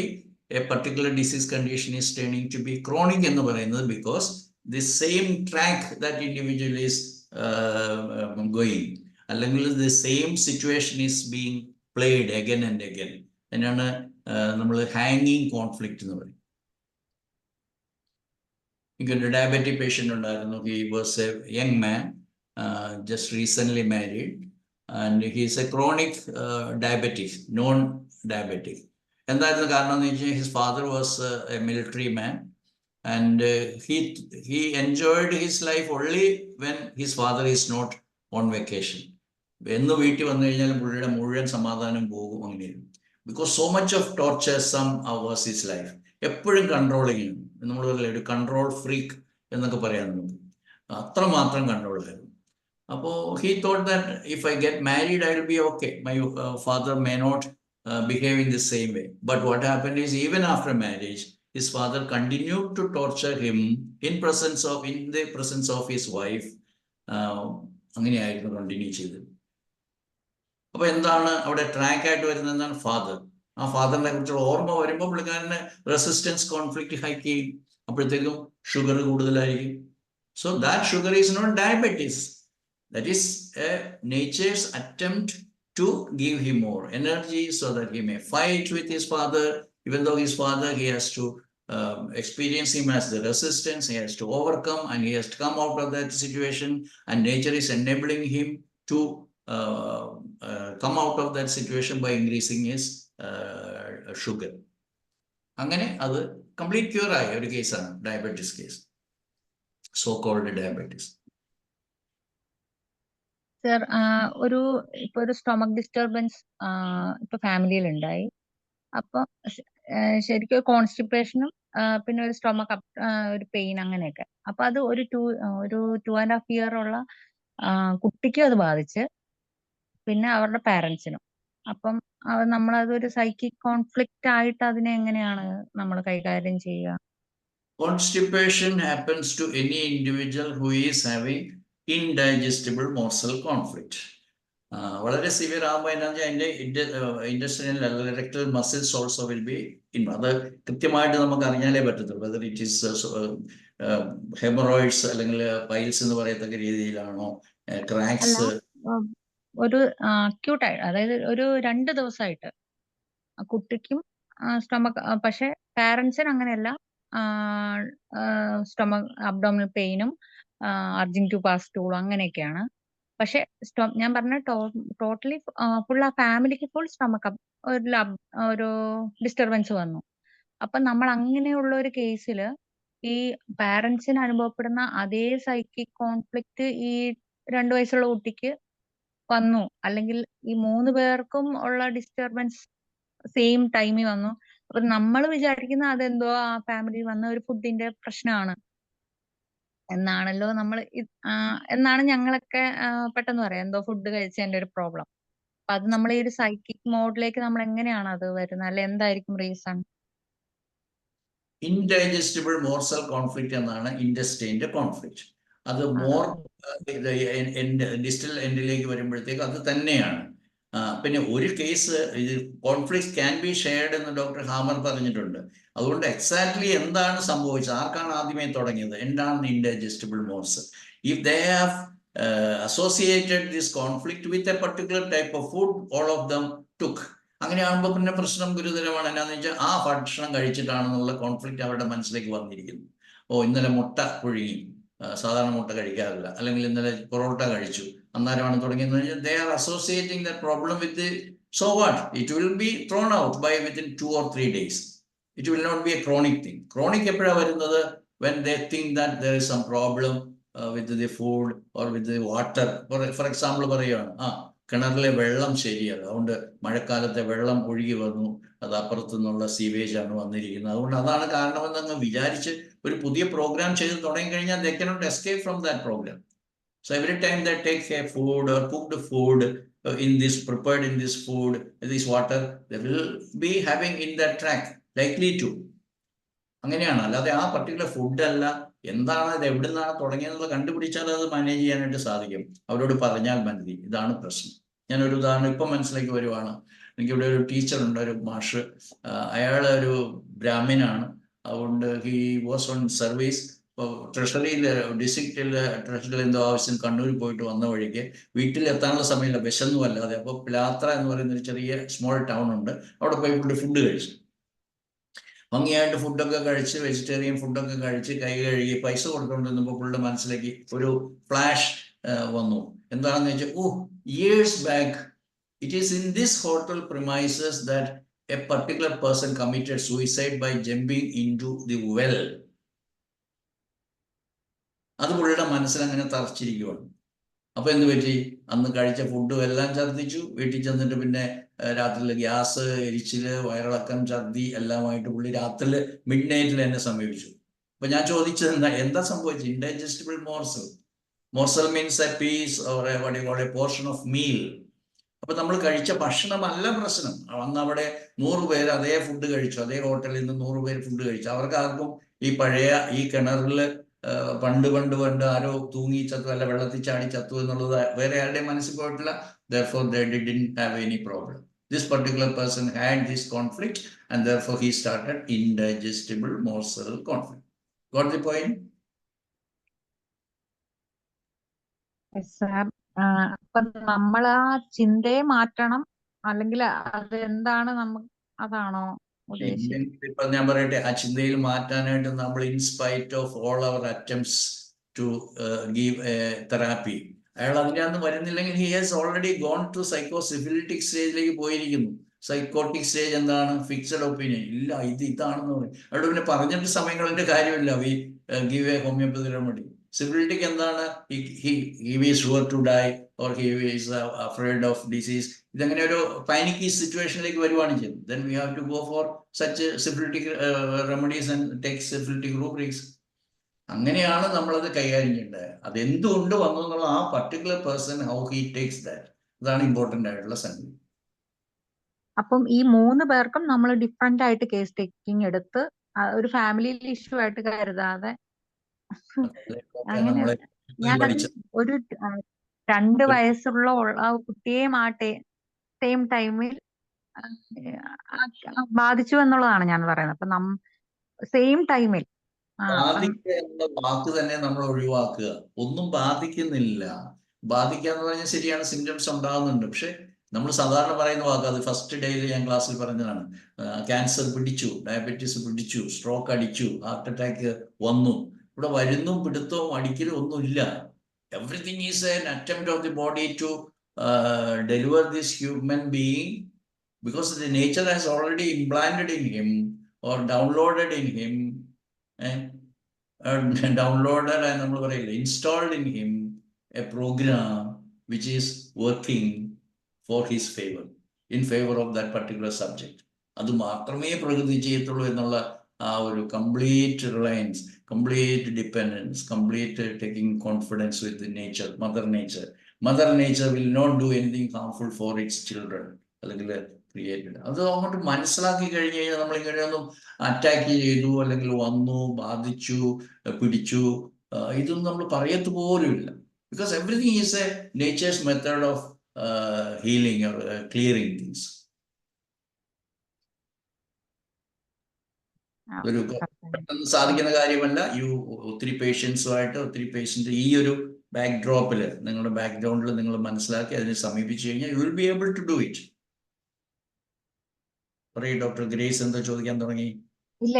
a particular disease condition is turning to be chronic എന്ന് പറയുന്നത് because the same track that individual is going, അല്ലെങ്കിൽ the same situation is being played again and again. അതിനാണ് നമ്മൾ ഹാങ്ങിങ് കോൺഫ്ലിക്റ്റ് എന്ന് പറയും. എനിക്കൊരു ഡയബറ്റിക് പേഷ്യൻ്റ് ഉണ്ടായിരുന്നു. He was a young man, just recently married, and he is a chronic diabetic, non diabetic. എന്തായിരുന്നു കാരണം എന്ന് വെച്ചാൽ his father was a military man, and he enjoyed his life only when his father is not on vacation. എന്ന് വീട്ടിൽ വന്നു കഴിഞ്ഞാൽ പുള്ളിയുടെ മുഴുവൻ സമാധാനം പോകും. അങ്ങനെയായിരുന്നു. Because so much of torture some hours his life. എപ്പോഴും കൺട്രോളിങ്, നമ്മൾ ഒരു കൺട്രോൾ ഫ്രീക്ക് എന്നൊക്കെ പറയാൻ നമുക്ക്, അത്രമാത്രം കൺട്രോളായിരുന്നു. അപ്പോൾ he thought that if I get married I will be okay, my father may not behave in the same way. But what happened is even after marriage his father continued to torture him in the presence of his wife. അങ്ങനെയായിരുന്നു continue ചെയ്തത്. അപ്പൊ എന്താണ് അവിടെ track ആയിട്ട് വരുന്നത്? എന്താണ്? Father. ആ ഫാദറിനെ കുറിച്ചുള്ള ഓർമ്മ വരുമ്പോൾ പുള്ളിക്കാരന് റെസിസ്റ്റൻസ് കോൺഫ്ലിക്റ്റ് ഹൈക്ക് ചെയ്യും. അപ്പോഴത്തേക്കും ഷുഗർ കൂടുതലായിരിക്കും. So that sugar is not diabetes. That is a nature's attempt to give him more energy so that he may fight with his father. Even though his father, he has to experience him as the resistance, he has to overcome, and he has to come out of that situation, and nature is enabling him to come out of that situation by increasing his sugar. അങ്ങനെ അത് complete cure ആയ ഒരു കേസാണ് diabetes case, so called diabetes. Sir, ഇപ്പൊ ഒരു stomach disturbance ഇപ്പൊ ഫാമിലിയിൽ ഉണ്ടായി. അപ്പൊ ശരിക്കും കോൺസ്റ്റിപ്പേഷനും പിന്നെ ഒരു സ്റ്റൊമക് ഒരു പെയിൻ അങ്ങനെയൊക്കെ. അപ്പൊ അത് ഒരു 2.5 year ഉള്ള കുട്ടിക്കും അത് ബാധിച്ച്, പിന്നെ അവരുടെ പാരന്റ്സിനും. അപ്പം നമ്മളതൊരു സൈക്കിക് കോൺഫ്ലിക്റ്റ് ആയിട്ട് അതിനെ എങ്ങനെയാണ് നമ്മൾ കൈകാര്യം ചെയ്യുക? Constipation happens to any individual who is having indigestible morsel conflict. വളരെ സിവിയർ ആകുമ്പോൾ അതിൻ്റെ industrial rectal muscles also will be in. അത് കൃത്യമായിട്ട് നമുക്ക് അറിഞ്ഞാലേ പറ്റത്തുള്ളൂ, വെദർ ഇറ്റ് ഈസ് ഹെമറോയിഡ്സ് അല്ലെങ്കിൽ പൈൽസ് എന്ന് പറയത്തക്ക രീതിയിലാണോ, ക്രാക്സ്. ഒരു അക്യൂട്ടായി, അതായത് ഒരു 2 ദിവസമായിട്ട് കുട്ടിക്കും സ്റ്റൊമക്, പക്ഷെ പാരന്റ്സിന് അങ്ങനെയല്ല, സ്റ്റൊമക് അബ്ഡോമിനൽ പെയിനും അർജിങ് ടു പാസ് സ്റ്റൂളും അങ്ങനെയൊക്കെയാണ്. പക്ഷെ ഞാൻ പറഞ്ഞ ടോട്ടലി ഫുൾ ആ ഫാമിലിക്ക് ഫുൾ സ്റ്റൊമക് ഒരു ഡിസ്റ്റർബൻസ് വന്നു. അപ്പൊ നമ്മൾ അങ്ങനെയുള്ള ഒരു കേസിൽ ഈ പാരന്റ്സിന് അനുഭവപ്പെടുന്ന അതേ സൈക്കിക് കോൺഫ്ലിക്റ്റ് ഈ 2 വയസ്സുള്ള കുട്ടിക്ക് വന്നു, അല്ലെങ്കിൽ ഈ 3 പേർക്കും ഉള്ള ഡിസ്റ്റർബൻസ് സെയിം ടൈമിൽ വന്നു. അപ്പൊ നമ്മൾ വിചാരിക്കുന്ന അതെന്തോ ആ ഫാമിലി വന്ന ഒരു ഫുഡിന്റെ പ്രശ്നമാണ് എന്നാണല്ലോ എന്നാണ് ഞങ്ങളൊക്കെ പെട്ടെന്ന് പറയാം, എന്തോ ഫുഡ് കഴിച്ചതിന്റെ ഒരു പ്രോബ്ലം. അപ്പൊ അത് നമ്മൾ ഈ ഒരു സൈക്കിക് മോഡിലേക്ക് നമ്മൾ എങ്ങനെയാണ് അത് വരുന്നത്, അല്ലെ എന്തായിരിക്കും റീസൺ? ഇൻഡൈജസ്റ്റിബിൾ മോർസൽ കോൺഫ്ലിക്റ്റ് എന്നാണ് ഇൻഡസ്റ്റൈൻ്റെ കോൺഫ്ലിക്റ്റ്. അത് മോർ ഡിസ്റ്റൽ എൻഡിലേക്ക് വരുമ്പോഴത്തേക്ക് അത് തന്നെയാണ്. പിന്നെ ഒരു കേസ് ഇത് കോൺഫ്ലിക്റ്റ് ക്യാൻ ബി ഷെയർഡ് എന്ന് ഡോക്ടർ ഹാമർ പറഞ്ഞിട്ടുണ്ട്. അതുകൊണ്ട് എക്സാക്ട്ലി എന്താണ് സംഭവിച്ചത്, ആർക്കാണ് ആദ്യമേ തുടങ്ങിയത്, എന്താണ് indigestible morsel, if they have associated this conflict with a particular type of food, all of them took. അങ്ങനെയാകുമ്പോൾ പിന്നെ പ്രശ്നം ഗുരുതരമാണ്. എന്നാന്ന് വെച്ചാൽ ആ ഭക്ഷണം കഴിച്ചിട്ടാണെന്നുള്ള കോൺഫ്ലിക്റ്റ് അവരുടെ മനസ്സിലേക്ക് വന്നിരിക്കുന്നു. ഇന്നലെ മുട്ട പുഴുങ്ങി, സാധാരണ മുട്ട കഴിക്കാറില്ല, അല്ലെങ്കിൽ ഇന്നലെ പൊറോട്ട കഴിച്ചു, അന്നേരമാണ് തുടങ്ങിയെന്ന് വെച്ചാൽ they are associating that problem with the, so what, it will be thrown out by within 2 or 3 days. It will not be a chronic thing. Chronic എപ്പോഴാണ് വരുന്നത്, when they think that there is some problem with the food or with the water. For example പറയുകയാണ്, കിണറിലെ വെള്ളം ശരിയല്ല, അതുകൊണ്ട് മഴക്കാലത്തെ വെള്ളം ഒഴുകി വന്നു, അത് അപ്പുറത്തു നിന്നുള്ള സീവേജ് ആണ് വന്നിരിക്കുന്നത്, അതുകൊണ്ട് അതാണ് കാരണമെന്ന് അങ്ങ് വിചാരിച്ച് ഒരു പുതിയ പ്രോഗ്രാം ചെയ്ത് തുടങ്ങിക്കഴിഞ്ഞാൽ they cannot escape from that program. So every time they take a food or cooked food in this, prepared in this food, this water, they will be having in that track, likely to. അങ്ങനെയാണ്. അല്ലാതെ ആ particular ഫുഡല്ല, എന്താണ് ഇത്, എവിടെ നിന്നാണ് തുടങ്ങിയെന്നുള്ളത് കണ്ടുപിടിച്ചാൽ അത് manage ചെയ്യാനായിട്ട് സാധിക്കും. അവരോട് പറഞ്ഞാൽ മതി, ഇതാണ് പ്രശ്നം. ഞാനൊരു ഉദാഹരണം ഇപ്പം മനസ്സിലേക്ക് വരുവാണ്. എനിക്കിവിടെ ഒരു ടീച്ചറുണ്ട്, ഒരു മാഷ്, അയാൾ ഒരു ബ്രാഹ്മിനാണ്. അതുകൊണ്ട് ഹി വാസ് ഓൺ സർവീസ്. ഇപ്പോൾ ട്രഷറിയിൽ, ഡിസ്ട്രിക്റ്റിൽ ട്രഷറിയിൽ എന്തോ ആവശ്യം കണ്ണൂരിൽ പോയിട്ട് വന്ന വഴിക്ക് വീട്ടിൽ എത്താനുള്ള സമയമില്ല, വിശന്നും അല്ലാതെ. അപ്പോൾ പ്ലാത്ര എന്ന് പറയുന്ന ഒരു ചെറിയ സ്മോൾ ടൗൺ ഉണ്ട്, അവിടെ പോയി ഫുഡ് കഴിച്ചു. ഭംഗിയായിട്ട് ഫുഡൊക്കെ കഴിച്ച്, വെജിറ്റേറിയൻ ഫുഡൊക്കെ കഴിച്ച് കൈ കഴുകി പൈസ കൊടുത്തുകൊണ്ടിരുന്നപ്പോൾ പുള്ളിയുടെ മനസ്സിലേക്ക് ഒരു ഫ്ലാഷ് വന്നു. എന്താണെന്ന് വെച്ചാൽ, years back it is in this hotel premises that a particular person committed suicide by jumping into the well. അത് പുള്ളിയുടെ മനസ്സിൽ അങ്ങനെ തറച്ചിരിക്കുകയാണ്. അപ്പൊ എന്ത് പറ്റി, അന്ന് കഴിച്ച ഫുഡും എല്ലാം ഛർദ്ദിച്ചു. വീട്ടിൽ ചെന്നിട്ട് പിന്നെ രാത്രിയിൽ ഗ്യാസ്, എരിച്ചില്, വയറിളക്കം, ഛർദി എല്ലാമായിട്ട് പുള്ളി രാത്രിയിൽ മിഡ് നൈറ്റിൽ എന്നെ സമീപിച്ചു. അപ്പൊ ഞാൻ ചോദിച്ചത് എന്താ സംഭവിച്ചത്, indigestible morsel. Morsel means a piece or a portion of meal. അപ്പൊ നമ്മൾ കഴിച്ച ഭക്ഷണമല്ല പ്രശ്നം. അന്ന് അവിടെ 100 പേര് അതേ ഫുഡ് കഴിച്ചു, അതേ ഹോട്ടലിൽ നിന്ന് 100 പേര് ഫുഡ് കഴിച്ചു. അവർക്ക് ആർക്കും ഈ പഴയ ഈ കിണറിൽ പണ്ട് ആരോ തൂങ്ങി ചത്തു, അല്ല വെള്ളത്തിൽ ചാടി ചത്തു എന്നുള്ളത് വേറെ ആരുടെയും മനസ്സിൽ പോയിട്ടില്ല. Therefore they didn't have any problem. This particular person had this conflict and therefore he started indigestible morsel conflict. Got the point? Yes, sir. അപ്പൊ നമ്മൾ ആ ചിന്തയെ മാറ്റണം, അല്ലെങ്കിൽ അത് എന്താണ് അതാണോ ഉദ്ദേശിച്ചത്? ഇപ്പൊ ഞാൻ പറയട്ടെ, ആ ചിന്തയിൽ മാറ്റാനായിട്ട് നമ്മൾ in spite of all our attempts to give therapy, അയാൾ അതിനകത്ത് വരുന്നില്ലെങ്കിൽ he has already gone to psychosyphilitic സ്റ്റേജിലേക്ക് പോയിരിക്കുന്നു. സൈക്കോട്ടിക് സ്റ്റേജ് എന്താണ്? Fixed opinion. ഇല്ല, ഇതാണെന്ന് പറയും. അവിടെ പിന്നെ പറഞ്ഞിട്ട് സമയങ്ങളുടെ കാര്യമില്ല. We give a homeopathy remedy. Syphilitic എന്താണ്? He is sure to die or he is afraid of disease. ഇതങ്ങനെ ഒരു പാനിക്കി സിറ്റുവേഷനിലേക്ക് വരുവാണ് ചെയ്യുന്നത്. Then we have to go for such syphilitic remedies and take syphilitic rubrics. അങ്ങനെയാണ് നമ്മളത് കൈകാര്യം ചെയ്യേണ്ടത്. അതെന്തുകൊണ്ട് വന്നു എന്നുള്ള ആ particular person how he takes that, അതാണ് ഇമ്പോർട്ടൻ്റ് ആയിട്ടുള്ള സംഗതി. അപ്പം ഈ 3 പേർക്കും നമ്മൾ ഡിഫറെന്റ് ആയിട്ട് കേസ് ടേക്കിംഗ് എടുത്ത് ഒരു ഫാമിലി ഇഷ്യൂ ആയിട്ട് കരുതാതെ അങ്ങനെ നമ്മളെ ഞാൻ പഠിച്ച ഒരു 2 വയസ്സുള്ള ആ കുട്ടിയെയും ആ സെയിം ടൈമിൽ ബാധിച്ചു എന്നുള്ളതാണ് ഞാൻ പറയുന്നത്. അപ്പൊ സെയിം ടൈമിൽ ബാധിക്കുക എന്ന വാക്ക് തന്നെ നമ്മൾ ഒഴിവാക്കുക. ഒന്നും ബാധിക്കുന്നില്ല. ബാധിക്കുക എന്ന് പറഞ്ഞാൽ ശരിയാണ്, സിംറ്റംസ് ഉണ്ടാകുന്നുണ്ട്. പക്ഷെ നമ്മൾ സാധാരണ പറയുന്ന വാക്ക്, അത് ഫസ്റ്റ് ഡേയിൽ ഞാൻ ക്ലാസ്സിൽ പറഞ്ഞതാണ്. ക്യാൻസർ പിടിച്ചു, ഡയബറ്റീസ് പിടിച്ചു, സ്ട്രോക്ക് അടിച്ചു, ഹാർട്ട് അറ്റാക്ക് വന്നു. ഇവിടെ വരുന്നും പിടുത്തവും അടിക്കലും ഒന്നുമില്ല. Everything is an attempt of the body to deliver this human being, because the nature has already implanted in him or downloaded in him, downloaded and നമ്മൾ പറയില്ല, installed in him a program which is working for his favor, in favor of that particular subject. അത് മാത്രമേ പ്രകൃതി ചെയ്യത്തുള്ളൂ എന്നുള്ള ആ ഒരു complete reliance, complete dependence, complete taking confidence with nature, mother nature. Mother nature will not do anything harmful for its children, അല്ലെങ്കിൽ created. അത് അങ്ങോട്ട് മനസ്സിലാക്കി കഴിഞ്ഞ് കഴിഞ്ഞാൽ നമ്മൾ ഇങ്ങനെയൊന്നും അറ്റാക്ക് ചെയ്തു, അല്ലെങ്കിൽ വന്നു, ബാധിച്ചു, പിടിച്ചു, ഇതൊന്നും നമ്മൾ പറയത്ത് പോലുമില്ല. Because everything is A natures method of healing or clearing things. ഒരു പെട്ടെന്ന് സാധിക്കുന്ന കാര്യമല്ല. ഒത്തിരി പേഷ്യൻസുമായിട്ട്, ഒത്തിരി പേഷ്യൻ്റ് ഈ ഒരു ബാക്ക്ഡ്രോപ്പിൽ, നിങ്ങളുടെ ബാക്ക്ഗ്രൗണ്ടിൽ നിങ്ങൾ മനസ്സിലാക്കി അതിനെ സമീപിച്ചു കഴിഞ്ഞാൽ you will be able to do it. പറയൂ ഡോക്ടർ ഗ്രേസ്, എന്തോ ചോദിക്കാൻ തുടങ്ങി?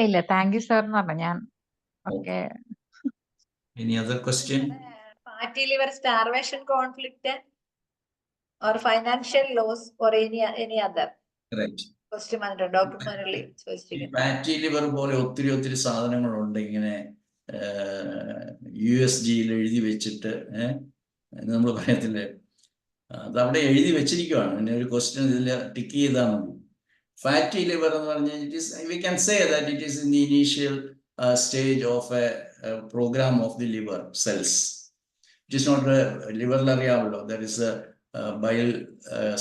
ഇല്ല താങ്ക് യു സാർ എന്ന് പറഞ്ഞു ഞാൻ. Okay, any other question? Fatty liver, starvation, conflict or financial loss or any other question വന്നിട്ടുണ്ട്. ഡോക്ടർ മുരളി ചോദിച്ചിരിക്കുന്നു. ഫാറ്റി ലിവർ പോലെ ഒത്തിരി സാധനങ്ങളുണ്ട് ഇങ്ങനെ USGയിൽ എഴുതി വെച്ചിട്ട്, നമ്മൾ പറയത്തില്ലേ, അതവിടെ എഴുതി വെച്ചിരിക്കുവാണ്. പിന്നെ ഒരു ക്വസ്റ്റ്യൻ ഇതിൽ ടിക്ക് ചെയ്താൽ മതി. ഫാറ്റി ലിവർ എന്ന് പറഞ്ഞാൽ it is, we can say that it is in the initial stage of a program of the liver cells. It is not ലിവറിൽ അറിയാമല്ലോ, there is a bile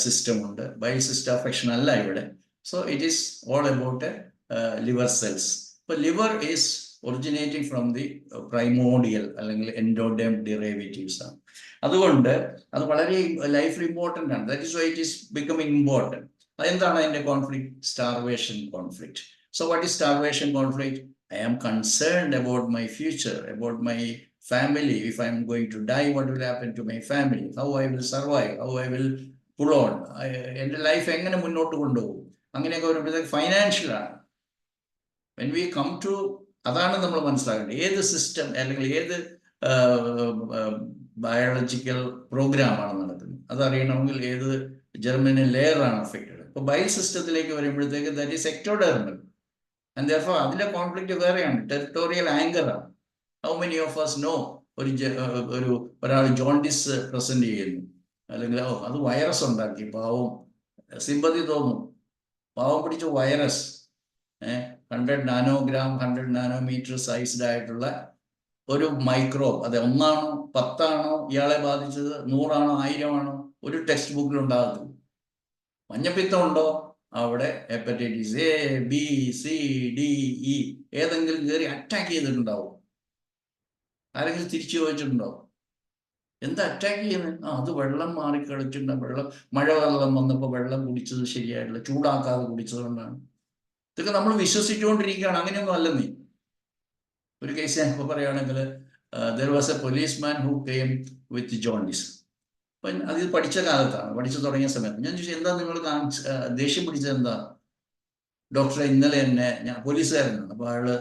system ഉണ്ട്. Bile system affection അല്ല ഇവിടെ. So it is all about a liver cells. So liver is originating from the primordial അല്ലെങ്കിൽ endoderm derivatives ആണ്. അതുകൊണ്ട് അത് വളരെ ലൈഫിൽ ഇമ്പോർട്ടൻ്റ് ആണ്. That is Y it is becoming important. അതെന്താണ് അതിൻ്റെ conflict? Starvation conflict. So what is starvation conflict? I am concerned about my future, about my family. If I am going to die, what will happen to my family? How I will survive? How I will pull on? എൻ്റെ life എങ്ങനെ മുന്നോട്ട് കൊണ്ടുപോകും? അങ്ങനെയൊക്കെ വരുമ്പോഴത്തേക്ക് ഫൈനാൻഷ്യലാണ്. When we come to, അതാണ് നമ്മൾ മനസ്സിലാക്കേണ്ടത്. ഏത് സിസ്റ്റം അല്ലെങ്കിൽ ഏത് ബയോളജിക്കൽ പ്രോഗ്രാമാണ് നടക്കുന്നത് അതറിയണമെങ്കിൽ ഏത് ജെർമിനൽ ലെയറാണ് അഫക്റ്റഡ്. ഇപ്പോൾ ബയൽ സിസ്റ്റത്തിലേക്ക് വരുമ്പോഴത്തേക്ക് that is ectodermal. And therefore അതിലെ കോൺഫ്ലിക്റ്റ് വേറെയാണ്, ടെറിട്ടോറിയൽ ആങ്കറാണ്. How many of us know ഒരാൾ ജോണ്ടിസ് പ്രസന്റ് ചെയ്യുന്നു, അല്ലെങ്കിൽ അത് വൈറസ് ഉണ്ടാക്കി, പാവം സിമ്പതി തോന്നും, പാവം പിടിച്ച വൈറസ് 100 നാനോഗ്രാം 100 നാനോമീറ്റർ സൈസ്ഡ് ആയിട്ടുള്ള ഒരു മൈക്രോബ്. അത് 1 ആണോ 10 ആണോ ഇയാളെ ബാധിച്ചത്, 100 ആണോ 1000 ആണോ, ഒരു ടെക്സ്റ്റ് ബുക്കിൽ ഉണ്ടാകത്തില്ല. മഞ്ഞപ്പിത്തം ഉണ്ടോ? അവിടെ hepatitis A, B, C, D, E ഏതെങ്കിലും കയറി അറ്റാക്ക് ചെയ്തിട്ടുണ്ടാവും. ആരെങ്കിലും തിരിച്ചു ചോദിച്ചിട്ടുണ്ടോ എന്താ അറ്റാക്ക് ചെയ്യുന്നത്? അത് വെള്ളം മാറി കളിച്ചിട്ടുണ്ടാവും. മഴ വെള്ളം വന്നപ്പോൾ വെള്ളം കുടിച്ചത് ശരിയായിട്ടില്ല, ചൂടാക്കാതെ കുടിച്ചത് കൊണ്ടാണ്. ഇതൊക്കെ നമ്മൾ വിശ്വസിച്ചുകൊണ്ടിരിക്കുകയാണ്. അങ്ങനെയൊന്നും അല്ലെന്നേ. ഒരു കേസ് ഞാൻ ഇപ്പോൾ പറയുകയാണെങ്കിൽ, there was a policeman who came with jaundice. അപ്പം അത് പഠിച്ച കാലത്താണ്, പഠിച്ചു തുടങ്ങിയ സമയത്ത് ഞാൻ ചോദിച്ചു, എന്താ നിങ്ങൾ ദേഷ്യം പിടിച്ചത് എന്താ? ഡോക്ടറെ ഇന്നലെ എന്നെ, ഞാൻ പോലീസുകാരനാണ്, അപ്പോൾ അയാള്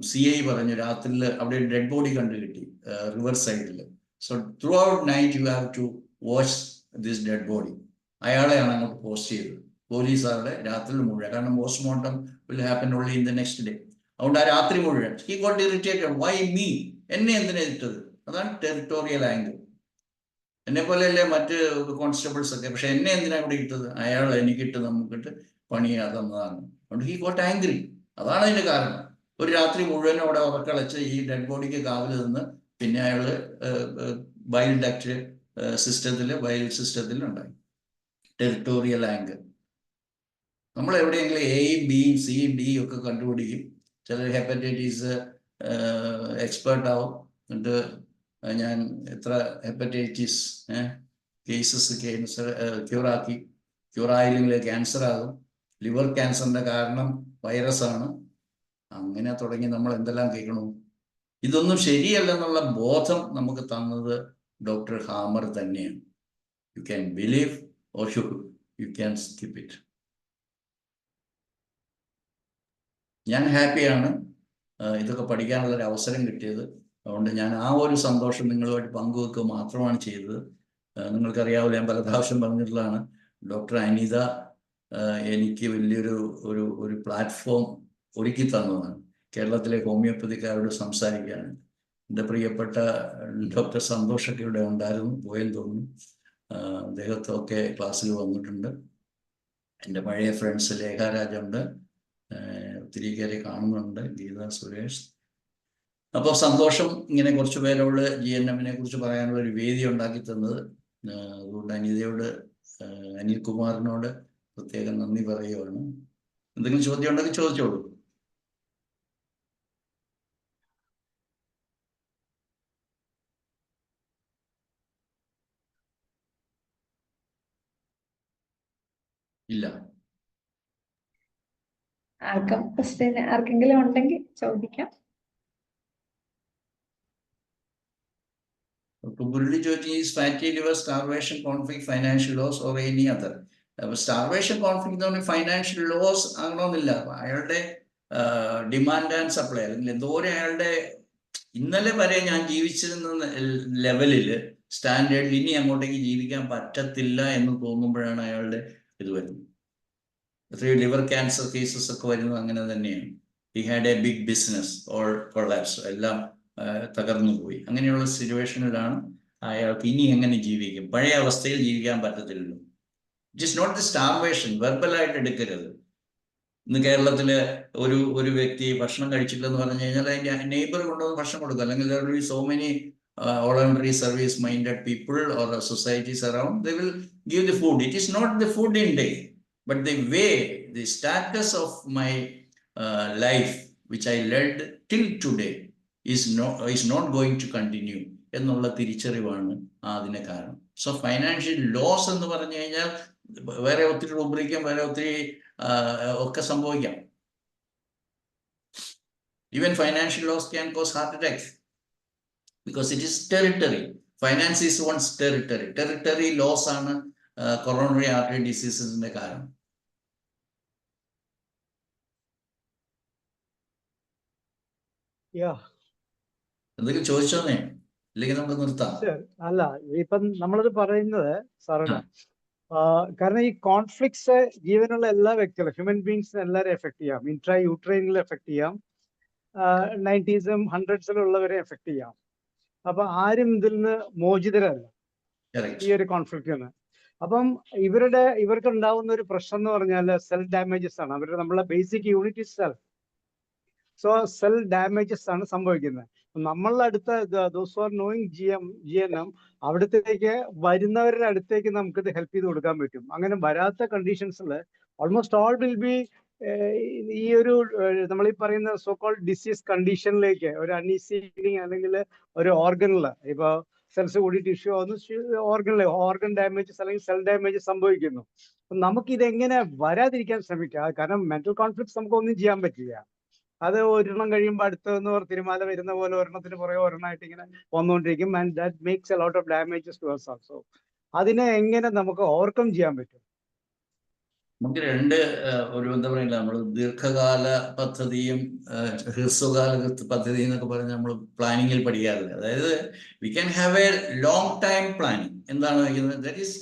CI പറഞ്ഞു രാത്രിയിൽ അവിടെ ഡെഡ് ബോഡി കണ്ടു കിട്ടി റിവർ സൈഡിൽ. So throughout night you have to watch this dead body. അയാളെയാണ് അങ്ങോട്ട് പോസ്റ്റ് ചെയ്തത്, പോലീസുകാരുടെ രാത്രി മുഴുവൻ. കാരണം postmortem will happen only in the next day. അതുകൊണ്ട് ആ രാത്രി മുഴുവൻ he got irritated. Why me? എന്നെ എന്തിനാ ഇട്ടത്? അതാണ് ടെറിട്ടോറിയൽ ആംഗിൾ. എന്നെ പോലെയല്ലേ മറ്റ് കോൺസ്റ്റബിൾസ് ഒക്കെ, പക്ഷെ എന്നെ എന്തിനാ ഇവിടെ ഇട്ടത്? അയാൾ എനിക്കിട്ട് നമുക്കിട്ട് പണിയാ തന്നതാണ്. അതുകൊണ്ട് ഹി ഗോട്ട് ആംഗ്രി. അതാണ് അതിന്റെ കാരണം. ഒരു രാത്രി മുഴുവൻ അവിടെ ഉറക്കളച്ച് ഈ ഡെഡ് ബോഡിക്ക് കാവൽ നിന്ന് പിന്നെ അയാള് ബൈൽ ഡക്റ്റ് ബൈൽ സിസ്റ്റത്തിൽ ഉണ്ടായി ടെറിട്ടോറിയൽ ആംഗിൾ. നമ്മൾ എവിടെയെങ്കിലും എയും ബിയും സിയും ഡിയും ഒക്കെ കണ്ടുപിടിക്കും. ചിലർ ഹെപ്പറ്റൈറ്റിസ് എക്സ്പേർട്ട് ആവും. എന്നിട്ട് ഞാൻ എത്ര ഹെപ്പറ്റൈറ്റിസ് കേസസ് ക്യൂറാക്കി, ക്യൂറായില്ലെങ്കിൽ ക്യാൻസർ ആകും, ലിവർ ക്യാൻസറിന്റെ കാരണം വൈറസാണ്, അങ്ങനെ തുടങ്ങി നമ്മൾ എന്തെല്ലാം കേൾക്കണു. ഇതൊന്നും ശരിയല്ലെന്നുള്ള ബോധം നമുക്ക് തന്നത് ഡോക്ടർ ഹാമർ തന്നെയാണ്. You can believe or you can skip it. ഞാൻ ഹാപ്പിയാണ് ഇതൊക്കെ പഠിക്കാനുള്ളൊരു അവസരം കിട്ടിയത്. അതുകൊണ്ട് ഞാൻ ആ ഒരു സന്തോഷം നിങ്ങളുമായിട്ട് പങ്കുവെക്കുക മാത്രമാണ് ചെയ്തത്. നിങ്ങൾക്കറിയാവില്ല, ഞാൻ പല പ്രാവശ്യം പറഞ്ഞിട്ടുള്ളതാണ്, ഡോക്ടർ അനിത എനിക്ക് വലിയൊരു ഒരു പ്ലാറ്റ്ഫോം ഒരുക്കി തന്നതാണ് കേരളത്തിലെ ഹോമിയോപ്പതിക്കാരോട് സംസാരിക്കാൻ. എൻ്റെ പ്രിയപ്പെട്ട ഡോക്ടർ സന്തോഷൊക്കെ ഇവിടെ ഉണ്ടായിരുന്നു, പോയെന്ന് തോന്നുന്നു. അദ്ദേഹത്തൊക്കെ ക്ലാസ്സിൽ വന്നിട്ടുണ്ട്. എൻ്റെ പഴയ ഫ്രണ്ട്സ് ലേഖ രാജുണ്ട്, ഒത്തിരി പേരെ കാണുന്നുണ്ട്, ഗീത സുരേഷ്. അപ്പോൾ സന്തോഷം ഇങ്ങനെ കുറച്ചു പേരോട് GNM-നെ കുറിച്ച് പറയാനുള്ള ഒരു വേദി ഉണ്ടാക്കി തന്നത്. അതുകൊണ്ട് അനിതയോട്, അനിൽകുമാറിനോട് പ്രത്യേകം നന്ദി പറയുകയാണ്. എന്തെങ്കിലും ചോദ്യം ഉണ്ടെങ്കിൽ ചോദിച്ചോളൂ. ഇല്ല, ആർക്കെങ്കിലും ഉണ്ടെങ്കിൽ ചോദിക്കാം. മുരളി ചോദിച്ചു, is fatty liver starvation conflict financial loss or any other? Starvation conflict എന്ന് പറഞ്ഞാൽ ഫൈനാൻഷ്യൽ ലോസ് ആകണമെന്നില്ല. അയാളുടെ ഡിമാൻഡ് ആൻഡ് സപ്ലൈ, അല്ലെങ്കിൽ എന്തോരം അയാളുടെ ഇന്നലെ വരെ ഞാൻ ജീവിച്ചിരുന്ന ലെവലിൽ സ്റ്റാൻഡേർഡിൽ ഇനി അങ്ങോട്ടേക്ക് ജീവിക്കാൻ പറ്റത്തില്ല എന്ന് തോന്നുമ്പോഴാണ് അയാളുടെ ഇത് വരുന്നത്. എത്രയോ ലിവർ ക്യാൻസർ കേസസ് ഒക്കെ വരുന്നത് അങ്ങനെ തന്നെയാണ്. He had a big business all collapse, എല്ലാം തകർന്നു പോയി. അങ്ങനെയുള്ള സിറ്റുവേഷനിലാണ് അയാൾക്ക് ഇനി എങ്ങനെ ജീവിക്കും? പഴയ അവസ്ഥയിൽ ജീവിക്കാൻ പറ്റത്തില്ലല്ലോ. It is not the starvation, വെർബലായിട്ട് എടുക്കരുത്. ഇന്ന് കേരളത്തില് ഒരു വ്യക്തി ഭക്ഷണം കഴിച്ചില്ലെന്ന് പറഞ്ഞു കഴിഞ്ഞാൽ അതിന്റെ നെയ്ബർ കൊണ്ടുവന്ന് ഭക്ഷണം കൊടുക്കുക, അല്ലെങ്കിൽ there will be so many voluntary service minded people or societies around, they will give the food. It is not the food intake, but the way, the status of my life which I led till today is not going to continue എന്നുള്ള തിരിച്ചറിവാണ് അതിന് കാരണം. So financial loss എന്ന് പറഞ്ഞു കഴിഞ്ഞാൽ വേറെ ഒത്തിരി റൂബ്രിക്കും, വേറെ ഒത്തിരി ഒക്കെ സംഭവിക്കാം. Even financial loss can cause heart attacks because it is territory. Finance is one's territory. Territory loss ആണ് coronary artery diseasesന്റെ കാരണം. എന്തെങ്കിലും ചോദിച്ചോന്നേ, ഇല്ലെങ്കിൽ നമുക്ക് നിർത്താം. അല്ല, ഇപ്പം നമ്മളത് പറയുന്നത് സാറിന്, കാരണം ഈ കോൺഫ്ലിക്ട്സ് ജീവനുള്ള എല്ലാ വ്യക്തികളും, ഹ്യൂമൻ ബീങ്സിനെ എല്ലാവരും എഫക്ട് ചെയ്യാം. ഇൻട്രാ യൂട്രൈനിൽ എഫക്ട് ചെയ്യാം, 90s-ഉം 100s-ലും ഉള്ളവരെ എഫക്ട് ചെയ്യാം. അപ്പൊ ആരും ഇതിൽ നിന്ന് മോചിതരല്ല ഈ ഒരു കോൺഫ്ലിക്റ്റിന്. അപ്പം ഇവർക്ക് ഉണ്ടാവുന്ന ഒരു പ്രശ്നം എന്ന് പറഞ്ഞാൽ സെൽഫ് ഡാമേജസ് ആണ്. നമ്മളെ basic unit is self. So self damages ആണ് സംഭവിക്കുന്നത്. നമ്മളുടെ അടുത്ത ദോസ് ആർ നോയിങ് GNM, അവിടത്തേക്ക് വരുന്നവരുടെ അടുത്തേക്ക് നമുക്കിത് ഹെൽപ്പ് ചെയ്ത് കൊടുക്കാൻ പറ്റും. അങ്ങനെ വരാത്ത കണ്ടീഷൻസിൽ ഓൾമോസ്റ്റ് ഓൾ വിൽ ബി ഈ ഒരു നമ്മൾ ഈ പറയുന്ന സോ കോൾഡ് ഡിസീസ് കണ്ടീഷനിലേക്ക്, ഒരു അൺഈസി ഫീലിംഗ് അല്ലെങ്കിൽ ഒരു ഓർഗനില്, ഇപ്പൊ സെൽസ് കൂടി ടിഷ്യൂ ഓർഗൻ ഡാമേജസ് അല്ലെങ്കിൽ സെൽ ഡാമേജ് സംഭവിക്കുന്നു. നമുക്ക് ഇതെങ്ങനെ വരാതിരിക്കാൻ ശ്രമിക്കാം. കാരണം മെന്റൽ കോൺഫ്ലിക്ട്സ് നമുക്ക് ഒന്നും ചെയ്യാൻ പറ്റില്ല. അത് ഒരെണ്ണം കഴിയുമ്പോൾ അടുത്തതെന്ന് തിരുമാല വരുന്ന പോലെ ഒരെണ്ണത്തിന് പുറകെ ഒരെണ്ണമായിട്ട് ഇങ്ങനെ വന്നുകൊണ്ടിരിക്കും. And that makes a lot of damages to us also. അതിനെ എങ്ങനെ നമുക്ക് ഓവർകം ചെയ്യാൻ പറ്റും? നമുക്ക് രണ്ട് ഒരു എന്താ പറയുക, നമ്മൾ ദീർഘകാല പദ്ധതിയും ഹ്രസ്വകാല പദ്ധതി എന്നൊക്കെ പറഞ്ഞ് നമ്മൾ പ്ലാനിങ്ങിൽ പഠിക്കാറില്ല. അതായത് we can have A long time planning. എന്താണ് വയ്ക്കുന്നത്? ദാറ്റ് ഈസ്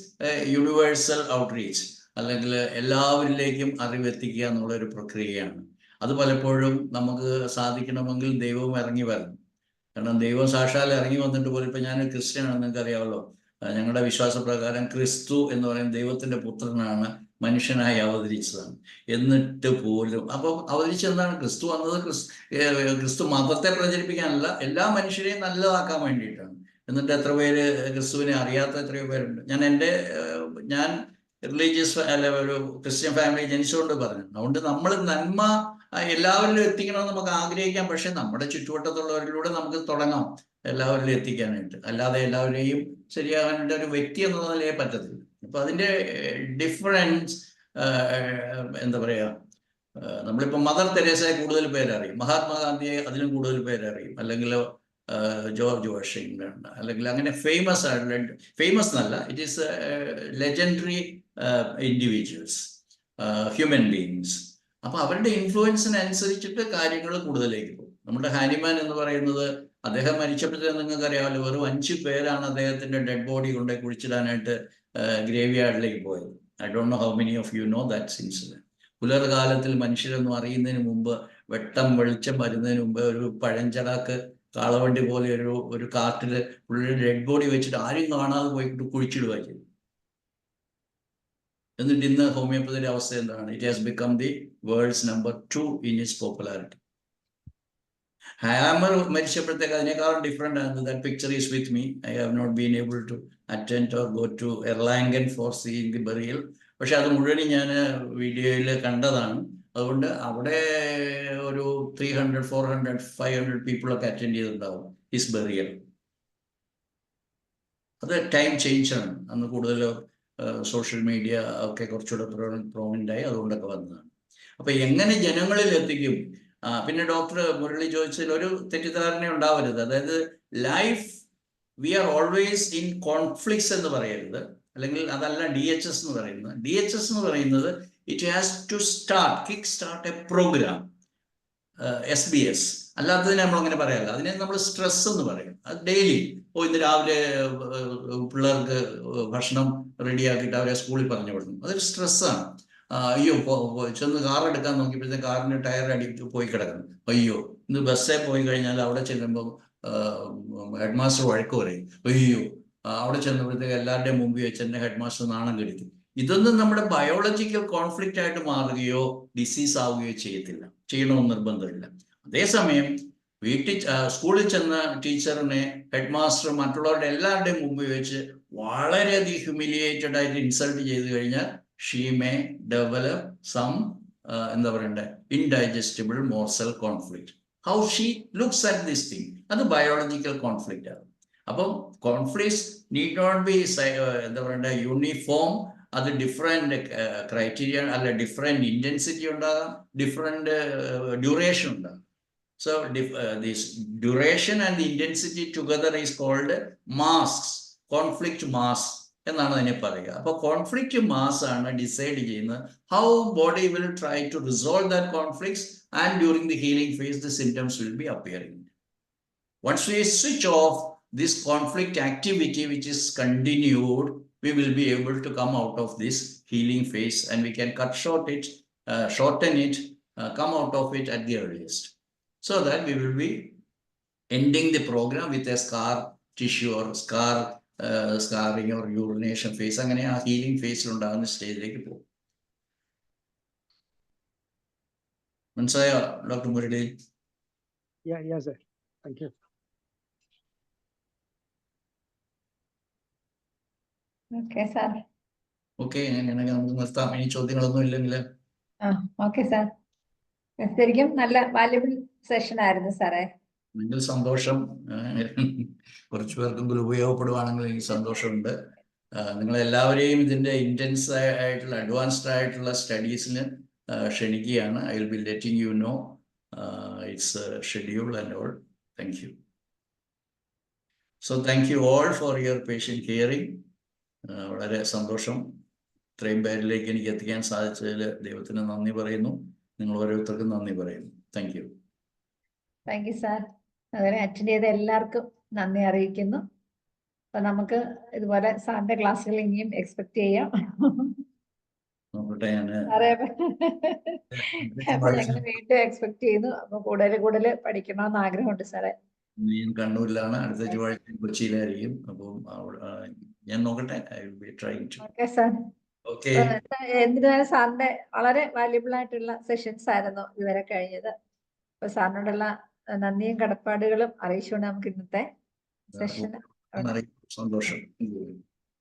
യൂണിവേഴ്സൽ ഔട്ട്റീച്ച്, അല്ലെങ്കിൽ എല്ലാവരിലേക്കും അറിവെത്തിക്കുക എന്നുള്ള ഒരു പ്രക്രിയയാണ്. അത് പലപ്പോഴും നമുക്ക് സാധിക്കണമെങ്കിൽ ദൈവവും ഇറങ്ങി വരണം. കാരണം ദൈവം സാക്ഷാൽ ഇറങ്ങി വന്നിട്ട് പോലും, ഇപ്പം ഞാനൊരു ക്രിസ്ത്യനാണെന്ന് നിങ്ങൾക്ക് അറിയാമല്ലോ, ഞങ്ങളുടെ വിശ്വാസപ്രകാരം ക്രിസ്തു എന്ന് പറയുന്ന ദൈവത്തിന്റെ പുത്രനാണ്, മനുഷ്യനായി അവതരിച്ചതാണ്. എന്നിട്ട് പോലും അപ്പോൾ അവതരിച്ചെന്താണ്? ക്രിസ്തു വന്നത് ക്രിസ്തു മതത്തെ പ്രചരിപ്പിക്കാനല്ല, എല്ലാ മനുഷ്യരെയും നല്ലതാക്കാൻ വേണ്ടിയിട്ടാണ്. എന്നിട്ട് എത്ര പേര് ക്രിസ്തുവിനെ അറിയാത്ത എത്രയോ പേരുണ്ട്. ഞാൻ റിലീജിയസ് അല്ല, ഒരു ക്രിസ്ത്യൻ ഫാമിലി ജനിച്ചുകൊണ്ട് പറഞ്ഞു. അതുകൊണ്ട് നമ്മൾ നന്മ എല്ലാവരിലും എത്തിക്കണമെന്ന് നമുക്ക് ആഗ്രഹിക്കാം. പക്ഷെ നമ്മുടെ ചുറ്റുവട്ടത്തുള്ളവരിലൂടെ നമുക്ക് തുടങ്ങാം എല്ലാവരിലും എത്തിക്കാനായിട്ട്. അല്ലാതെ എല്ലാവരെയും ശരിയാകാനായിട്ട് ഒരു വ്യക്തി എന്ന നിലയെ പറ്റത്തില്ല. അപ്പൊ അതിന്റെ ഡിഫറൻസ് എന്താ പറയാ, നമ്മളിപ്പോൾ മദർ തെരേസയെ കൂടുതൽ പേരറിയും, മഹാത്മാഗാന്ധിയെ അതിലും കൂടുതൽ പേരറിയും, അല്ലെങ്കിൽ ജോർജ് വാഷിംഗ്ടൺ, അല്ലെങ്കിൽ അങ്ങനെ ഫേമസ് ആയിട്ടുള്ള, ഫേമസ് എന്നല്ല, it is legendary individuals, human beings. അപ്പൊ അവരുടെ ഇൻഫ്ലുവൻസിനനുസരിച്ചിട്ട് കാര്യങ്ങൾ കൂടുതലേക്ക് പോകും. നമ്മുടെ ഹാനിമാൻ എന്ന് പറയുന്നത്, അദ്ദേഹം മരിച്ചപ്പോഴത്തേക്ക് നിങ്ങൾക്ക് അറിയാമല്ലോ, വെറും 5 പേരാണ് അദ്ദേഹത്തിന്റെ ഡെഡ് ബോഡി കൊണ്ടുപോയി കുഴിച്ചിടാനായിട്ട് ഗ്രേവ് യാർഡിലേക്ക് പോയത്. I don't know how many of you know that incident. പുലർകാലത്തിൽ മനുഷ്യരൊന്നും അറിയുന്നതിന് മുമ്പ്, വെളിച്ചം വരുന്നതിന് മുമ്പ്, ഒരു പഴഞ്ചടാക്ക് കാളവണ്ടി പോലെ ഒരു കാട്ടില് പുള്ളിയുടെ ഡെഡ് ബോഡി വെച്ചിട്ട് ആരും കാണാതെ പോയിട്ട് കുഴിച്ചിടുക ചെയ്തു. എന്നിട്ട് ഇന്ന് ഹോമിയോപ്പതിയുടെ അവസ്ഥ എന്താണ്? It has become the world's number 2 in its popularity. Hamer മരിച്ചപ്പോഴത്തേക്ക് അതിനേക്കാളും ഡിഫറെന്റ് ആണ്. That picture is with me. I have not been able to attend or go to Erlangen for seeing the burial. പക്ഷെ അത് മുഴുവനും ഞാൻ വീഡിയോയിൽ കണ്ടതാണ്. അതുകൊണ്ട് അവിടെ ഒരു 300, 400, 500 പീപ്പിളൊക്കെ അറ്റൻഡ് ചെയ്തിട്ടുണ്ടാവും ഹിസ് ബറിയൽ. അത് ടൈം ചേഞ്ച് ആണ്. അന്ന് കൂടുതൽ സോഷ്യൽ മീഡിയ ഒക്കെ കുറച്ചുകൂടെ പ്രോമിനന്റ് ആയി, അതുകൊണ്ടൊക്കെ വന്നതാണ്. അപ്പൊ എങ്ങനെ ജനങ്ങളിൽ എത്തിക്കും? പിന്നെ ഡോക്ടർ മുരളി ചോദിച്ചതിൽ ഒരു തെറ്റിദ്ധാരണ ഉണ്ടാവരുത്. അതായത് life V are always in conflicts എന്ന് പറയരുത്, അല്ലെങ്കിൽ അതല്ല DHS എന്ന് പറയുന്നത്. DHS എന്ന് പറയുന്നത് it has to kick start a program, SBS. അല്ലാത്തതിനെ നമ്മൾ അങ്ങനെ പറയാറില്ല. അതിനെ നമ്മൾ സ്ട്രെസ് എന്ന് പറയും. അത് ഡെയിലി, ഇന്ന് രാവിലെ പിള്ളേർക്ക് ഭക്ഷണം റെഡിയാക്കിയിട്ട് അവരെ സ്കൂളിൽ പറഞ്ഞു വിടുന്നു, അതൊരു സ്ട്രെസ്സാണ്. അയ്യോ, ചെന്ന് കാർ എടുക്കാൻ നോക്കിയപ്പോഴത്തേക്ക് കാറിന് ടയർ അടിച്ച് പോയി കിടക്കുന്നു. അയ്യോ, ഇന്ന് ബസ്സിൽ പോയി കഴിഞ്ഞാൽ അവിടെ ചെല്ലുമ്പോൾ ഹെഡ് മാസ്റ്റർ വഴക്ക് പറയും. അയ്യോ, അവിടെ ചെന്നപ്പോഴത്തേക്ക് എല്ലാവരുടെയും മുമ്പിൽ വെച്ച് എന്നെ ഹെഡ് മാസ്റ്റർ നാണം കെടുത്തി. ഇതൊന്നും നമ്മുടെ ബയോളജിക്കൽ കോൺഫ്ലിക്റ്റ് ആയിട്ട് മാറുകയോ ഡിസീസ് ആവുകയോ ചെയ്യണമെന്ന് നിർബന്ധമില്ല. അതേസമയം സ്കൂളിൽ ചെന്ന ടീച്ചറിനെ ഹെഡ് മാസ്റ്റർ മറ്റുള്ളവരുടെ എല്ലാവരുടെയും മുമ്പിൽ വെച്ച് വളരെയധികം ഹ്യൂമിലിയേറ്റഡ് ആയിട്ട് ഇൻസൾട്ട് ചെയ്ത് കഴിഞ്ഞാൽ ഷീ മേ ഡെവലപ്പ് സം എന്താ പറയണ്ടേ, indigestible morsel conflict. How she looks at this thing, അത് ബയോളജിക്കൽ കോൺഫ്ലിക്റ്റ് ആണ്. അപ്പം കോൺഫ്ലിക്ട്സ് നീഡ് നോട്ട് ബി എന്താ പറയണ്ടേ യൂണിഫോം. അത് ഡിഫറെന്റ് ക്രൈറ്റീരിയ അല്ല, ഡിഫറെന്റ് ഇന്റൻസിറ്റി ഉണ്ടാകാം, ഡിഫറെന്റ് ഡ്യൂറേഷൻ ഉണ്ടാകും. So this duration and the intensity together is called masks, conflict mass എന്നാണ് അതിനെ പറയുക. അപ്പൊ കോൺഫ്ലിക്റ്റ് മാസ് ആണ് ഡിസൈഡ് ചെയ്യുന്നത് how body will try to resolve that conflicts, and during the healing phase the symptoms will be appearing. Once we switch off this conflict activity which is continued, we will be able to come out of this healing phase, and we can shorten it, come out of it at the earliest, so that we will be ending the program with a scar tissue or scarring or urination phase. അങ്ങനെ ആ healing ഫേസിൽ ഉണ്ടാകുന്ന സ്റ്റേജിലേക്ക് പോകും. മനസ്സിലായോ doctor Murali? Yeah, sir. Thank you. Okay sir. Okay, അങ്ങനെയാണെങ്കിൽ നമുക്ക് നിർത്താം. ഇനി ചോദ്യങ്ങളൊന്നും ഇല്ലെങ്കിൽ. Okay sir. ശരിക്കും നല്ല വാല്യുബിൾ സെഷൻ ആയിരുന്നു സാറേ. നിങ്ങൾ സന്തോഷം. കുറച്ചു പേർക്കെങ്കിലും ഉപയോഗപ്പെടുവാണെങ്കിൽ എനിക്ക് സന്തോഷമുണ്ട്. നിങ്ങളെല്ലാവരെയും ഇതിൻ്റെ ഇൻറ്റൻസ് ആയിട്ടുള്ള അഡ്വാൻസ്ഡ് ആയിട്ടുള്ള സ്റ്റഡീസിന് ക്ഷണിക്കുകയാണ്. I will B letting you know it's schedule and all. Thank you. So thank you all for your patient hearing. വളരെ സന്തോഷം. ഇത്രയും പേരിലേക്ക് എനിക്ക് എത്തിക്കാൻ സാധിച്ചതിൽ ദൈവത്തിന് നന്ദി പറയുന്നു. നിങ്ങൾ ഓരോരുത്തർക്കും നന്ദി പറയുന്നു. Thank you. Thank you sir. അതുപോലെ അറ്റൻഡ് ചെയ്ത എല്ലാവർക്കും നന്ദി അറിയിക്കുന്നു. അപ്പൊ നമുക്ക് ഇതുപോലെ സാറിന്റെ ക്ലാസ്സുകൾ ഇനിയും എക്സ്പെക്ട് ചെയ്യാം. നോക്കട്ടെ, ഞാൻ സാറേ അപ്പൊ ഞങ്ങൾ വീണ്ടും എക്സ്പെക്ട് ചെയ്യുന്നു. അപ്പൊ കൂടുതൽ പഠിക്കണമെന്ന് ആഗ്രഹമുണ്ട് സാറേ. ഞാൻ കണ്ണൂരിലാണ്, അടുത്ത ചൊവ്വാഴ്ച കൊച്ചിയിലായിരിക്കും. അപ്പം ഞാൻ നോക്കട്ടെ. I will be trying to. Okay sir. Okay. എന്നിരുന്നാലും സാറിന്റെ വളരെ വാല്യുബിൾ ആയിട്ടുള്ള സെഷൻസ് ആയിരുന്നു ഇതുവരെ കഴിഞ്ഞത്. അപ്പൊ സാറിനോടുള്ള നന്ദിയും കടപ്പാടുകളും അറിയിച്ചുകൊണ്ട് നമുക്ക് ഇന്നത്തെ സെഷൻ സന്തോഷം.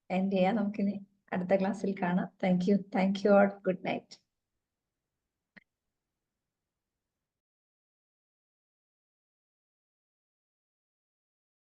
എൻഡ് ചെയ്യാം. നമുക്കിനി അടുത്ത ക്ലാസ്സിൽ കാണാം. Thank you all. Good night.